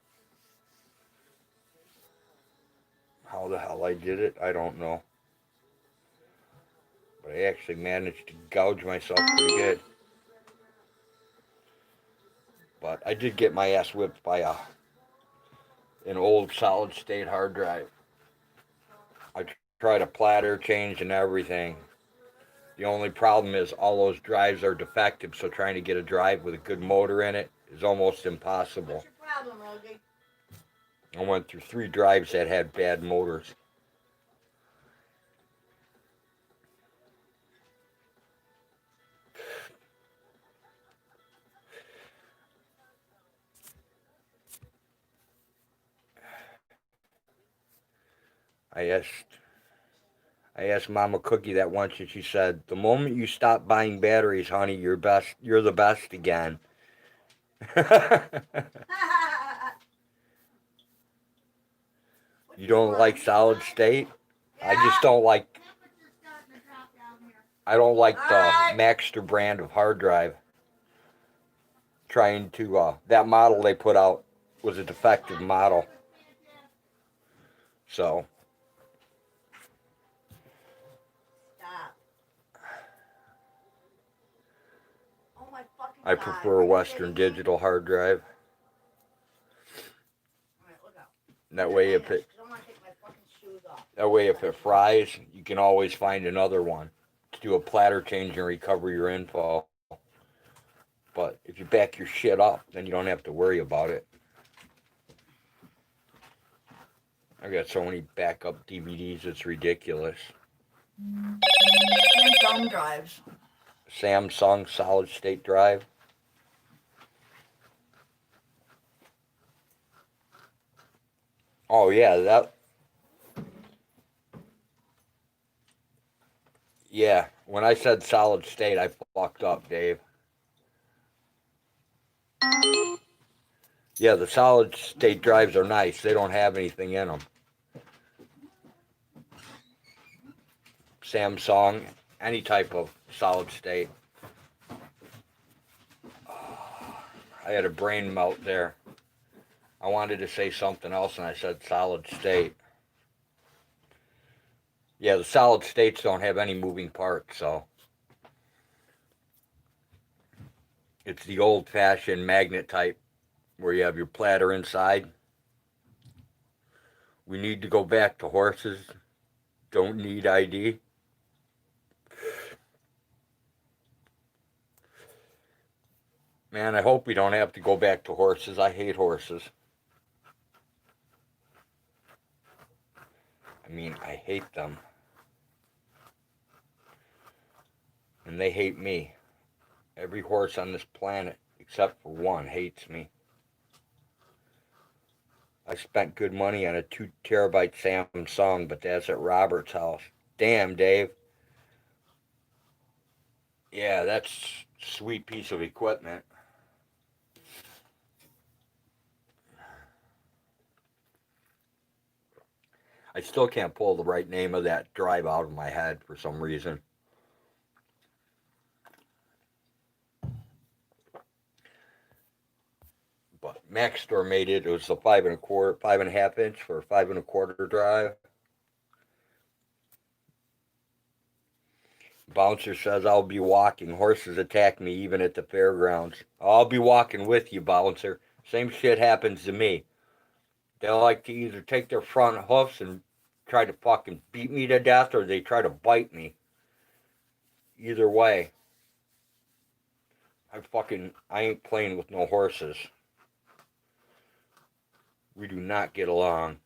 How the hell I did it, I don't know. But I actually managed to gouge myself pretty good. But I did get my ass whipped by an old solid state hard drive. I tried a platter change and everything. The only problem is all those drives are defective, so trying to get a drive with a good motor in it is almost impossible. What's your problem, Rogie? I went through 3 drives that had bad motors. I asked Mama Cookie that once, and she said, "The moment you stop buying batteries, honey, you're the best again." You don't like solid state? I just don't like. I don't like the Maxter brand of hard drive. Trying to that model they put out was a defective model. So. I prefer a Western Digital hard drive. That way, if it fries, you can always find another one to do a platter change and recover your info. But if you back your shit up, then you don't have to worry about it. I've got so many backup DVDs, it's ridiculous. And thumb drives. Samsung solid state drive. Oh yeah, yeah, when I said solid state, I fucked up, Dave. Yeah, the solid state drives are nice. They don't have anything in them. Samsung, any type of solid state. I had a brain melt there. I wanted to say something else and I said solid state. Yeah, the solid states don't have any moving parts, so. It's the old-fashioned magnet type where you have your platter inside. We need to go back to horses. Don't need ID. Man, I hope we don't have to go back to horses. I hate horses. I mean, I hate them. And they hate me. Every horse on this planet, except for one, hates me. I spent good money on a 2 terabyte Samsung, but that's at Robert's house. Damn, Dave. Yeah, that's a sweet piece of equipment. I still can't pull the right name of that drive out of my head for some reason. But Max Store made it. It was a 5.25, 5.5 inch for a 5.25 drive. Bouncer says I'll be walking. Horses attack me even at the fairgrounds. I'll be walking with you, Bouncer. Same shit happens to me. They like to either take their front hoofs and try to fucking beat me to death, or they try to bite me. Either way, I ain't playing with no horses. We do not get along.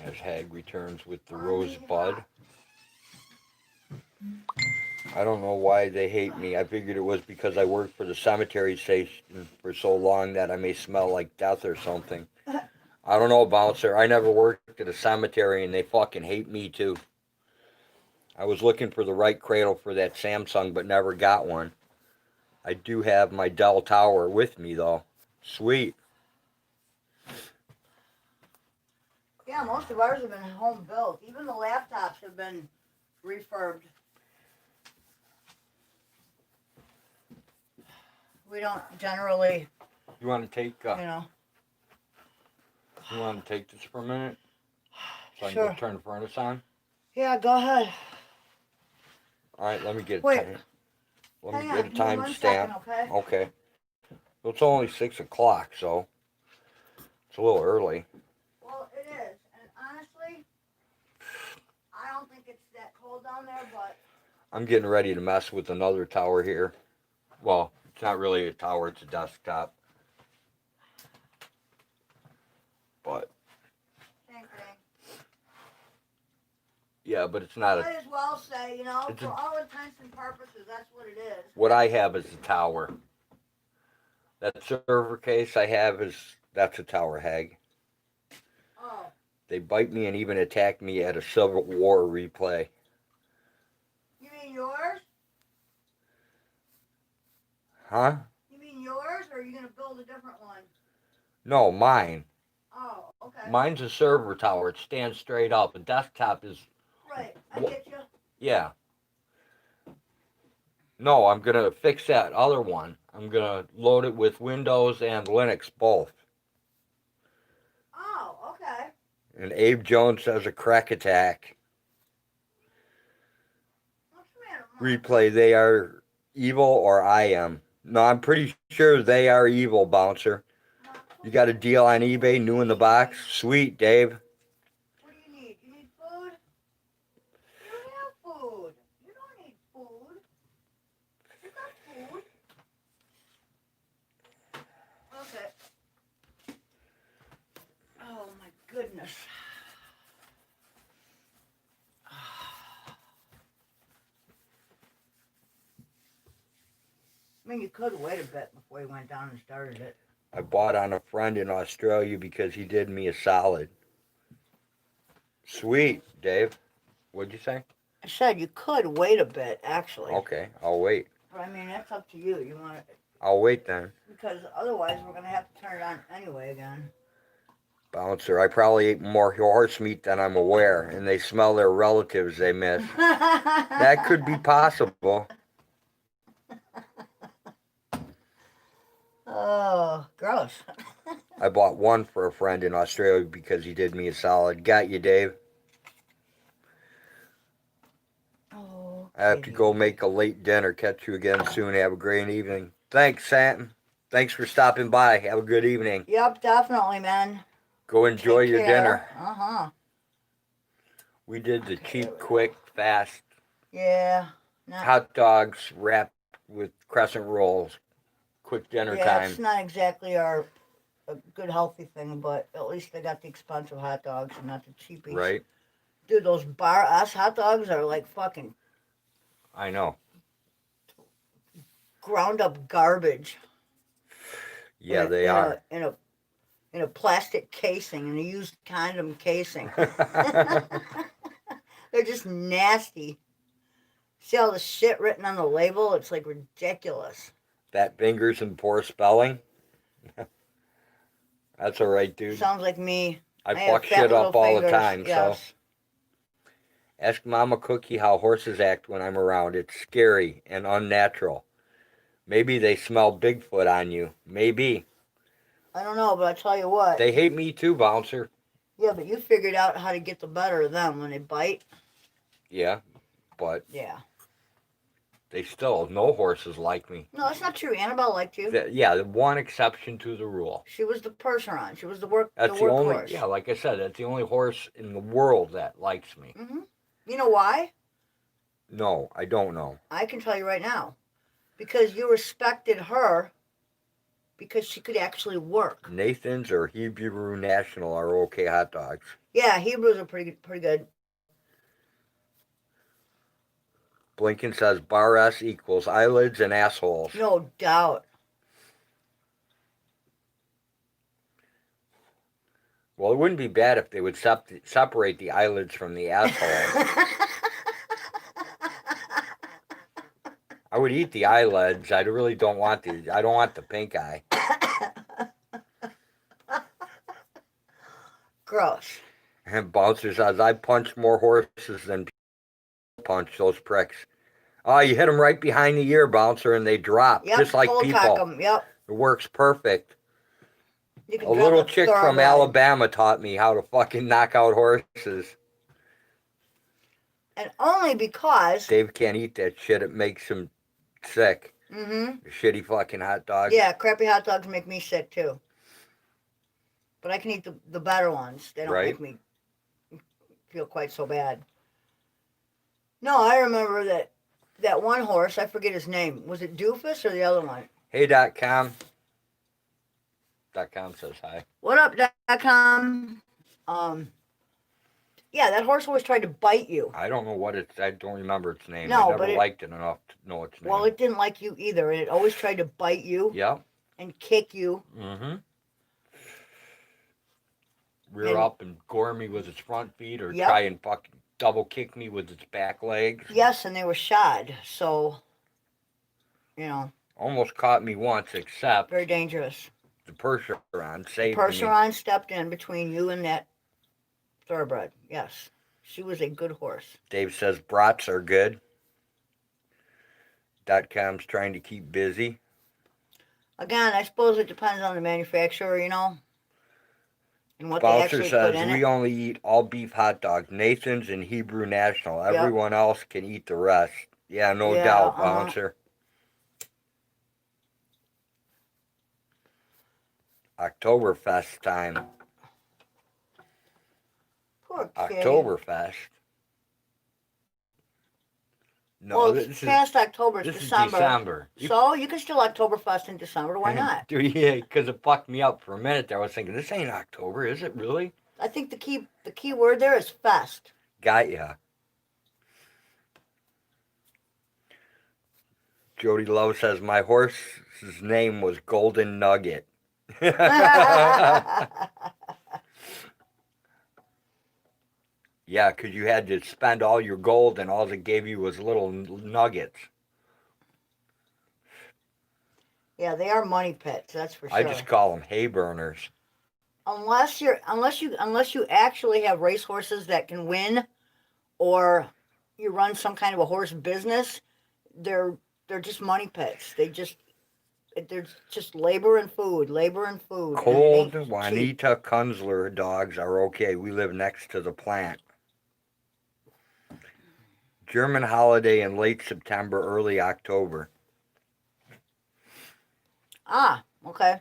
As Hag returns with the rosebud. I don't know why they hate me. I figured it was because I worked for the cemetery station for so long that I may smell like death or something. I don't know, Bouncer. I never worked at a cemetery and they fucking hate me too. I was looking for the right cradle for that Samsung but never got one. I do have my Dell Tower with me though. Sweet. Yeah, most of ours have been home built. Even the laptops have been refurbed. We don't generally, You want to take? you know. You want to take this for a minute? So I can Sure. go turn the furnace on. Yeah, go ahead. All right, let me get Wait. Let me Hang get a on, give me 1 second, timestamp. okay? Okay. Well, it's only 6 o'clock, so it's a little early. Well, it is, and honestly, I don't think it's that cold down there, but I'm getting ready to mess with another tower here. Well, it's not really a tower, it's a desktop. But same thing. yeah, but it's not Might as well say, you know, It's for a- all intents and purposes, that's what it is. what I have is a tower. That server case I have that's a tower, Hag. Oh, They bite me and even attack me at a Civil War replay. you mean yours? Huh? You mean yours, or are you going to build a different one? No, mine. Oh, okay. Mine's a server tower. It stands straight up. A desktop is, Right, I get you. yeah. No, I'm going to fix that other one. I'm going to load it with Windows and Linux both. Oh, okay. And Abe Jones says a crack attack. What's the matter, Mom? Replay, they are evil or I am. No, I'm pretty sure they are evil, Bouncer. You got a deal on eBay, new in the box? Sweet, Dave. What do you need? You need food? You have food. You don't need food. You got food. Okay. Oh my goodness. I mean, you could wait a bit before you went down and started it. I bought on a friend in Australia because he did me a solid. Sweet, Dave. What'd you say? I said you could wait a bit, actually. Okay, I'll wait. But I mean, that's up to you. You want it, I'll wait then. because otherwise we're gonna have to turn it on anyway again. Bouncer, I probably ate more horse meat than I'm aware, and they smell their relatives they miss. That could be possible. Oh, gross. I bought one for a friend in Australia because he did me a solid. Got you, Dave. Oh, I have to go make a late dinner. Catch you again soon. Have a great evening. Thanks, Sam. Thanks for stopping by. Have a good evening. Yep, definitely, man. Go enjoy Take your care. dinner. Uh-huh. We did the cheap, quick, fast Yeah. hot dogs wrapped with crescent rolls. quick dinner Yeah, time. it's not exactly a good healthy thing, but at least they got the expensive hot dogs and not the cheapies. Right? Dude, those Bar S hot dogs are like fucking I know. ground up garbage. Yeah, they are. In a plastic casing, in a used condom casing. They're just nasty. See all the shit written on the label? It's like ridiculous. Fat fingers and poor spelling. That's all right, dude. Sounds like me. I have fuck fat shit little up all the fingers, time, yes. so. Ask Mama Cookie how horses act when I'm around. It's scary and unnatural. Maybe they smell Bigfoot on you. Maybe. I don't know, but I tell you what. They hate me too, Bouncer. Yeah, but you figured out how to get the better of them when they bite. Yeah, but Yeah. they still, no horses like me. No, that's not true. Annabelle liked you. Yeah, the one exception to the rule. She was the Percheron. She was the That's the only, workhorse. yeah, like I said, that's the only horse in the world that likes me. Mm-hmm. You know why? No, I don't know. I can tell you right now. Because you respected her because she could actually work. Nathan's or Hebrew National are okay hot dogs. Yeah, Hebrews are pretty good. Blinken says bar S equals eyelids and assholes. No doubt. Well, it wouldn't be bad if they would separate the eyelids from the assholes. I would eat the eyelids. I really don't want I don't want the pink eye. Gross. And Bouncer says, I punched more horses than punch those pricks. Oh, you hit them right behind the ear, Bouncer, and they drop. Yep, just like cold people. cock 'em. Yep. It works perfect. You A little chick from Alabama taught me how to fucking knock out horses. And only because... Dave can't eat that shit. It makes him sick. Mm-hmm. Shitty fucking hot dogs. Yeah, crappy hot dogs make me sick too. But I can eat the better ones. They don't make me feel quite so bad. No, I remember that one horse, I forget his name. Was it Doofus or the other one? Hey.com. .com says hi. What up, .com? Yeah, that horse always tried to bite you. I don't know what it's, I don't remember its name. No, I never liked it enough to know its name. Well, it didn't like you either, and it always tried to bite you. Yep. And kick you. Mm-hmm. Rear up and gore me with its front feet or try and fucking double kick me with its back legs. Yes, and they were shod, so, you know. Almost caught me once, except... Very dangerous. The Percheron saved me. Percheron stepped in between you and that thoroughbred. Yes. She was a good horse. Dave says brats are good. .com's trying to keep busy. Again, I suppose it depends on the manufacturer, you know. And what Bouncer they actually says put in we only eat all beef hot dogs. Nathan's and Hebrew National. Everyone else can eat the rest. Yeah, no doubt, Bouncer. Oktoberfest time. Poor kid. Oktoberfest. No, well, this it's past October. It's this December. is December. So you can still Oktoberfest in December. Why not? Dude, yeah, because it fucked me up for a minute there. I was thinking, this ain't October, is it really? I think the key word there is fest. Got ya. Jody Love says, my horse's name was Golden Nugget. Yeah, because you had to spend all your gold and all it gave you was little nuggets. Yeah, they are money pits, that's for sure. I just call them hay burners. Unless you actually have racehorses that can win, or you run some kind of a horse business, they're just money pits. They're just labor and food. Cold Juanita Kunzler dogs are okay. We live next to the plant. German holiday in late September, early October. Ah, okay.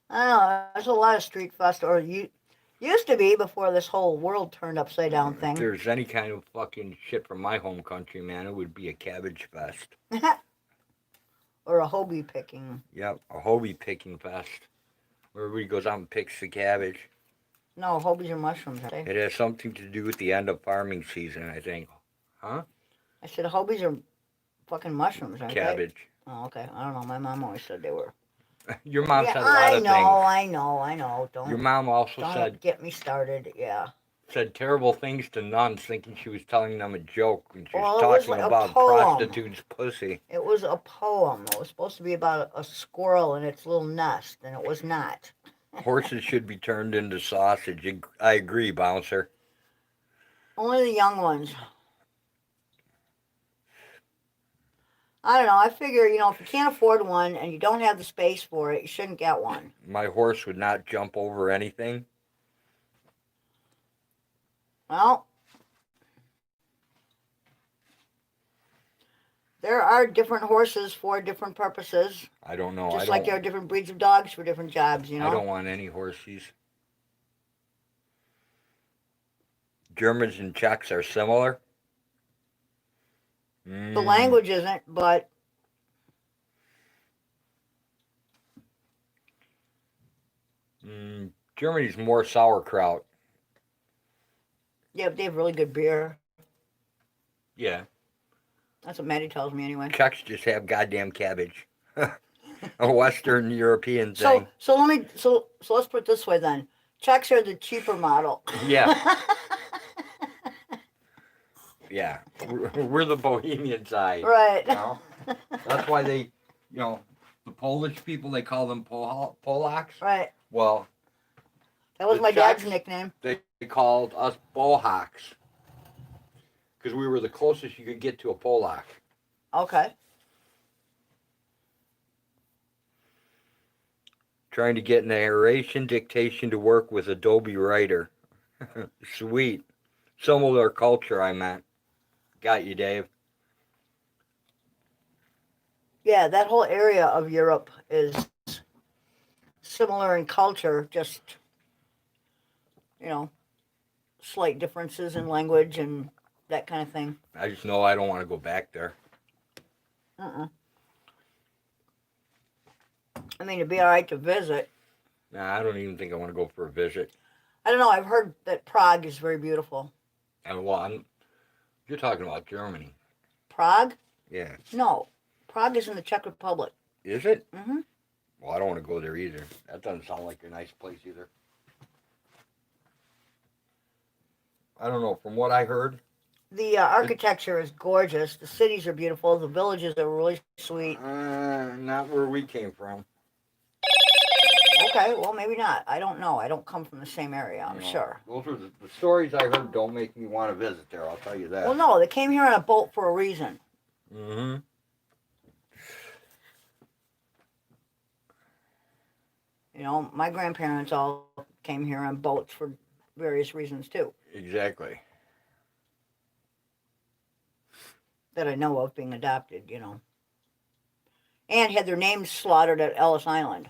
I don't know. There's a lot of street fest, or you Used to be before this whole world turned upside down If thing. there's any kind of fucking shit from my home country, man, it would be a cabbage fest. Or a Hobie picking. Yep, a Hobie picking fest. Where everybody goes out and picks the cabbage. No, Hobies are mushrooms, aren't they? It has something to do with the end of farming season, I think. Huh? I said Hobies are fucking mushrooms, aren't they? Cabbage. Oh, okay. I don't know. My mom always said they were. Your mom Yeah, said a lot of things. I know. Your mom also Don't get me started. Yeah. said terrible things to nuns, thinking she was telling them a joke when she was Well, it was talking like a about poem. prostitutes' pussy. It was a poem. It was supposed to be about a squirrel and its little nest, and it was not. Horses should be turned into sausage. I agree, Bouncer. Only the young ones. I don't know. I figure, if you can't afford one and you don't have the space for it, you shouldn't get one. My horse would not jump over anything. Well, there are different horses for different purposes. I don't know. Just like there are different breeds of dogs for different jobs, I don't want any horses. Germans and Czechs are similar. The language isn't, but Germany's more sauerkraut. yeah, they have really good beer. Yeah. That's what Maddie tells me anyway. Czechs just have goddamn cabbage. A Western European thing. So let's put it this way then. Czechs are the cheaper model. Yeah. Yeah. We're the Bohemian side. Right. You know? That's why they, the Polish people, they call them Polacks. Right. Well, that was the my dad's Czechs, nickname. They called us Bohawks. Because we were the closest you could get to a Polak. Okay. Trying to get narration dictation to work with Adobe Writer. Sweet. Similar culture, I meant. Got you, Dave. Yeah, that whole area of Europe is similar in culture, just, slight differences in language and that kind of thing. I just know I don't want to go back there. I mean, it'd be all right to visit. Nah, I don't even think I want to go for a visit. I don't know. I've heard that Prague is very beautiful. And well, you're talking about Germany. Prague? Yeah. No. Prague is in the Czech Republic. Is it? Mm-hmm. Well, I don't want to go there either. That doesn't sound like a nice place either. I don't know. From what I heard, The architecture is gorgeous. The cities are beautiful. The villages are really sweet. not where we came from. Okay, well, maybe not. I don't know. I don't come from the same area, I'm sure. Those are the stories I heard don't make me want to visit there, I'll tell you that. Well, no, they came here on a boat for a reason. Mm-hmm. My grandparents all came here on boats for various reasons, too. Exactly. That I know of, being adopted, And had their names slaughtered at Ellis Island.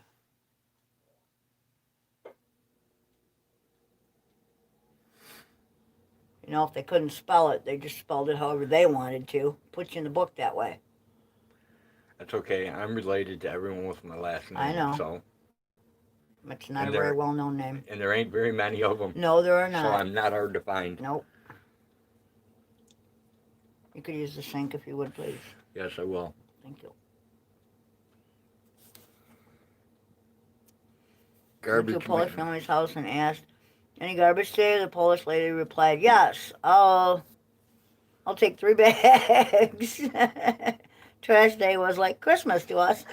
If they couldn't spell it, they just spelled it however they wanted to. Put you in the book that way. That's okay. I'm related to everyone with my last name. I know. So. It's not a very well-known name. And there ain't very many of them. No, there are not. So I'm not hard to find. Nope. You could use the sink if you would, please. Yes, I will. Thank you. Garbage. Went to a Polish family's house and asked, "Any garbage today?" The Polish lady replied, "Yes. I'll take 3 bags." Trash day was like Christmas to us.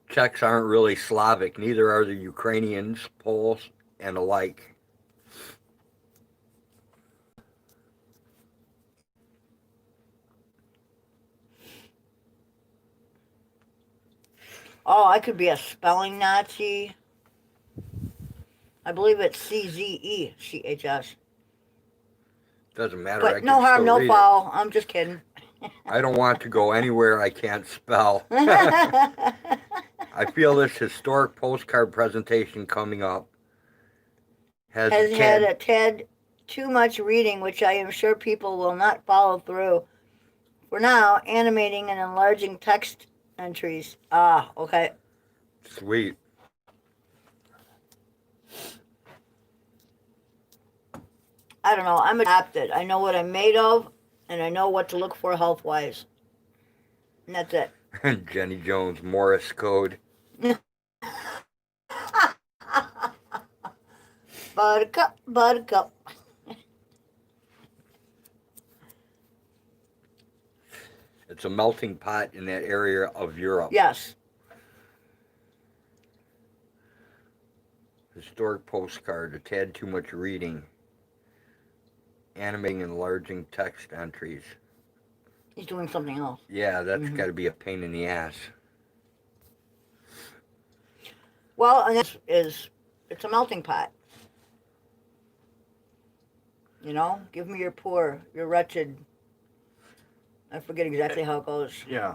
Czechs aren't really Slavic. Neither are the Ukrainians, Poles, and alike. Oh, I could be a spelling Nazi. I believe it's CZECHS. Doesn't matter. But no harm, no foul. I'm just kidding. I don't want to go anywhere I can't spell. I I feel this historic postcard presentation coming up has had a tad too much reading, which I am sure people will not follow through. For now, animating and enlarging text entries. Ah, okay. Sweet. I don't know. I'm adapted. I know what I'm made of, and I know what to look for health-wise. And that's it. Jenny Jones, Morse code. Buttercup, buttercup. It's a melting pot in that area of Europe. Yes. Historic postcard, a tad too much reading. Animating and enlarging text entries. He's doing something else. Yeah, that's got to be a pain in the ass. Well, and it's a melting pot. You know, give me your poor, your wretched. I forget exactly how it goes. Yeah.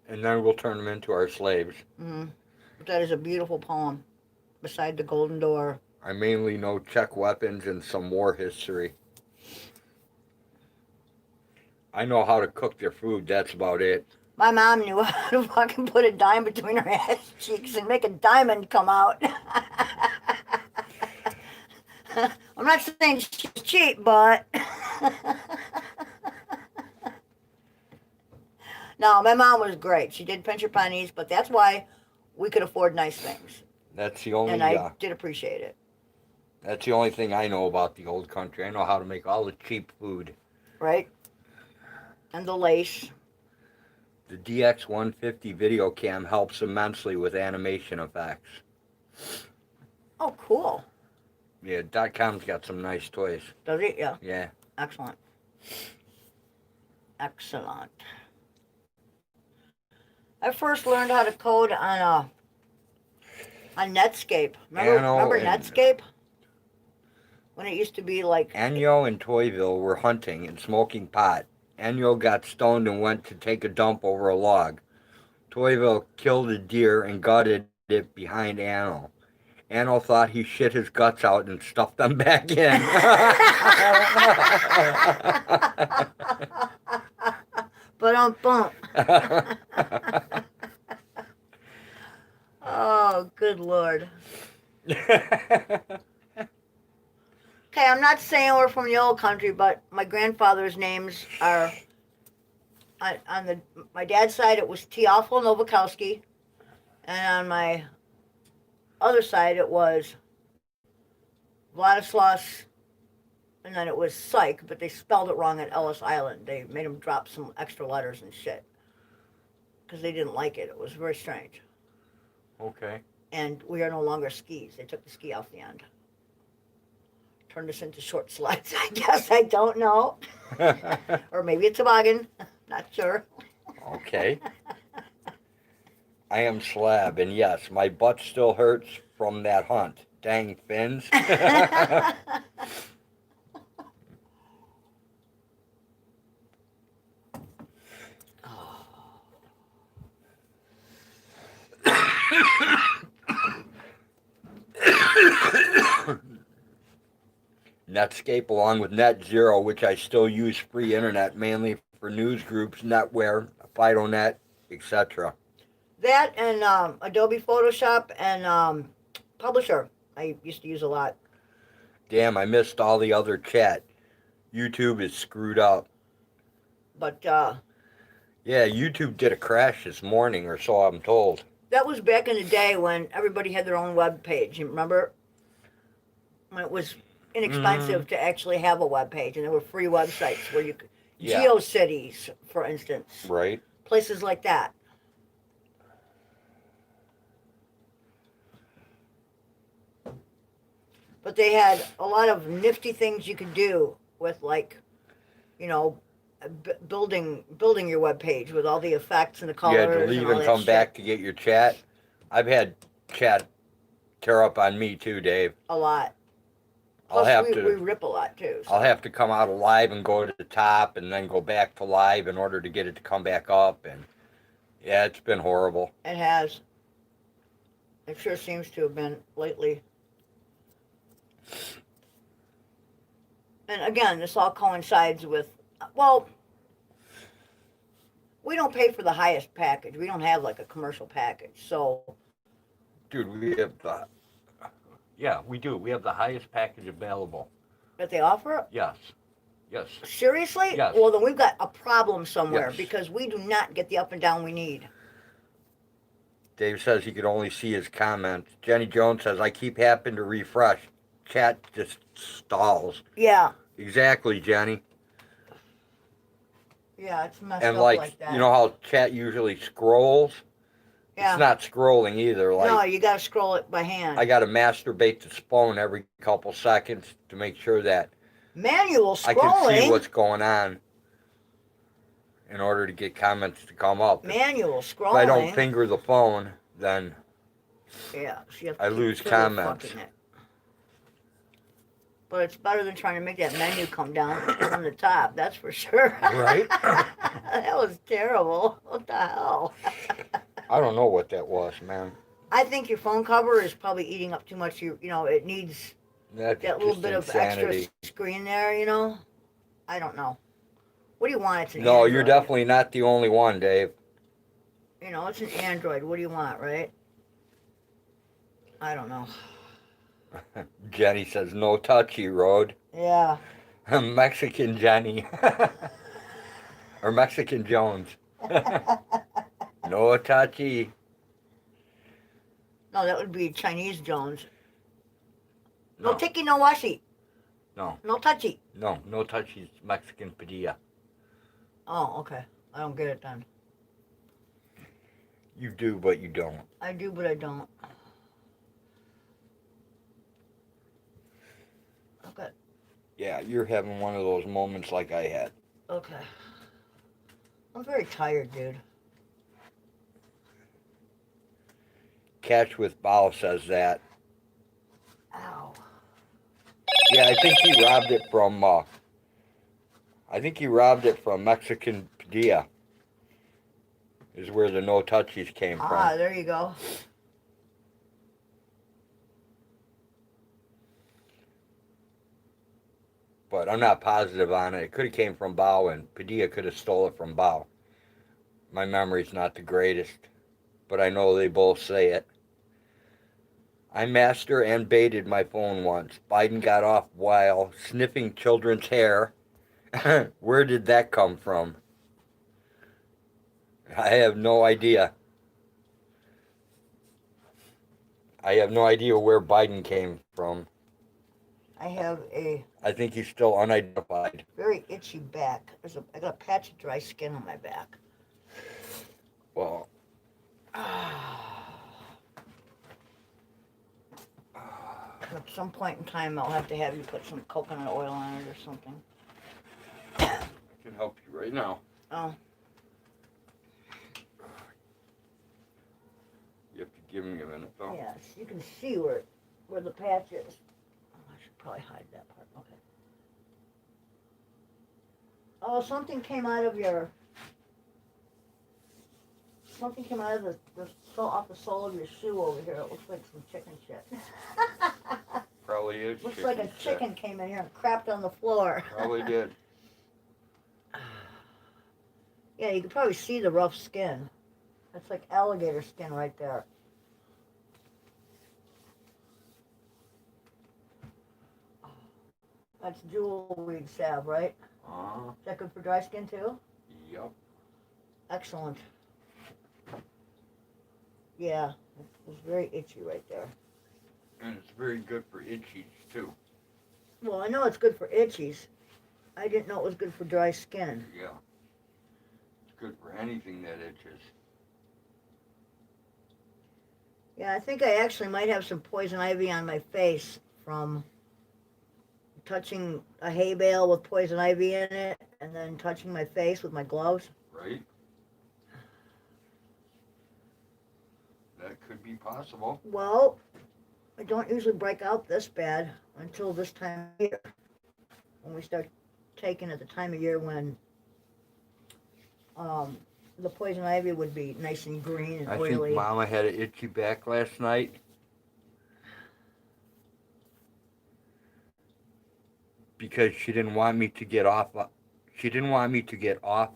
And then we'll turn them into our slaves. But that is a beautiful poem. Beside the golden door. I mainly know Czech weapons and some war history. I know how to cook their food, that's about it. My mom knew how to fucking put a dime between her ass cheeks and make a diamond come out. I'm not saying she's cheap, but... No, my mom was great. She did pinch her pennies, but that's why we could afford nice things. That's the only... And I did appreciate it. That's the only thing I know about the old country. I know how to make all the cheap food. Right? And the lace. The DX150 video cam helps immensely with animation effects. Oh, cool. Yeah, .com's got some nice toys. Does it? Yeah. Yeah. Excellent. Excellent. I first learned how to code on Netscape. Remember Netscape? When it used to be like... Anyo and Toyville were hunting and smoking pot. Anyo got stoned and went to take a dump over a log. Toyville killed a deer and gutted it behind Anno. Anno thought he shit his guts out and stuffed them back in. Ba-dum-bum. Oh, good Lord. Okay, I'm not saying we're from the old country, but my grandfather's names are, on my dad's side, it was Teofilo Nowakowski, and on my other side, it was Vladislaus, and then it was Psych, but they spelled it wrong at Ellis Island. They made him drop some extra letters and shit, because they didn't like it. It was very strange. Okay. And we are no longer skis. They took the ski off the end. Turned us into short slides, I guess. I don't know. Or maybe a toboggan. Not sure. Okay. I am Slab, and yes, my butt still hurts from that hunt. Dang fins. Netscape along with NetZero, which I still use free internet mainly for news groups, NetWare, FidoNet, etc. That and Adobe Photoshop and Publisher I used to use a lot. Damn, I missed all the other chat. YouTube is screwed up. But yeah, YouTube did a crash this morning or so I'm told. that was back in the day when everybody had their own web page. You remember? When it was inexpensive to actually have a web page, and there were free websites where you could... Yeah. GeoCities, for instance. Right. Places like that. But they had a lot of nifty things you could do with, like, you know, building your web page with all the effects and the colors. You had to leave and come back to get your chat. I've had chat tear up on me too, Dave. A lot. Plus, we rip a lot too. So. I'll have to come out of live and go to the top and then go back to live in order to get it to come back up. And yeah, it's been horrible. It has. It sure seems to have been lately. And again, this all coincides with, well, we don't pay for the highest package. We don't have like a commercial package. So, Dude, we have the. Yeah, we do. We have the highest package available. that they offer? Yes. Yes. Seriously? Yes. Well, then we've got a problem somewhere Yes. because we do not get the up and down we need. Dave says he could only see his comments. Jenny Jones says, I keep having to refresh. Chat just stalls. Yeah. Exactly, Jenny. Yeah, it's messed And up like that. you know how chat usually scrolls? Yeah. It's not scrolling either. Like, no, you got to scroll it by hand. I got to masturbate the phone every couple seconds to make sure that Manual scrolling. I can see what's going on in order to get comments to come up. Manual scrolling. If I don't finger the phone, then yeah, so you have to I keep lose fiddle comments. fucking it. But it's better than trying to make that menu come down from the top, that's for sure. Right? That was terrible. What the hell? I don't know what that was, man. I think your phone cover is probably eating up too much. You know, it needs That's that little just bit insanity. of extra screen there, you know? I don't know. What do you want? It's an No, Android. you're definitely not the only one, Dave. You know, it's an Android. What do you want, right? I don't know. Jenny says, no touchy, Road. Yeah. Mexican Jenny. Or Mexican Jones. No touchy. No, that would be Chinese Jones. No No, ticky, no washi. no, No touchy. no touchy. Mexican Padilla. Oh, okay. I don't get it then. You do, but you don't. I do, but I don't. Okay. Yeah, you're having one of those moments like I had. Okay. I'm very tired, dude. Catch with Bow says that. Ow. Yeah, I think he robbed it from Mexican Padilla. Is where the no touchies came Ah, from. there you go. But I'm not positive on it. It could have came from Bow, and Padilla could have stole it from Bow. My memory's not the greatest, but I know they both say it. I master and baited my phone once. Biden got off while sniffing children's hair. Where did that come from? I have no idea. I have no idea where Biden came from. I have a I think he's still unidentified. very itchy back. I got a patch of dry skin on my back. Well, At some point in time, I'll have to have you put some coconut oil on it or something. I can help you right now. Oh, You have to give me a minute, though. yes. You can see where the patch is. Oh, I should probably hide that part. Okay. Oh, something came out of your. Something came out of off the sole of your shoe over here. It looks like some chicken shit. Probably is. Looks like a chicken came in here and crapped on the floor. Probably did. Yeah, you can probably see the rough skin. That's like alligator skin right there. That's jewel weed salve, right? Is that good for dry skin too? Yep. Excellent. Yeah, it's very itchy right there. And it's very good for itchies, too. Well, I know it's good for itchies. I didn't know it was good for dry skin. Yeah. It's good for anything that itches. Yeah, I think I actually might have some poison ivy on my face from touching a hay bale with poison ivy in it and then touching my face with my gloves. Right? That could be possible. Well, I don't usually break out this bad until this time of year. When we start taking at the time of year when the poison ivy would be nice and green and I oily. think Mama had an itchy back last night. Because she didn't want me to get off. She didn't want me to get off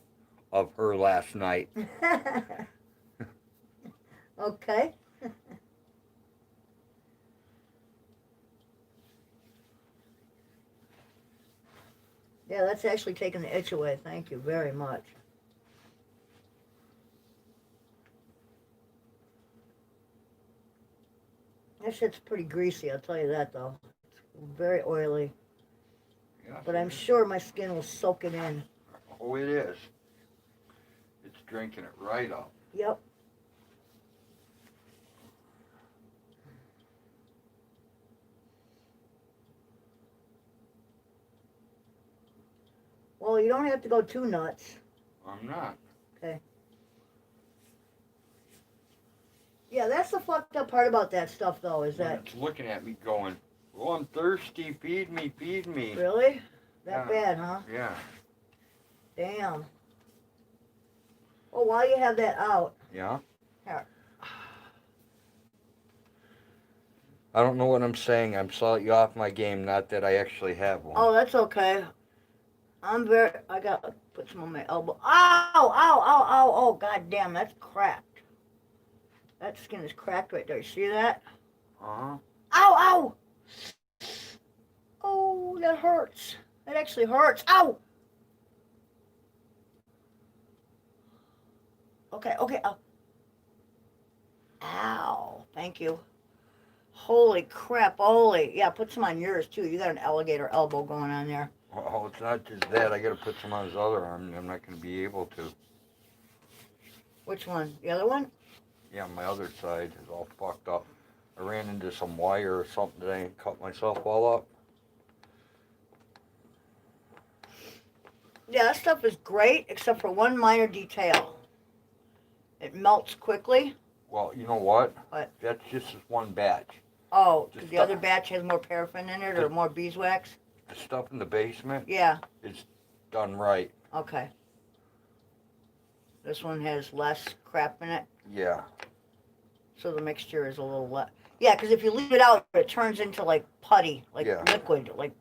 of her last night. Okay. Yeah, that's actually taking the itch away. Thank you very much. That shit's pretty greasy, I'll tell you that though. It's very oily. Yeah, But I'm sure my skin will soak it in. Oh, it is. It's drinking it right up. Yep. Well, you don't have to go too nuts. I'm not. Okay. Yeah, that's the fucked up part about that stuff though, is When that... it's looking at me going, oh, I'm thirsty, feed me, feed me. Really? That Yeah. bad, huh? Yeah. Damn. Well, while you have that out... Yeah? Here. I don't know what I'm saying. I'm slightly off my game, not that I actually have one. Oh, that's okay. I gotta put some on my elbow. Ow! Ow! Ow! Ow! Oh, god damn, that's cracked. That skin is cracked right there. You see that? Uh-huh. Ow! Ow! Oh, that hurts. That actually hurts. Ow! Okay, okay. Ow. Thank you. Holy crap. Holy. Yeah, put some on yours, too. You got an alligator elbow going on there. Well, it's not just that. I gotta put some on his other arm. I'm not gonna be able to. Which one? The other one? Yeah, my other side is all fucked up. I ran into some wire or something today and cut myself all up. Yeah, that stuff is great, except for one minor detail. It melts quickly. Well, you know what? What? That's just one batch. Oh, Just the other batch has more paraffin in it or more beeswax? The stuff in the basement Yeah, is done right. okay. This one has less crap in it, Yeah. so the mixture is a little less. Yeah, because if you leave it out, it turns into like putty, like Yeah. liquid, like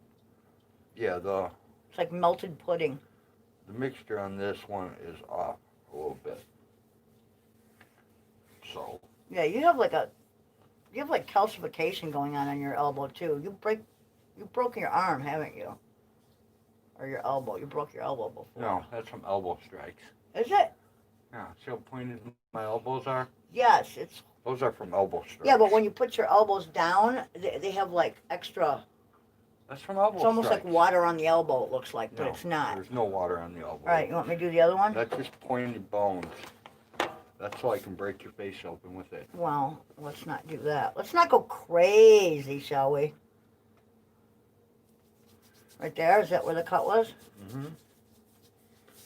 Yeah, it's like melted pudding. the mixture on this one is off a little bit. So, Yeah, you have like calcification going on your elbow too. You broke your arm, haven't you? Or your elbow. You broke your elbow before. no, that's from elbow strikes. Is it? Yeah, see how pointed my elbows are? Yes, it's... Those are from elbow strikes. Yeah, but when you put your elbows down, they have like extra... That's from elbow It's almost strikes. like water on the elbow, it looks like, but No, it's not. There's no water on the elbow. All right, you want me to do the other one? That's just pointed bones. That's so I can break your face open with it. Well, let's not do that. Let's not go crazy, shall we? Right there, is that where the cut was? Mm-hmm.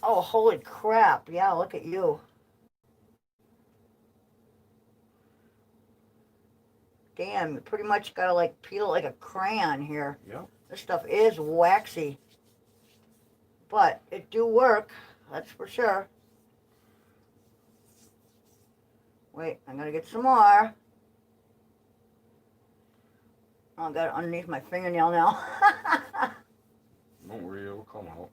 Oh, holy crap. Yeah, look at you. Damn, you pretty much gotta like peel it like a crayon here. Yep. This stuff is waxy. But it do work, that's for sure. Wait, I'm gonna get some more. Oh, I got it underneath my fingernail now. Don't worry, it'll come out.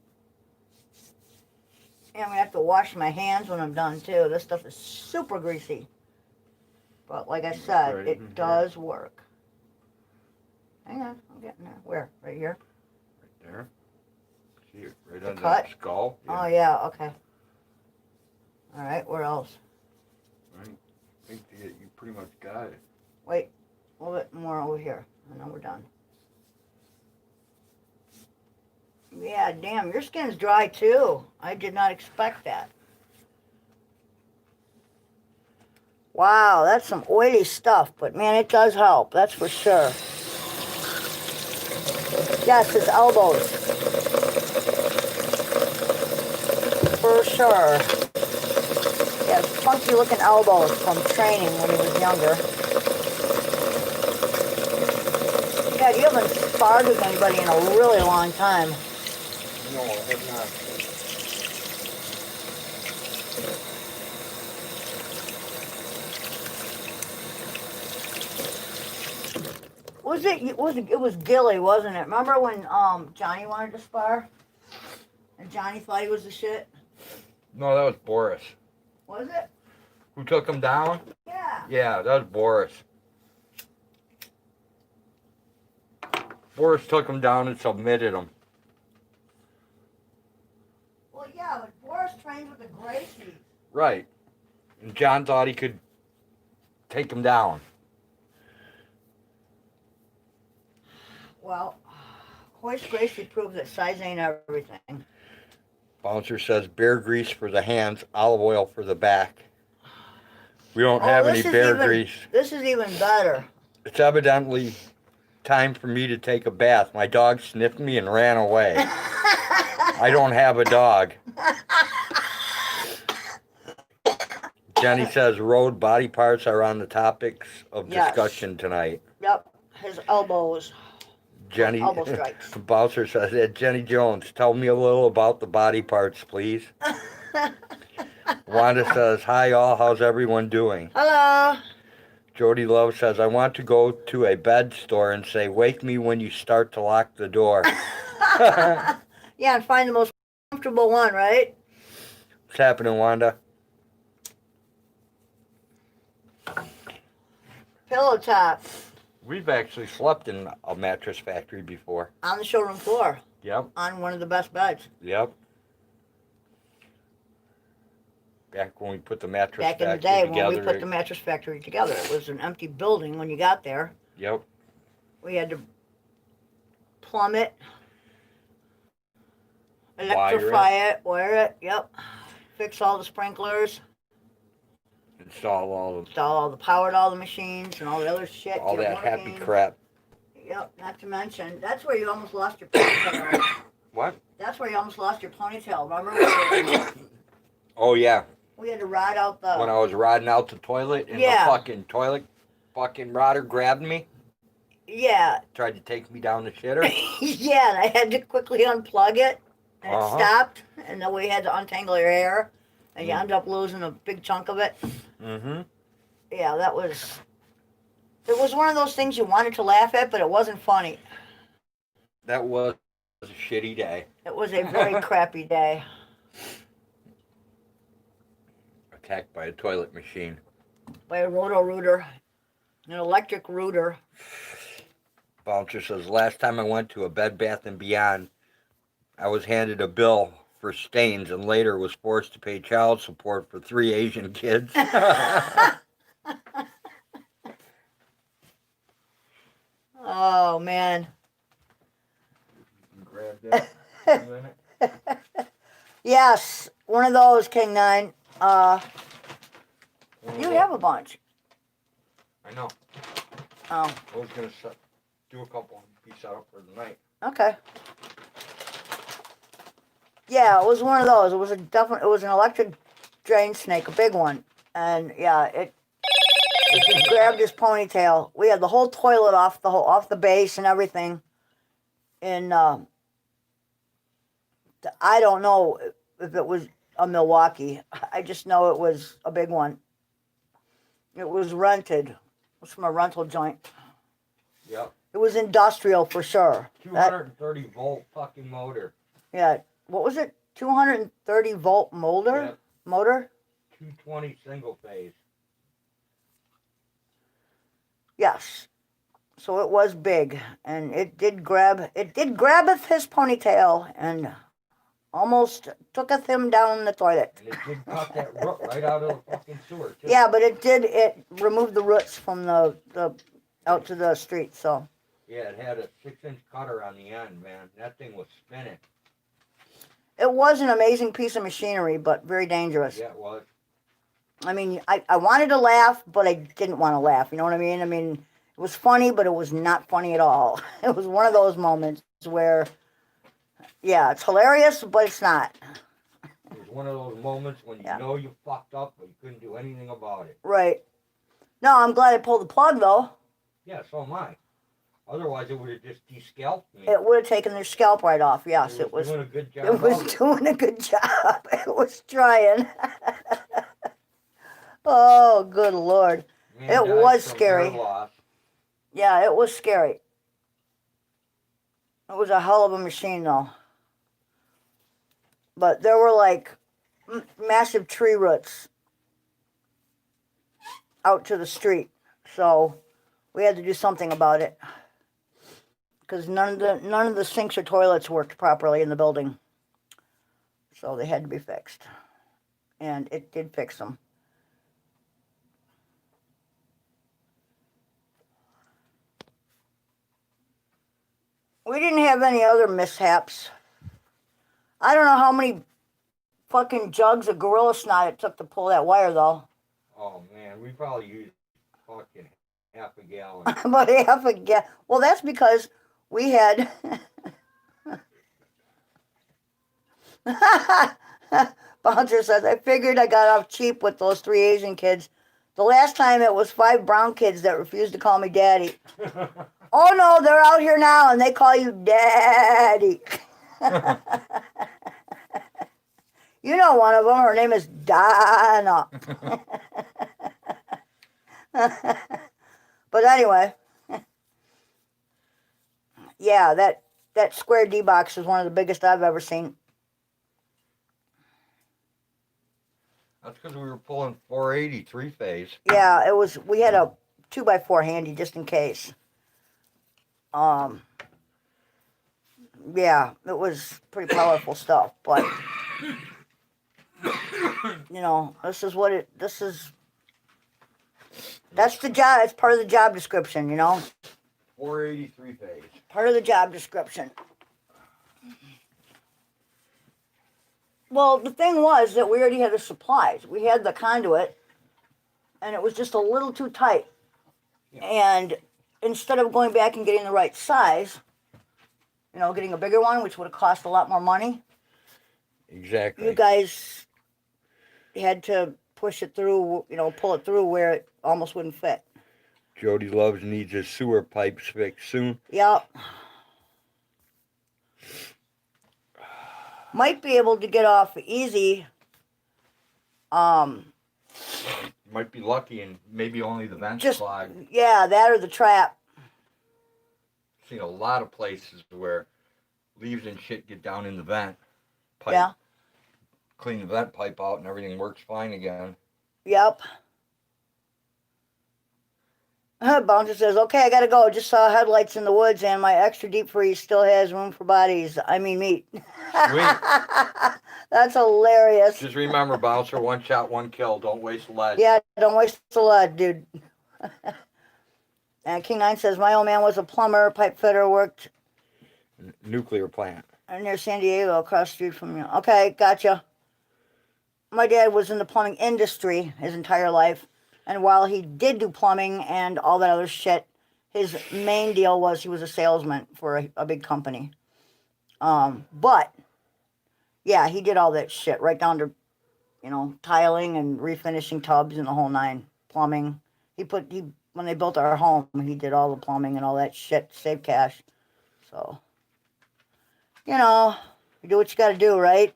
Yeah, I'm gonna have to wash my hands when I'm done too. This stuff is super greasy. But like I said, Right it in here. does work. Hang on, I'm getting there. Where? Right here? Right there. See it right The on cut? that skull. Oh yeah, okay. Alright, where else? Right. I think that you pretty much got it. Wait, a little bit more over here. And then we're done. Yeah, damn, your skin's dry too. I did not expect that. Wow, that's some oily stuff, but man, it does help, that's for sure. Yes, his elbows. For sure. Yeah, funky looking elbows from training when he was younger. Yeah, you haven't sparred with anybody in a really long time. No, I have not. It was Gilly, wasn't it? Remember when Johnny wanted to spar? And Johnny thought he was the shit? No, that was Boris. Was it? Who took him down? Yeah. Yeah, that was Boris. Boris took him down and submitted him. Well, yeah, but Boris trained with the Gracies. Right. And John thought he could take him down. Well, Hoist Gracie proves that size ain't everything. Bouncer says bear grease for the hands, olive oil for the back. We don't have any bear grease. This is even better. It's evidently time for me to take a bath. My dog sniffed me and ran away. I don't have a dog. Jenny says road body parts are on the topics of discussion tonight. Yep, his elbows. Jenny, elbow strikes. Bouncer says, Jenny Jones, tell me a little about the body parts, please. Wanda says, hi all, how's everyone doing? Hello. Jody Love says, I want to go to a bed store and say, wake me when you start to lock the door. Yeah, and find the most comfortable one, right? What's happening, Wanda? Pillow top. We've actually slept in a mattress factory before. On the showroom floor. Yep. On one of the best beds. Yep. Back when we put the mattress Back factory in the day together. when we put the mattress factory together. It was an empty building when you got there. Yep. We had to plumb it. Electrify it, wire it, yep. Fix all the sprinklers. Install all the power to all the machines and all the other shit. All that happy crap. Yep, not to mention, that's where you almost lost your ponytail. What? That's where you almost lost your ponytail, remember? Oh, yeah. We had to ride out the... When I was riding out the toilet and the fucking toilet fucking rodder grabbed me. Yeah. Tried to take me down the shitter. Yeah, and I had to quickly unplug it. And it stopped. And then we had to untangle your hair. And you end up losing a big chunk of it. Mm-hmm. Yeah, that was... It was one of those things you wanted to laugh at, but it wasn't funny. That was a shitty day. It was a very crappy day. Attacked by a toilet machine. By a roto-rooter. An electric rooter. Bouncer says, last time I went to a Bed Bath & Beyond, I was handed a bill for stains and later was forced to pay child support for 3 Asian kids. Oh, man. Grab that for a minute. Yes, one of those, King 9. You have a bunch. I know. Oh. I was going to do a couple and be set up for the night. Okay. Yeah, it was one of those. It was it was an electric drain snake, a big one. And yeah, it just grabbed his ponytail. We had the whole toilet off the base and everything. And I don't know if it was a Milwaukee. I just know it was a big one. It was rented. It was from a rental joint. Yep. It was industrial for sure. 230 volt fucking motor. Yeah. What was it? 230 volt motor? Yep. Motor? 220 single phase. Yes. So it was big, and it did grabbeth his ponytail and almost tooketh him down the toilet. And it did cut that root right out of the fucking sewer, too. Yeah, but it removed the roots from the out to the street, so. Yeah, it had a 6-inch cutter on the end, man. That thing was spinning. It was an amazing piece of machinery, but very dangerous. Yeah, it was. I mean, I wanted to laugh, but I didn't want to laugh. You know what I mean? I mean, it was funny, but it was not funny at all. It was one of those moments where, yeah, it's hilarious, but it's not. It was one of those moments when you know you fucked up, but you couldn't do anything about it. Right. No, I'm glad I pulled the plug, though. Yeah, so am I. Otherwise, it would have just de-scalped me. It would have taken their scalp right off. Yes, it was doing a good job. It was doing a good job. It was trying. Oh, good Lord. Man, it was scary. Loss. Yeah, it was scary. It was a hell of a machine, though. But there were like massive tree roots out to the street, so we had to do something about it because none of the sinks or toilets worked properly in the building, so they had to be fixed, and it did fix them. We didn't have any other mishaps. I don't know how many fucking jugs of Gorilla Snot it took to pull that wire, though. Oh man, we probably used fucking half a gallon. About half a gallon. Well, that's because we had. Bouncer says, I figured I got off cheap with those 3 Asian kids. The last time it was 5 brown kids that refused to call me daddy. Oh no, they're out here now and they call you daddy. You know one of them, her name is Donna. But anyway, yeah, that square D box is one of the biggest I've ever seen. That's because we were pulling 480 3-phase. Yeah, it was. We had a 2x4 handy just in case. Yeah, it was pretty powerful stuff, but you know, this is what it. This is. That's the job. It's part of the job description, you know. 480 3-phase. Part of the job description. Well, the thing was that we already had the supplies. We had the conduit, and it was just a little too tight. Yeah. And instead of going back and getting the right size, you know, getting a bigger one, which would have cost a lot more money. Exactly. You guys had to push it through, you know, pull it through where it almost wouldn't fit. Jody Loves needs his sewer pipes fixed soon. Yep. Might be able to get off easy. Might be lucky and maybe only the vents just clogged. Yeah, that or the trap. Seen a lot of places where leaves and shit get down in the vent pipe. Yeah. Clean the vent pipe out and everything works fine again. Yep. Bouncer says, okay, I gotta go. Just saw headlights in the woods and my extra deep freeze still has room for bodies. I mean meat. Sweet. That's hilarious. Just remember, Bouncer, 1 shot, 1 kill. Don't waste lead. Yeah, don't waste the lead, dude. And King 9 says, my old man was a plumber, pipe fitter, worked Nuclear plant. near San Diego, across the street from you. Okay, gotcha. My dad was in the plumbing industry his entire life. And while he did do plumbing and all that other shit, his main deal was he was a salesman for a big company. But, yeah, he did all that shit, right down to, you know, tiling and refinishing tubs and the whole 9, plumbing. When they built our home, he did all the plumbing and all that shit to save cash. So, you know, you do what you got to do, right?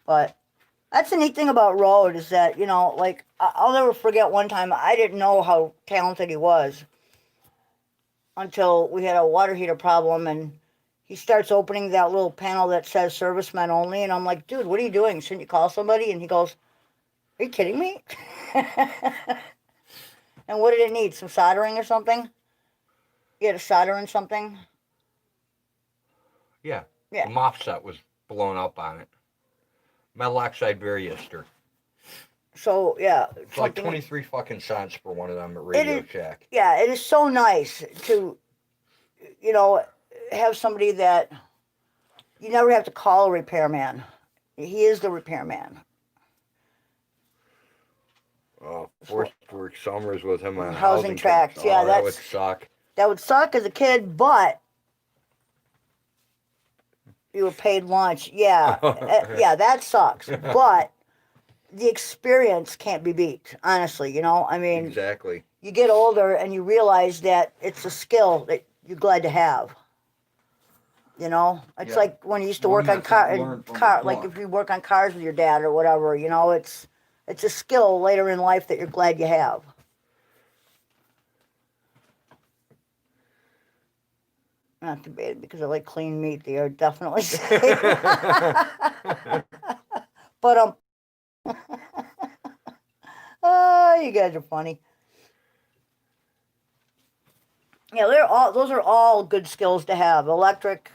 But that's the neat thing about Road is that, you know, like, I'll never forget one time, I didn't know how talented he was until we had a water heater problem, and he starts opening that little panel that says servicemen only, and I'm like, dude, what are you doing? Shouldn't you call somebody? And he goes, are you kidding me? And what did it need? Some soldering or something? You had to solder in something? Yeah. Yeah. The mop set was blown up on it. Metal oxide variester. So, yeah. It's like 23 fucking cents for one of them at Radio Shack. Yeah, it is so nice to, you know, have somebody that you never have to call a repairman. He is the repairman. Forced to work summers with him on housing tracks. Yeah, that would suck. That would suck as a kid, but you were paid lunch. Yeah, yeah, that sucks. But the experience can't be beat, honestly, you know? I mean, exactly. You get older and you realize that it's a skill that you're glad to have. You know? It's like when you used to work on car, like if you work on cars with your dad or whatever, you know, it's a skill later in life that you're glad you have. Not debated because I like clean meat. They are definitely safe. But oh, you guys are funny. Yeah, those are all good skills to have. Electric,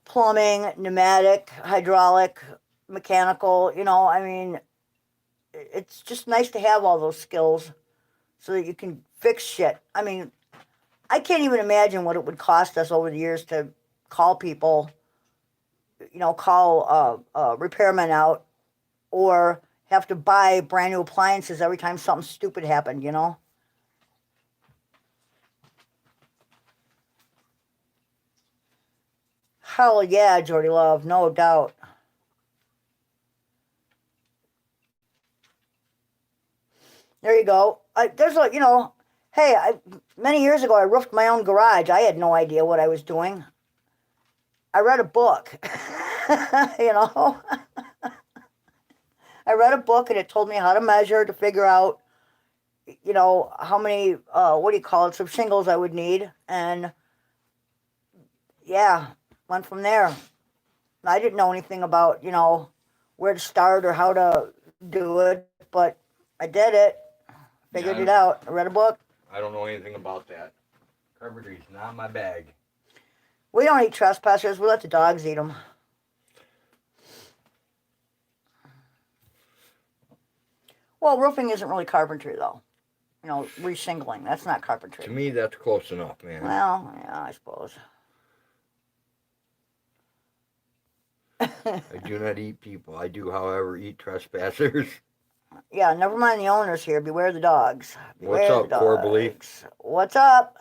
plumbing, pneumatic, hydraulic, mechanical, I mean, it's just nice to have all those skills so that you can fix shit. I mean, I can't even imagine what it would cost us over the years to call people, call repairmen out, or have to buy brand new appliances every time something stupid happened, Hell yeah, Jordy Love, no doubt. There you go. Hey, many years ago I roofed my own garage. I had no idea what I was doing. I read a book, you know. I read a book and it told me how to measure to figure out, how many, some shingles I would need. And yeah, went from there. I didn't know anything about, where to start or how to do it, but I did it. Figured it out. I read a book. I don't know anything about that. Carpentry's not my bag. We don't eat trespassers. We let the dogs eat them. Well, roofing isn't really carpentry, though. Reshingling. That's not carpentry. To me, that's close enough, man. Well, yeah, I suppose. I do not eat people. I do, however, eat trespassers. Yeah, never mind the owners here. Beware the dogs. What's up, Corbally? What's up?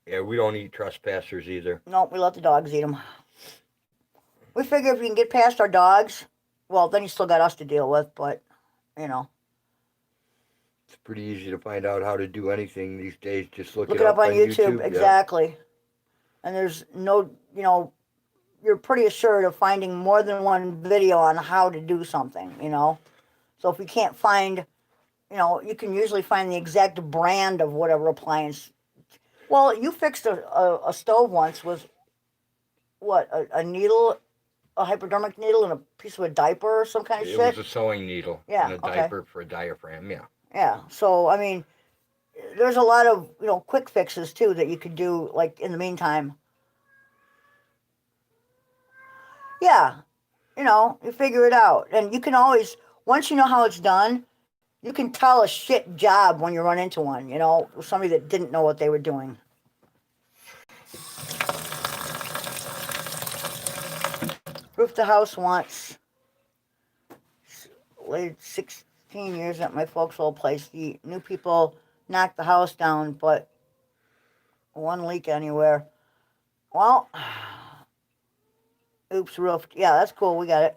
Yeah, we don't eat trespassers either. Nope, we let the dogs eat them. We figure if we can get past our dogs, well, then you still got us to deal with, but, It's pretty easy to find out how to do anything these days. Just look it up on YouTube. Yeah. Exactly. And there's no, you're pretty assured of finding more than one video on how to do something, So if you can't find, you can usually find the exact brand of whatever appliance. Well, you fixed a stove once with, what, a needle, a hypodermic needle and a piece of a diaper or some kind of shit? It was a sewing needle. Yeah, and a diaper for a diaphragm, yeah. Yeah, so, I mean, there's a lot of, quick fixes, too, that you could do, like, in the meantime. Yeah, you figure it out. And you can always, once you know how it's done, you can tell a shit job when you run into one, somebody that didn't know what they were doing. Roofed the house once. Waited 16 years at my folks' old place. The new people knocked the house down, but one leak anywhere. Well, oops, roofed. Yeah, that's cool. We got it.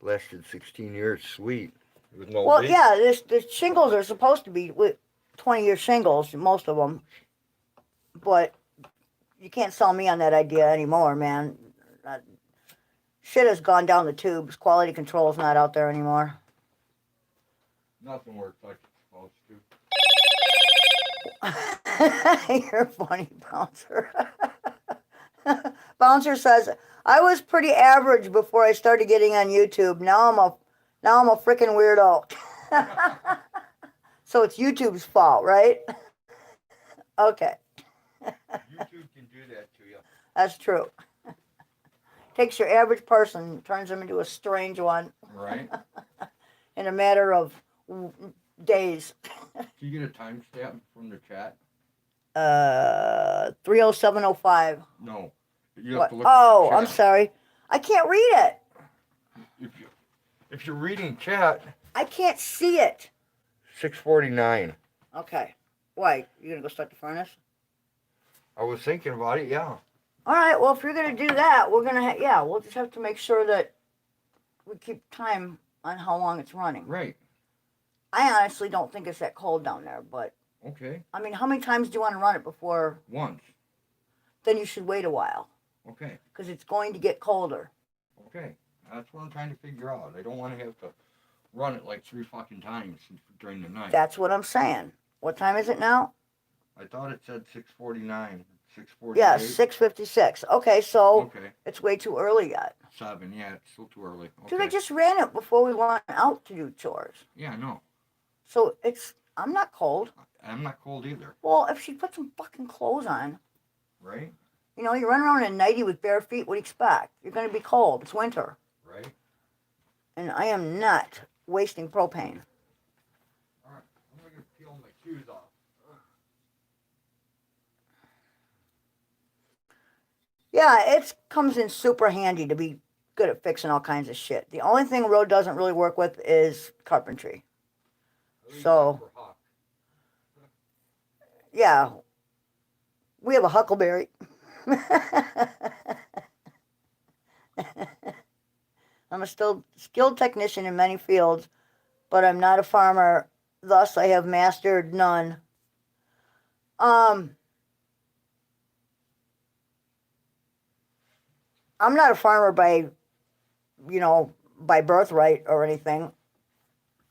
Lasted 16 years. Sweet. With no well, leak. Yeah, the shingles are supposed to be 20-year shingles, most of them. But you can't sell me on that idea anymore, man. Shit has gone down the tubes. Quality control's not out there anymore. Nothing works like it's supposed to. You're funny, Bouncer. Bouncer says, I was pretty average before I started getting on YouTube. Now I'm a freaking weirdo. So it's YouTube's fault, right? Okay. YouTube can do that to you. That's true. Takes your average person, turns them into a strange one. Right. In a matter of days. Can you get a timestamp from the chat? 30705. No. You have to look at the chat. I'm sorry. I can't read it. If you're reading chat. I can't see it. 649. Okay. Why? You gonna go start the furnace? I was thinking about it, yeah. All right, well, if you're going to do that, we're going to, we'll just have to make sure that we keep time on how long it's running. Right. I honestly don't think it's that cold down there, but... Okay. I mean, how many times do you want to run it before... Once. Then you should wait a while. Okay. Because it's going to get colder. Okay. That's what I'm trying to figure out. I don't want to have to run it like 3 fucking times during the night. That's what I'm saying. What time is it now? I thought it said 6:49. 6:48. Yeah, 6:56. Okay, so Okay. it's way too early yet. 7. Yeah, it's still too early. Okay. Dude, I just ran it before we went out to do chores. Yeah, I know. So I'm not cold. I'm not cold either. Well, if she put some fucking clothes on. Right? You know, you run around in a nightie with bare feet, what do you expect? You're going to be cold. It's winter. Right? And I am not wasting propane. Alright, I'm going to peel my shoes off. Yeah, it comes in super handy to be good at fixing all kinds of shit. The only thing road doesn't really work with is carpentry. So, yeah, we have a huckleberry. I'm a still skilled technician in many fields, but I'm not a farmer. Thus, I have mastered none. I'm not a farmer by, by birthright or anything.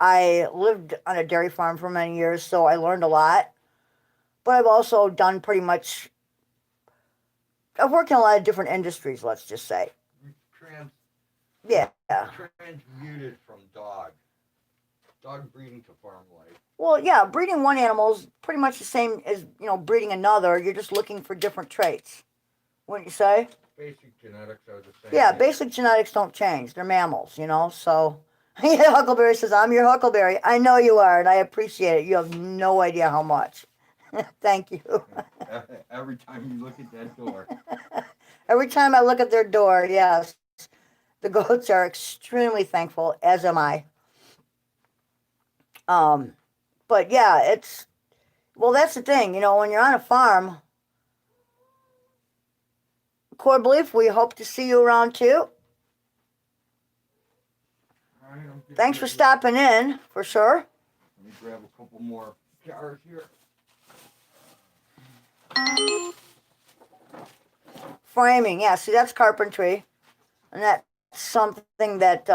I lived on a dairy farm for many years, so I learned a lot. But I've also done pretty much, I've worked in a lot of different industries, let's just say. Yeah. Transmuted from dog breeding to farm life. Well, yeah, breeding one animal is pretty much the same as, breeding another. You're just looking for different traits. Wouldn't you say? Basic genetics are the same. Yeah, basic genetics don't change. They're mammals, so. Yeah, Huckleberry says, I'm your Huckleberry. I know you are, and I appreciate it. You have no idea how much. Thank you. Every time you look at that door. Every time I look at their door, yes. The goats are extremely thankful, as am I. But yeah, that's the thing, when you're on a farm, core belief, we hope to see you around too. Thanks for stopping in, for sure. Let me grab a couple more jars here. Framing, yeah, see, that's carpentry. And that's something that,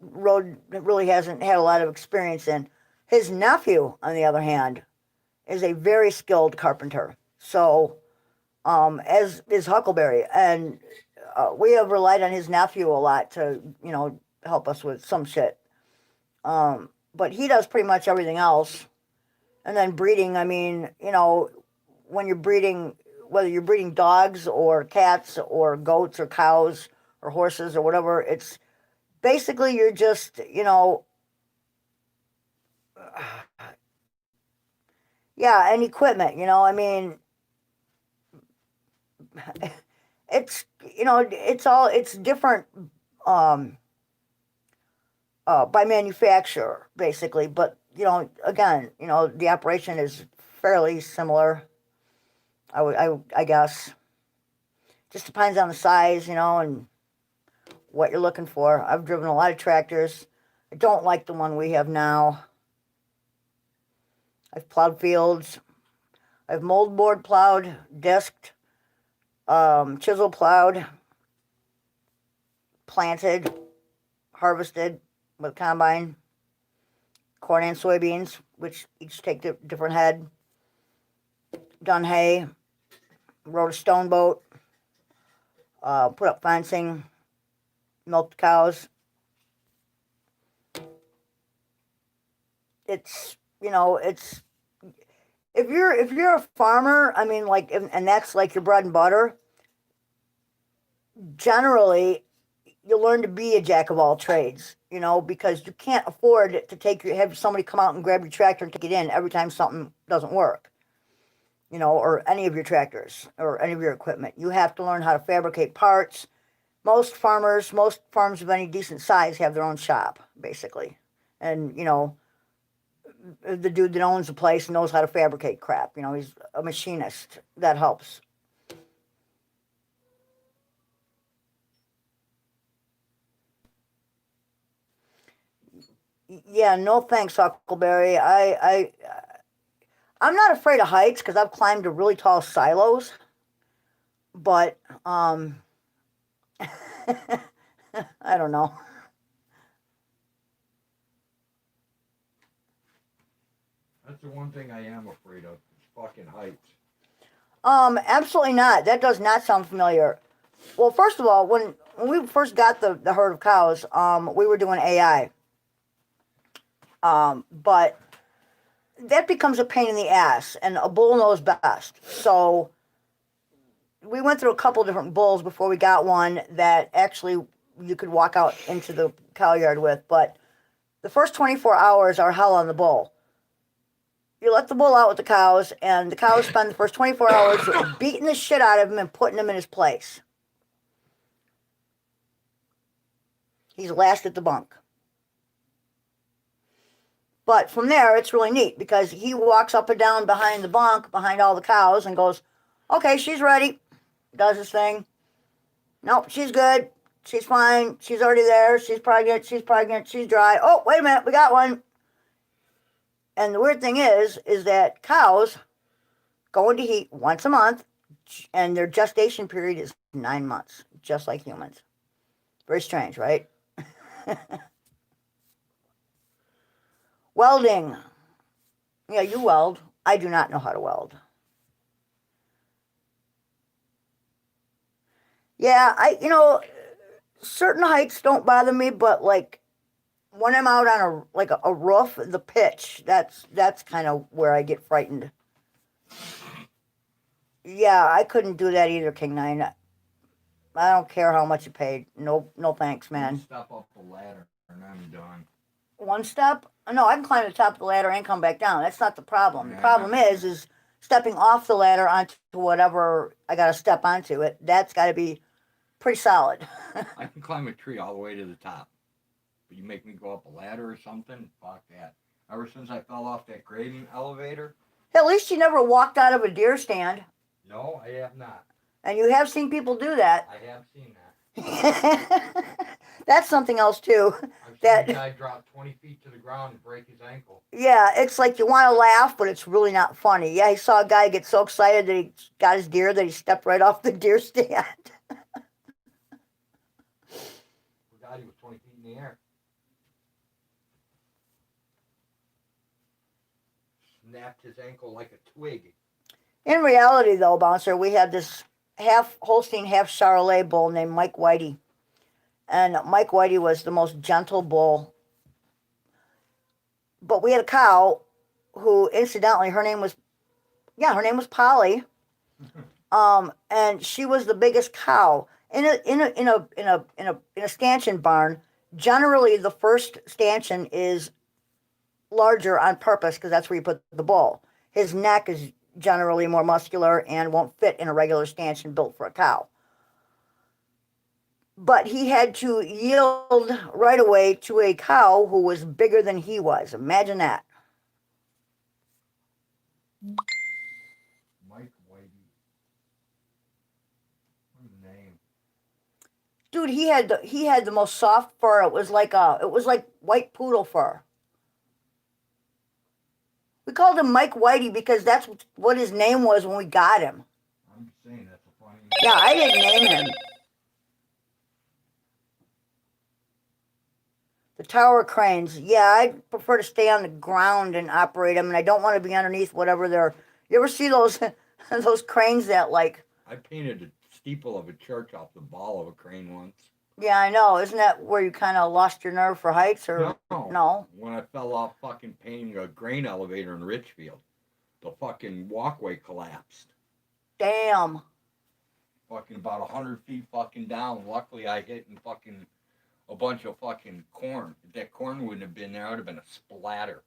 Rode really hasn't had a lot of experience in. His nephew, on the other hand, is a very skilled carpenter. So, as is Huckleberry. And we have relied on his nephew a lot to, help us with some shit. But he does pretty much everything else. And then breeding, I mean, when you're breeding, whether you're breeding dogs or cats or goats or cows or horses or whatever, it's basically you're just, yeah, and equipment, I mean, it's, it's different by manufacturer, basically, but, again, the operation is fairly similar, I guess. Just depends on the size, and what you're looking for. I've driven a lot of tractors. I don't like the one we have now. I've plowed fields. I've moldboard plowed, disked, chisel plowed, planted, harvested with combine, corn and soybeans, which each take a different head, done hay, rode a stone boat, put up fencing, milked cows. It's, it's, if you're a farmer, I mean, like, and that's like your bread and butter, generally, you learn to be a jack of all trades, because you can't afford to have somebody come out and grab your tractor and take it in every time something doesn't work, or any of your tractors or any of your equipment. You have to learn how to fabricate parts. Most farms of any decent size have their own shop, basically. And, the dude that owns the place knows how to fabricate crap. He's a machinist. That helps. Yeah, no thanks, Huckleberry. I'm not afraid of heights because I've climbed to really tall silos. But, I don't know. That's the one thing I am afraid of. It's fucking heights. Absolutely not. That does not sound familiar. Well, first of all, when we first got the herd of cows, we were doing AI. But that becomes a pain in the ass, and a bull knows best. So we went through a couple different bulls before we got one that actually you could walk out into the cow yard with. But the first 24 hours are hell on the bull. You let the bull out with the cows, and the cows spend the first 24 hours beating the shit out of him and putting him in his place. He's last at the bunk. But from there, it's really neat because he walks up and down behind the bunk, behind all the cows, and goes, okay, she's ready. Does his thing. Nope, she's good. She's fine. She's already there. She's pregnant. She's pregnant. She's dry. Oh, wait a minute. We got one. And the weird thing is that cows go into heat once a month, and their gestation period is 9 months, just like humans. Very strange, right? Welding. Yeah, you weld. I do not know how to weld. Yeah, certain heights don't bother me, but like when I'm out on a roof, the pitch, that's kind of where I get frightened. Yeah, I couldn't do that either, King Nine. I don't care how much you paid. No thanks, man. Step up the ladder and I'm done. One step? No, I can climb the top of the ladder and come back down. That's not the problem. The problem is stepping off the ladder onto whatever I got to step onto it. That's got to be pretty solid. I can climb a tree all the way to the top. But you make me go up a ladder or something? Fuck that. Ever since I fell off that grading elevator. At least you never walked out of a deer stand. No, I have not. And you have seen people do that. I have seen that. That's something else too. I've seen a guy drop 20 feet to the ground and break his ankle. Yeah, it's like you want to laugh, but it's really not funny. Yeah, he saw a guy get so excited that he got his deer that he stepped right off the deer stand. Forgot he was 20 feet in the air. Snapped his ankle like a twig. In reality, though, Bouncer, we had this half Holstein, half Charolais bull named Mike Whitey. And Mike Whitey was the most gentle bull. But we had a cow who, incidentally, her name was Polly. And she was the biggest cow. In a stanchion barn, generally the first stanchion is larger on purpose because that's where you put the bull. His neck is generally more muscular and won't fit in a regular stanchion built for a cow. But he had to yield right away to a cow who was bigger than he was. Imagine that. Mike Whitey. What a name. Dude, he had the most soft fur. It was like white poodle fur. We called him Mike Whitey because that's what his name was when we got him. I'm just saying that's a funny name. Yeah, I didn't name him. The tower cranes. Yeah, I prefer to stay on the ground and operate them, and I don't want to be underneath whatever they're... You ever see those those cranes that like... I painted a steeple of a church off the ball of a crane once. Yeah, I know. Isn't that where you kind of lost your nerve for heights? Or no? When I fell off fucking painting a grain elevator in Richfield, the fucking walkway collapsed. Damn. Fucking about 100 feet fucking down. Luckily, I hit in fucking a bunch of fucking corn. If that corn wouldn't have been there, it would have been a splatter.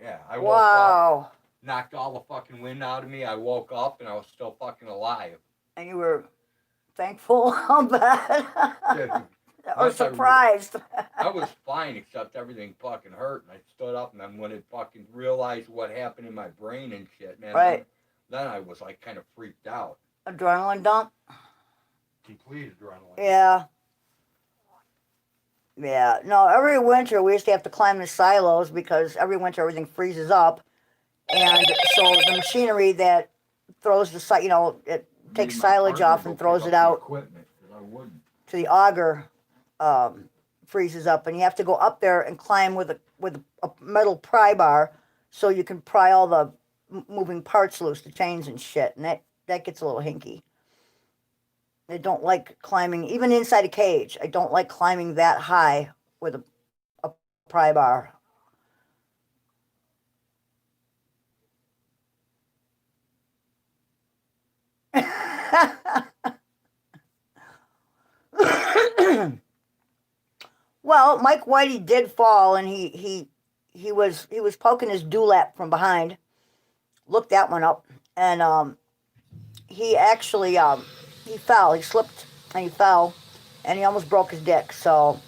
Yeah, I woke up, knocked all the fucking wind out of me. I woke up and I was still fucking alive. And you were thankful? How bad? Or surprised? I was fine, except everything fucking hurt. And I stood up, and then when it fucking realized what happened in my brain and shit, man, right. Then I was like kind of freaked out. Adrenaline dump? Complete adrenaline. Yeah. Yeah. No, every winter we used to have to climb the silos because every winter everything freezes up. And so the machinery that throws the, it takes silage off and throws it out equipment, 'cause I wouldn't. to the auger freezes up, and you have to go up there and climb with a metal pry bar so you can pry all the moving parts loose, the chains and shit, and that gets a little hinky. I don't like climbing, even inside a cage. I don't like climbing that high with a pry bar. Well, Mike Whitey did fall, and he was poking his dewlap from behind. Looked that one up, and he actually he fell. He slipped and he fell, and he almost broke his dick. So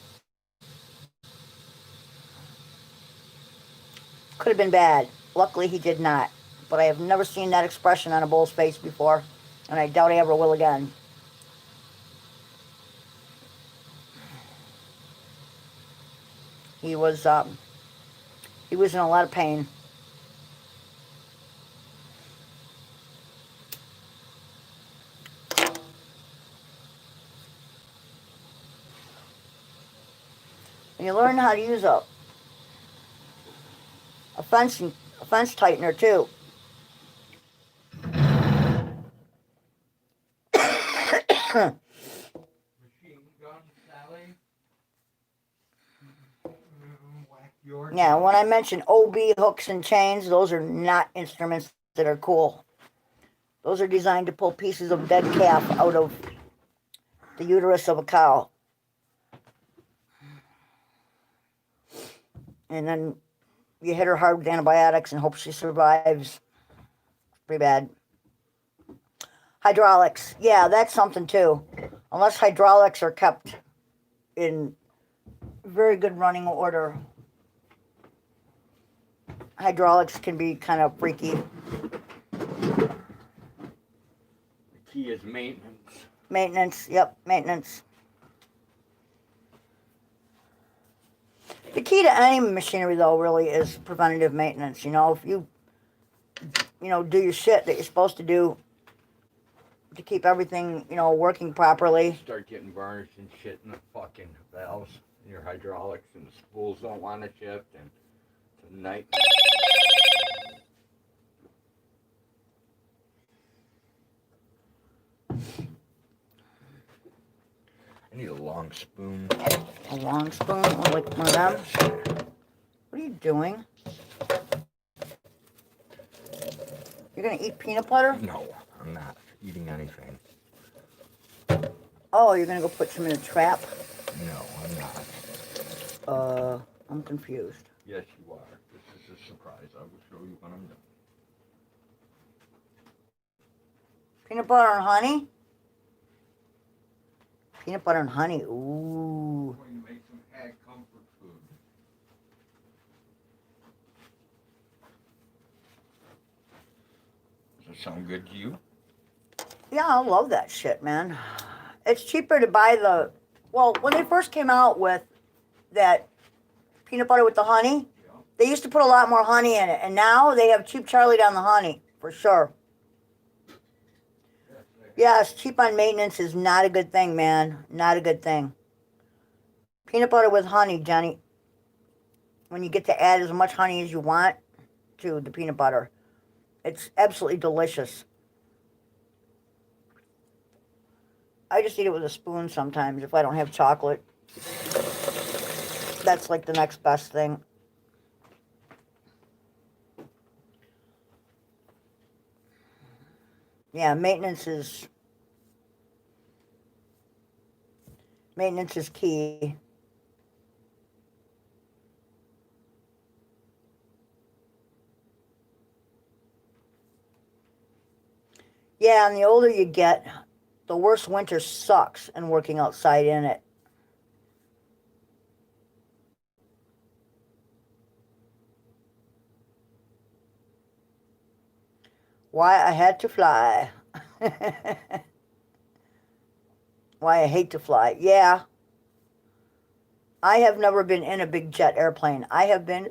could have been bad. Luckily, he did not. But I have never seen that expression on a bull's face before, and I doubt I ever will again. He was in a lot of pain. And you learn how to use a fence tightener too. Machine gun, Sally. Whack your Yeah, when I mention OB hooks and chains, those are not instruments that are cool. Those are designed to pull pieces of dead calf out of the uterus of a cow. And then you hit her hard with antibiotics and hope she survives. Pretty bad. Hydraulics. Yeah, that's something too. Unless hydraulics are kept in very good running order, hydraulics can be kind of freaky. The key is maintenance. Maintenance. Yep, maintenance. The key to any machinery, though, really is preventative maintenance. You know, if you do your shit that you're supposed to do to keep everything, working properly. Start getting varnish and shit in the fucking valves and your hydraulics, and the spools don't want to shift, and it's a nightmare. I need a long spoon. A long spoon, or like one of them. What are you doing? You're gonna eat peanut butter? No, I'm not eating anything. Oh, you're gonna go put some in a trap? No, I'm not. I'm confused. Yes, you are. This is a surprise. I will show you when I'm done. Peanut butter and honey? Peanut butter and honey, ooh. I'm going to make some ag comfort food. Does that sound good to you? Yeah, I love that shit, man. It's cheaper to buy when they first came out with that peanut butter with the honey, they used to put a lot more honey in it, and now they have cheap Charlie down the honey, for sure. Yes, cheap on maintenance is not a good thing, man. Not a good thing. Peanut butter with honey, Johnny. When you get to add as much honey as you want to the peanut butter, it's absolutely delicious. I just eat it with a spoon sometimes if I don't have chocolate. That's like the next best thing. Yeah, maintenance is key. Yeah, and the older you get, the worse winter sucks and working outside in it. Why I had to fly. Why I hate to fly. Yeah. I have never been in a big jet airplane. I have been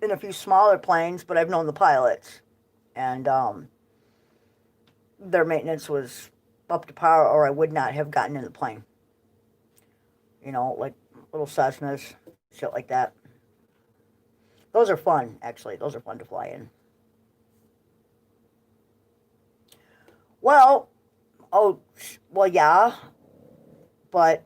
in a few smaller planes, but I've known the pilots. And their maintenance was up to par, or I would not have gotten in the plane. Like little Cessnas, shit like that. Those are fun, actually. Those are fun to fly in. Well, well, yeah, but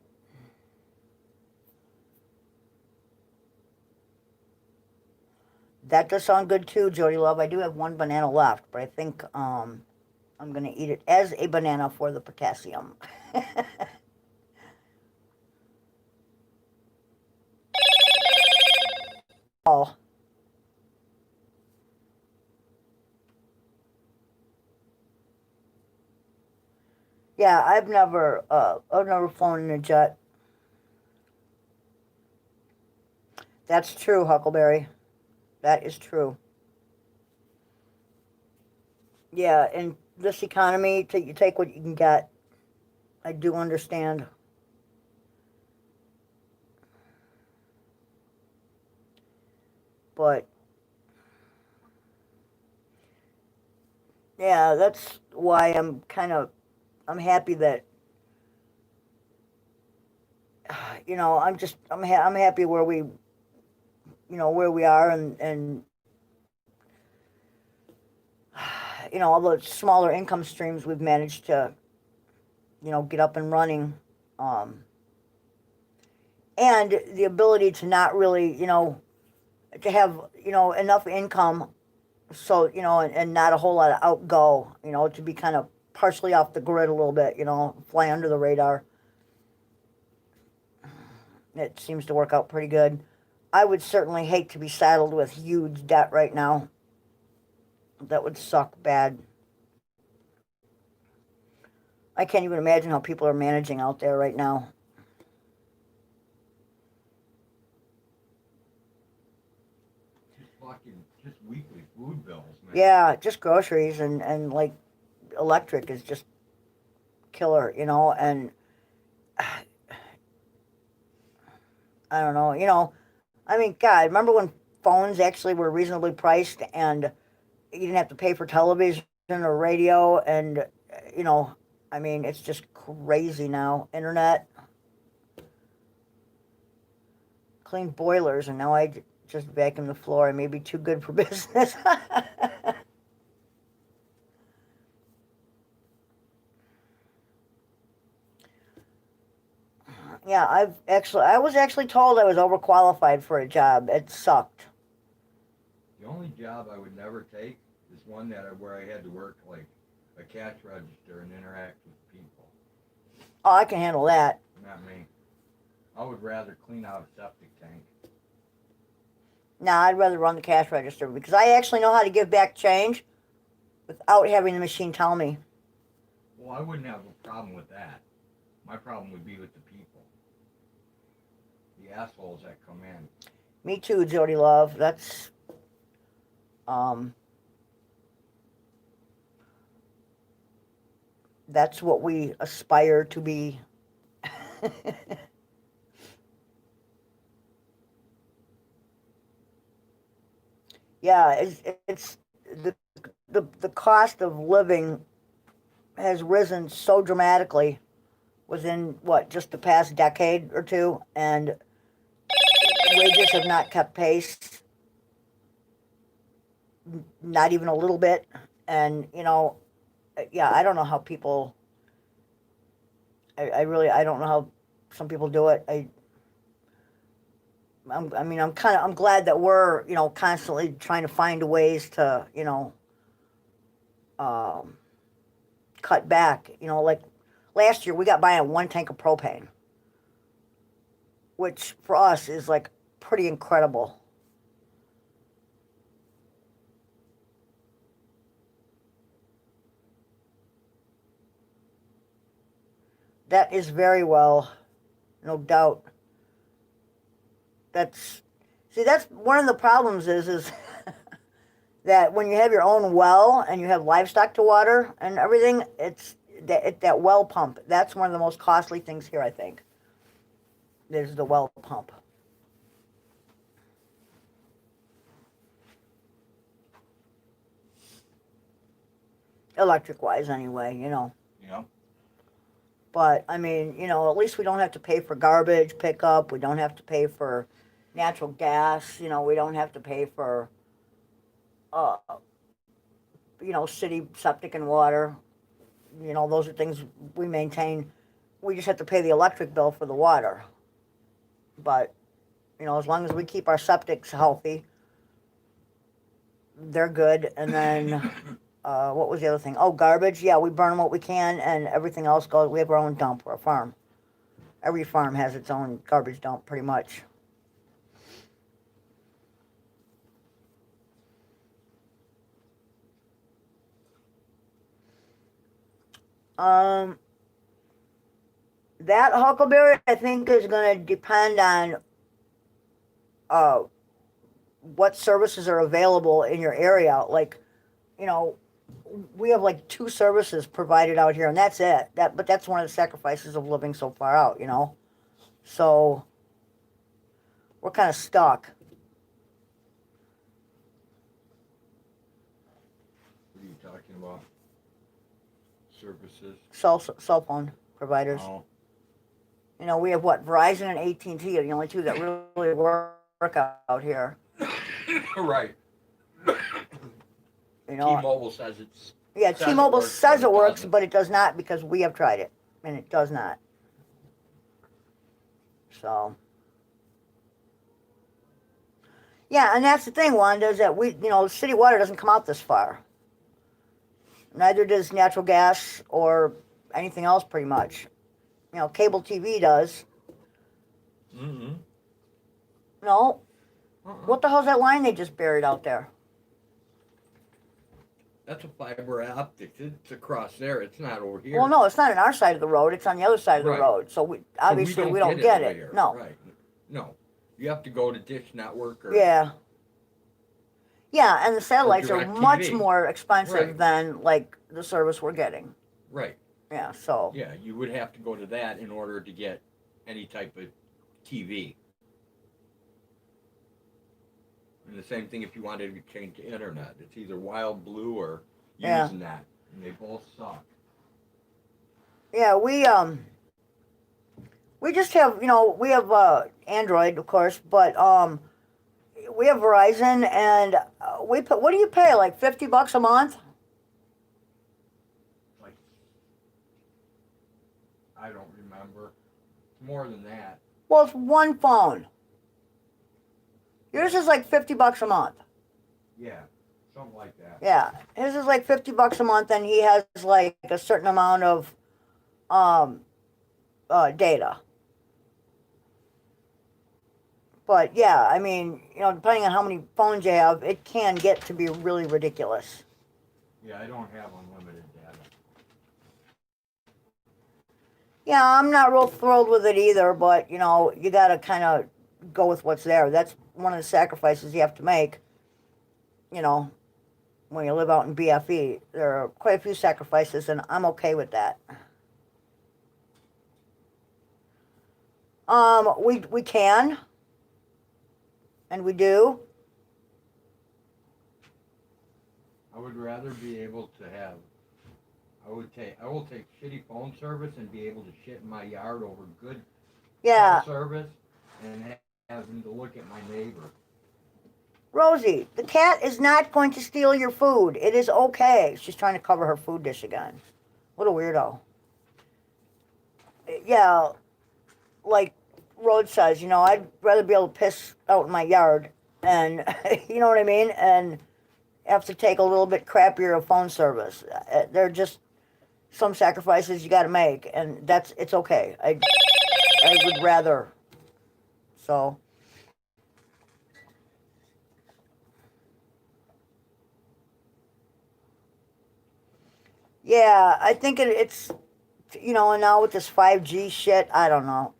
that does sound good too, Jody Love. I do have one banana left, but I think I'm gonna eat it as a banana for the potassium. Oh. Yeah, I've never flown in a jet. That's true, Huckleberry. That is true. Yeah, in this economy, you take what you can get. I do understand. But, yeah, that's why I'm happy that, I'm happy where where we are and all the smaller income streams we've managed to, get up and running. Um, and the ability to not really, to have, enough income so, and not a whole lot of outgo, to be kind of partially off the grid a little bit, fly under the radar. It seems to work out pretty good. I would certainly hate to be saddled with huge debt right now. That would suck bad. I can't even imagine how people are managing out there right now. Just weekly food bills, man. Yeah, just groceries and like electric is just killer, and I don't know, I mean, God, remember when phones actually were reasonably priced and you didn't have to pay for television or radio and, I mean, it's just crazy now. Internet, clean boilers, and now just vacuum the floor. I may be too good for business. Yeah, I was actually told I was overqualified for a job. It sucked. The only job I would never take is one where I had to work like a cash register and interact with people. Oh, I can handle that. Not me. I would rather clean out a septic tank. Nah, I'd rather run the cash register because I actually know how to give back change without having the machine tell me. Well, I wouldn't have a problem with that. My problem would be with the people. The assholes that come in. Me too, Jody Love. That's what we aspire to be. Yeah, it's the cost of living has risen so dramatically within what, just the past decade or two, and wages have not kept pace, not even a little bit. And yeah, I don't know how people. I don't know how some people do it. I mean, I'm glad that we're, constantly trying to find ways to, um, cut back. Like last year we got by on one tank of propane, which for us is like pretty incredible. That is very well, no doubt. That's that's one of the problems is that when you have your own well and you have livestock to water and everything, it's that well pump. That's one of the most costly things here, I think. Is the well pump. Electric wise, anyway, Yeah. But, I mean, you know, at least we don't have to pay for garbage pickup. We don't have to pay for natural gas. You know, we don't have to pay for, uh, you know, city septic and water. You know, those are things we maintain. We just have to pay the electric bill for the water. But, you know, as long as we keep our septics healthy, they're good. And then, what was the other thing? Oh, garbage. Yeah, we burn what we can, and everything else goes. We have our own dump. We're a farm. Every farm has its own garbage dump, pretty much. Um, that Huckleberry, I think, is going to depend on uh, what services are available in your area. Like, you know, we have like 2 services provided out here, and that's it. But that's one of the sacrifices of living so far out, you know. So we're kind of stuck. What are you talking about? Services? Cell phone providers. Oh. You know, we have what, Verizon and AT&T are the only 2 that really work out here. Right. You know, T-Mobile says it's. yeah, T-Mobile says it works, but it does not, because we have tried it, and it does not. So, yeah, and that's the thing, Wanda, is that you know, city water doesn't come out this far. Neither does natural gas or anything else, pretty much. You know, cable TV does. Mm-hmm. No. What the hell's that line they just buried out there? That's a fiber optic. It's across there. It's not over here. Well, no, it's not on our side of the road. It's on the other side of the Right. road. So we obviously we don't get it. Here. No. Right. No. You have to go to Dish Network or. Yeah. Yeah, and the satellites are DirecTV. much more expensive Right. than like the service we're getting. Right. Yeah. So. Yeah, you would have to go to that in order to get any type of TV. And the same thing if you wanted to change to internet. It's either Wild Blue or Yeah. Usenet, and they both suck. Yeah, we just have, you know, we have Android, of course, but we have Verizon, and we put, what do you pay, like $50 a month? Like, I don't remember. It's more than that. Well, it's one phone. Yours is like $50 a month. Yeah, something like that. Yeah, his is like $50 a month, and he has like a certain amount of data. But yeah, I mean, you know, depending on how many phones you have, it can get to be really ridiculous. Yeah, I don't have unlimited data. Yeah, I'm not real thrilled with it either, but you know, you gotta kind of go with what's there. That's one of the sacrifices you have to make. You know, when you live out in BFE, there are quite a few sacrifices, and I'm okay with that. We can, and we do. I would rather be able to have. I will take shitty phone service and be able to shit in my yard over good Yeah, phone service, and having to look at my neighbor. Rosie, the cat is not going to steal your food. It is okay. She's trying to cover her food dish again. What a weirdo. Yeah, like Rhodes says, you know, I'd rather be able to piss out in my yard and, you know what I mean, and have to take a little bit crappier of phone service. They're just some sacrifices you got to make, and it's okay. I would rather. So. Yeah, I think it's, you know, and now with this 5G shit, I don't know.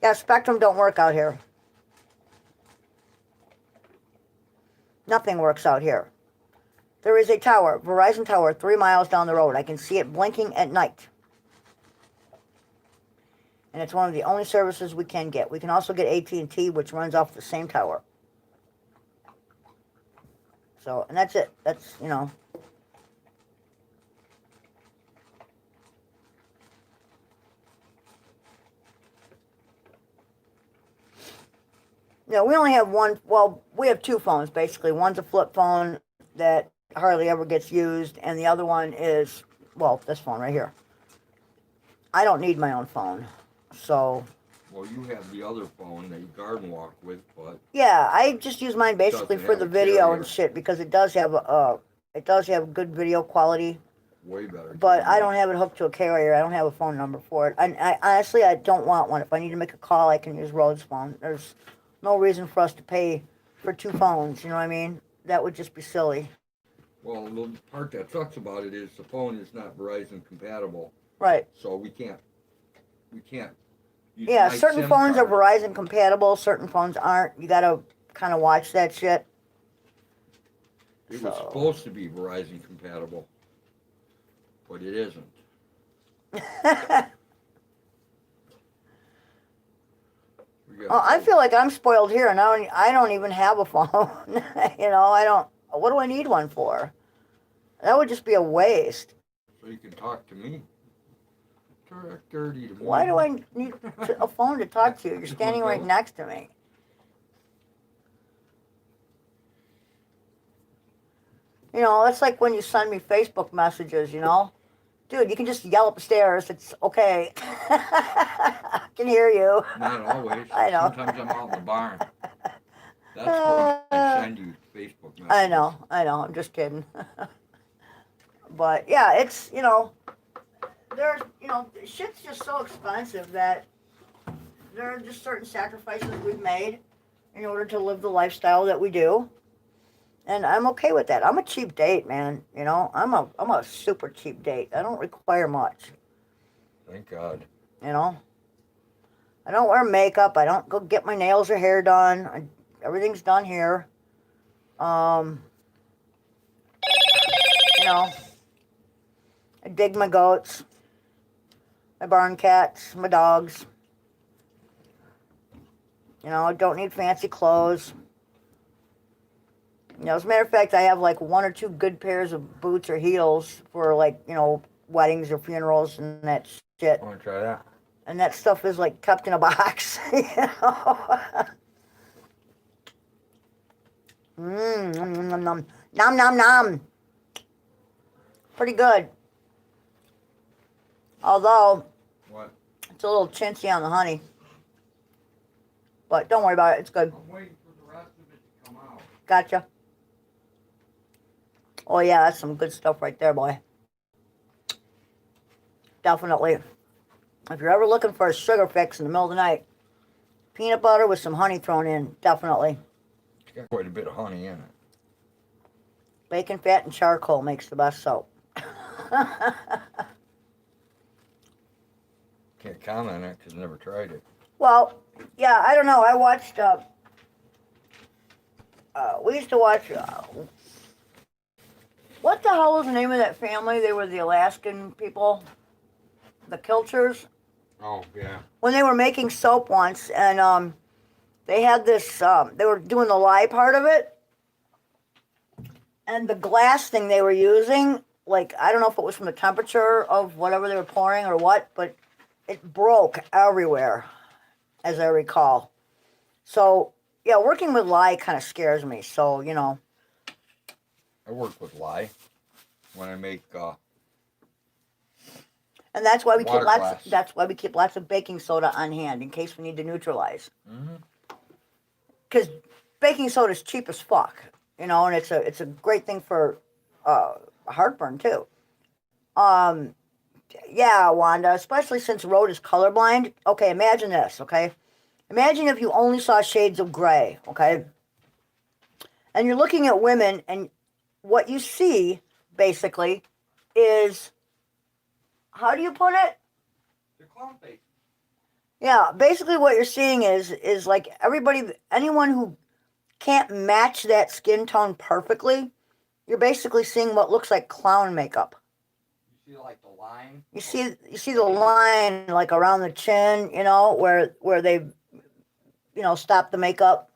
Yeah, Spectrum don't work out here. Nothing works out here. There is a tower, Verizon tower, 3 miles down the road. I can see it blinking at night. And it's one of the only services we can get. We can also get AT&T, which runs off the same tower. So, and that's it. That's, you know. Yeah, we only have one. Well, we have two phones basically. One's a flip phone that hardly ever gets used, and the other one is, well, this phone right here. I don't need my own phone, so. Well, you have the other phone that you garden walk with, but Yeah, I just use mine basically doesn't for have the a video carrier. and shit because it does have good video quality. Way better. But I camera. don't have it hooked to a carrier. I don't have a phone number for it. I honestly, I don't want one. If I need to make a call, I can use Rhode's phone. There's no reason for us to pay for two phones. You know what I mean? That would just be silly. Well, the part that sucks about it is the phone is not Verizon compatible, Right. so we can't use Yeah, my certain SIM phones are card. Verizon compatible. Certain phones aren't. You gotta kind of watch that shit. It So. was supposed to be Verizon compatible, but it isn't. Well, I feel like I'm spoiled here, and I don't even have a phone. You know, I don't. What do I need one for? That would just be a waste. So you can talk to me. Talk dirty to me. Why do I need a phone to talk to you? You're standing right next to me. You know, it's like when you send me Facebook messages, you know? Dude, you can just yell upstairs. It's okay. I can hear you. Not always. I know. Sometimes I'm out in the barn. That's when I send you Facebook messages. I know. I'm just kidding. But yeah, it's, you know, there's, you know, shit's just so expensive that there are just certain sacrifices we've made in order to live the lifestyle that we do. And I'm okay with that. I'm a cheap date, man. You know, I'm a super cheap date. I don't require much. Thank God. You know, I don't wear makeup. I don't go get my nails or hair done. Everything's done here. You know, I dig my goats, my barn cats, my dogs. You know, I don't need fancy clothes. You know, as a matter of fact, I have like one or two good pairs of boots or heels for like, you know, weddings or funerals and that shit. I want to try that. And that stuff is like kept in a box, you know. Nom, nom, nom. Nom, nom, nom. Pretty good. Although, What? it's a little chintzy on the honey. But don't worry about it. It's good. I'm waiting for the rest of it to come out. Gotcha. Oh, yeah, that's some good stuff right there, boy. Definitely. If you're ever looking for a sugar fix in the middle of the night, peanut butter with some honey thrown in, definitely. It's got quite a bit of honey in it. Bacon fat and charcoal makes the best soap. Can't comment on it because I never tried it. Well, yeah, I don't know. I watched, we used to watch, what the hell was the name of that family? They were the Alaskan people, the Kilchers. Oh, yeah. When they were making soap once, and they had this, they were doing the lye part of it, and the glass thing they were using, like, I don't know if it was from the temperature of whatever they were pouring or what, but it broke everywhere, as I recall. So, yeah, working with lye kind of scares me, so, you know. I work with lye when I make And that's why we keep water lots. glass. That's why we keep lots of baking soda on hand in case we need to neutralize. Mm-hmm. Because baking soda is cheap as fuck, you know, and it's a great thing for heartburn too. Yeah, Wanda, especially since Rhode is colorblind. Okay, imagine this. Okay, imagine if you only saw shades of gray. Okay, and you're looking at women, and what you see basically is, how do you put it? The clown face. Yeah, basically what you're seeing is like anyone who can't match that skin tone perfectly, you're basically seeing what looks like clown makeup. You see like the line? You see the line like around the chin, you know, where they, you know, stop the makeup,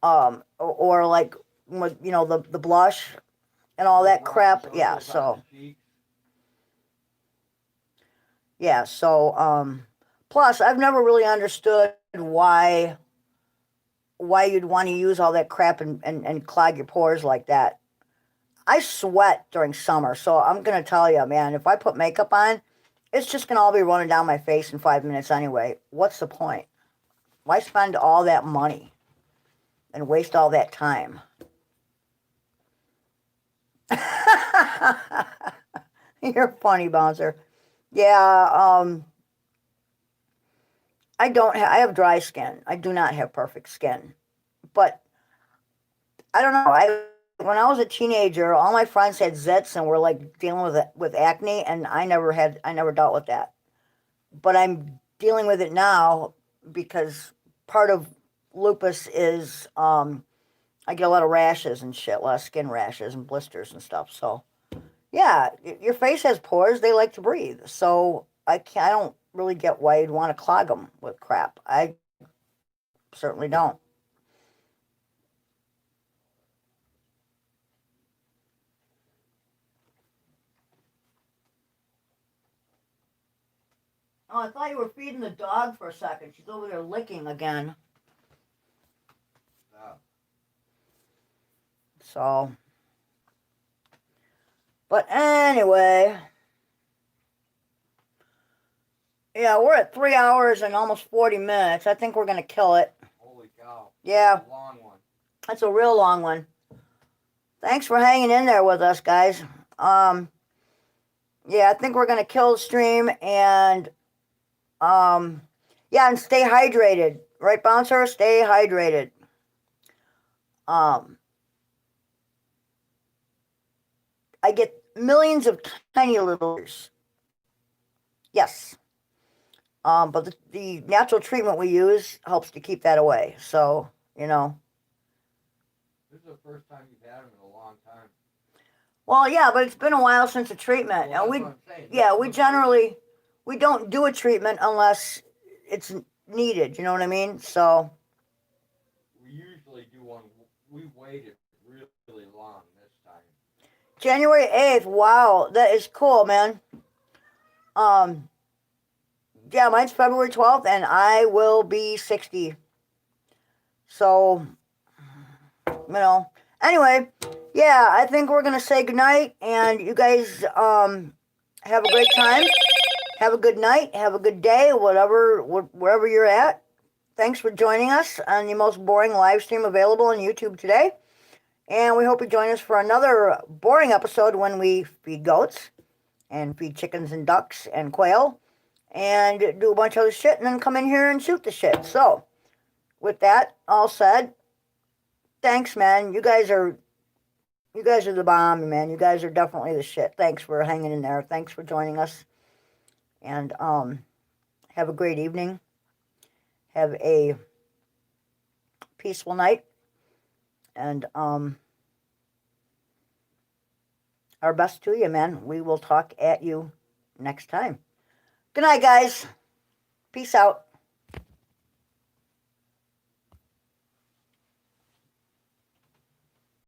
or like, you know, the blush and all that crap. Yeah, so. Yeah, so, plus, I've never really understood why why you'd want to use all that crap and clog your pores like that. I sweat during summer, so I'm going to tell you, man, if I put makeup on, it's just going to all be running down my face in 5 minutes anyway. What's the point? Why spend all that money and waste all that time? You're funny, Bouncer. Yeah, I have dry skin. I do not have perfect skin. But I don't know. When I was a teenager, all my friends had zits and were like dealing with acne, and I never dealt with that. But I'm dealing with it now because part of lupus is I get a lot of rashes and shit, a lot of skin rashes and blisters and stuff. So yeah, your face has pores; they like to breathe. So I don't really get why you'd want to clog them with crap. I certainly don't. Oh, I thought you were feeding the dog for a second. She's over there licking again. Oh. So, but anyway, yeah, we're at 3 hours and almost 40 minutes. I think we're going to kill it. Holy cow. Yeah. That's a long one. That's a real long one. Thanks for hanging in there with us, guys. Yeah, I think we're going to kill the stream and, yeah, and stay hydrated. Right, Bouncer? Stay hydrated. I get millions of tiny little. Yes. But the natural treatment we use helps to keep that away. So, you know. This is the first time you've had them in a long time. Well, yeah, but it's been a while since a treatment. Well, And we don't do a treatment unless it's needed. You know what I mean? So. We usually do one. We waited really long this time. January 8th. Wow, that is cool, man. Yeah, mine's February 12th, and I will be 60. So, you know. Anyway, yeah, I think we're going to say goodnight, and you guys have a great time. Have a good night. Have a good day, wherever you're at. Thanks for joining us on the most boring live stream available on YouTube today. And we hope you join us for another boring episode when we feed goats and feed chickens and ducks and quail and do a bunch of other shit and then come in here and shoot the shit. So, with that all said, thanks, man. You guys are the bomb, man. You guys are definitely the shit. Thanks for hanging in there. Thanks for joining us. And have a great evening. Have a peaceful night. And our best to you, man. We will talk at you next time. Good night, guys. Peace out.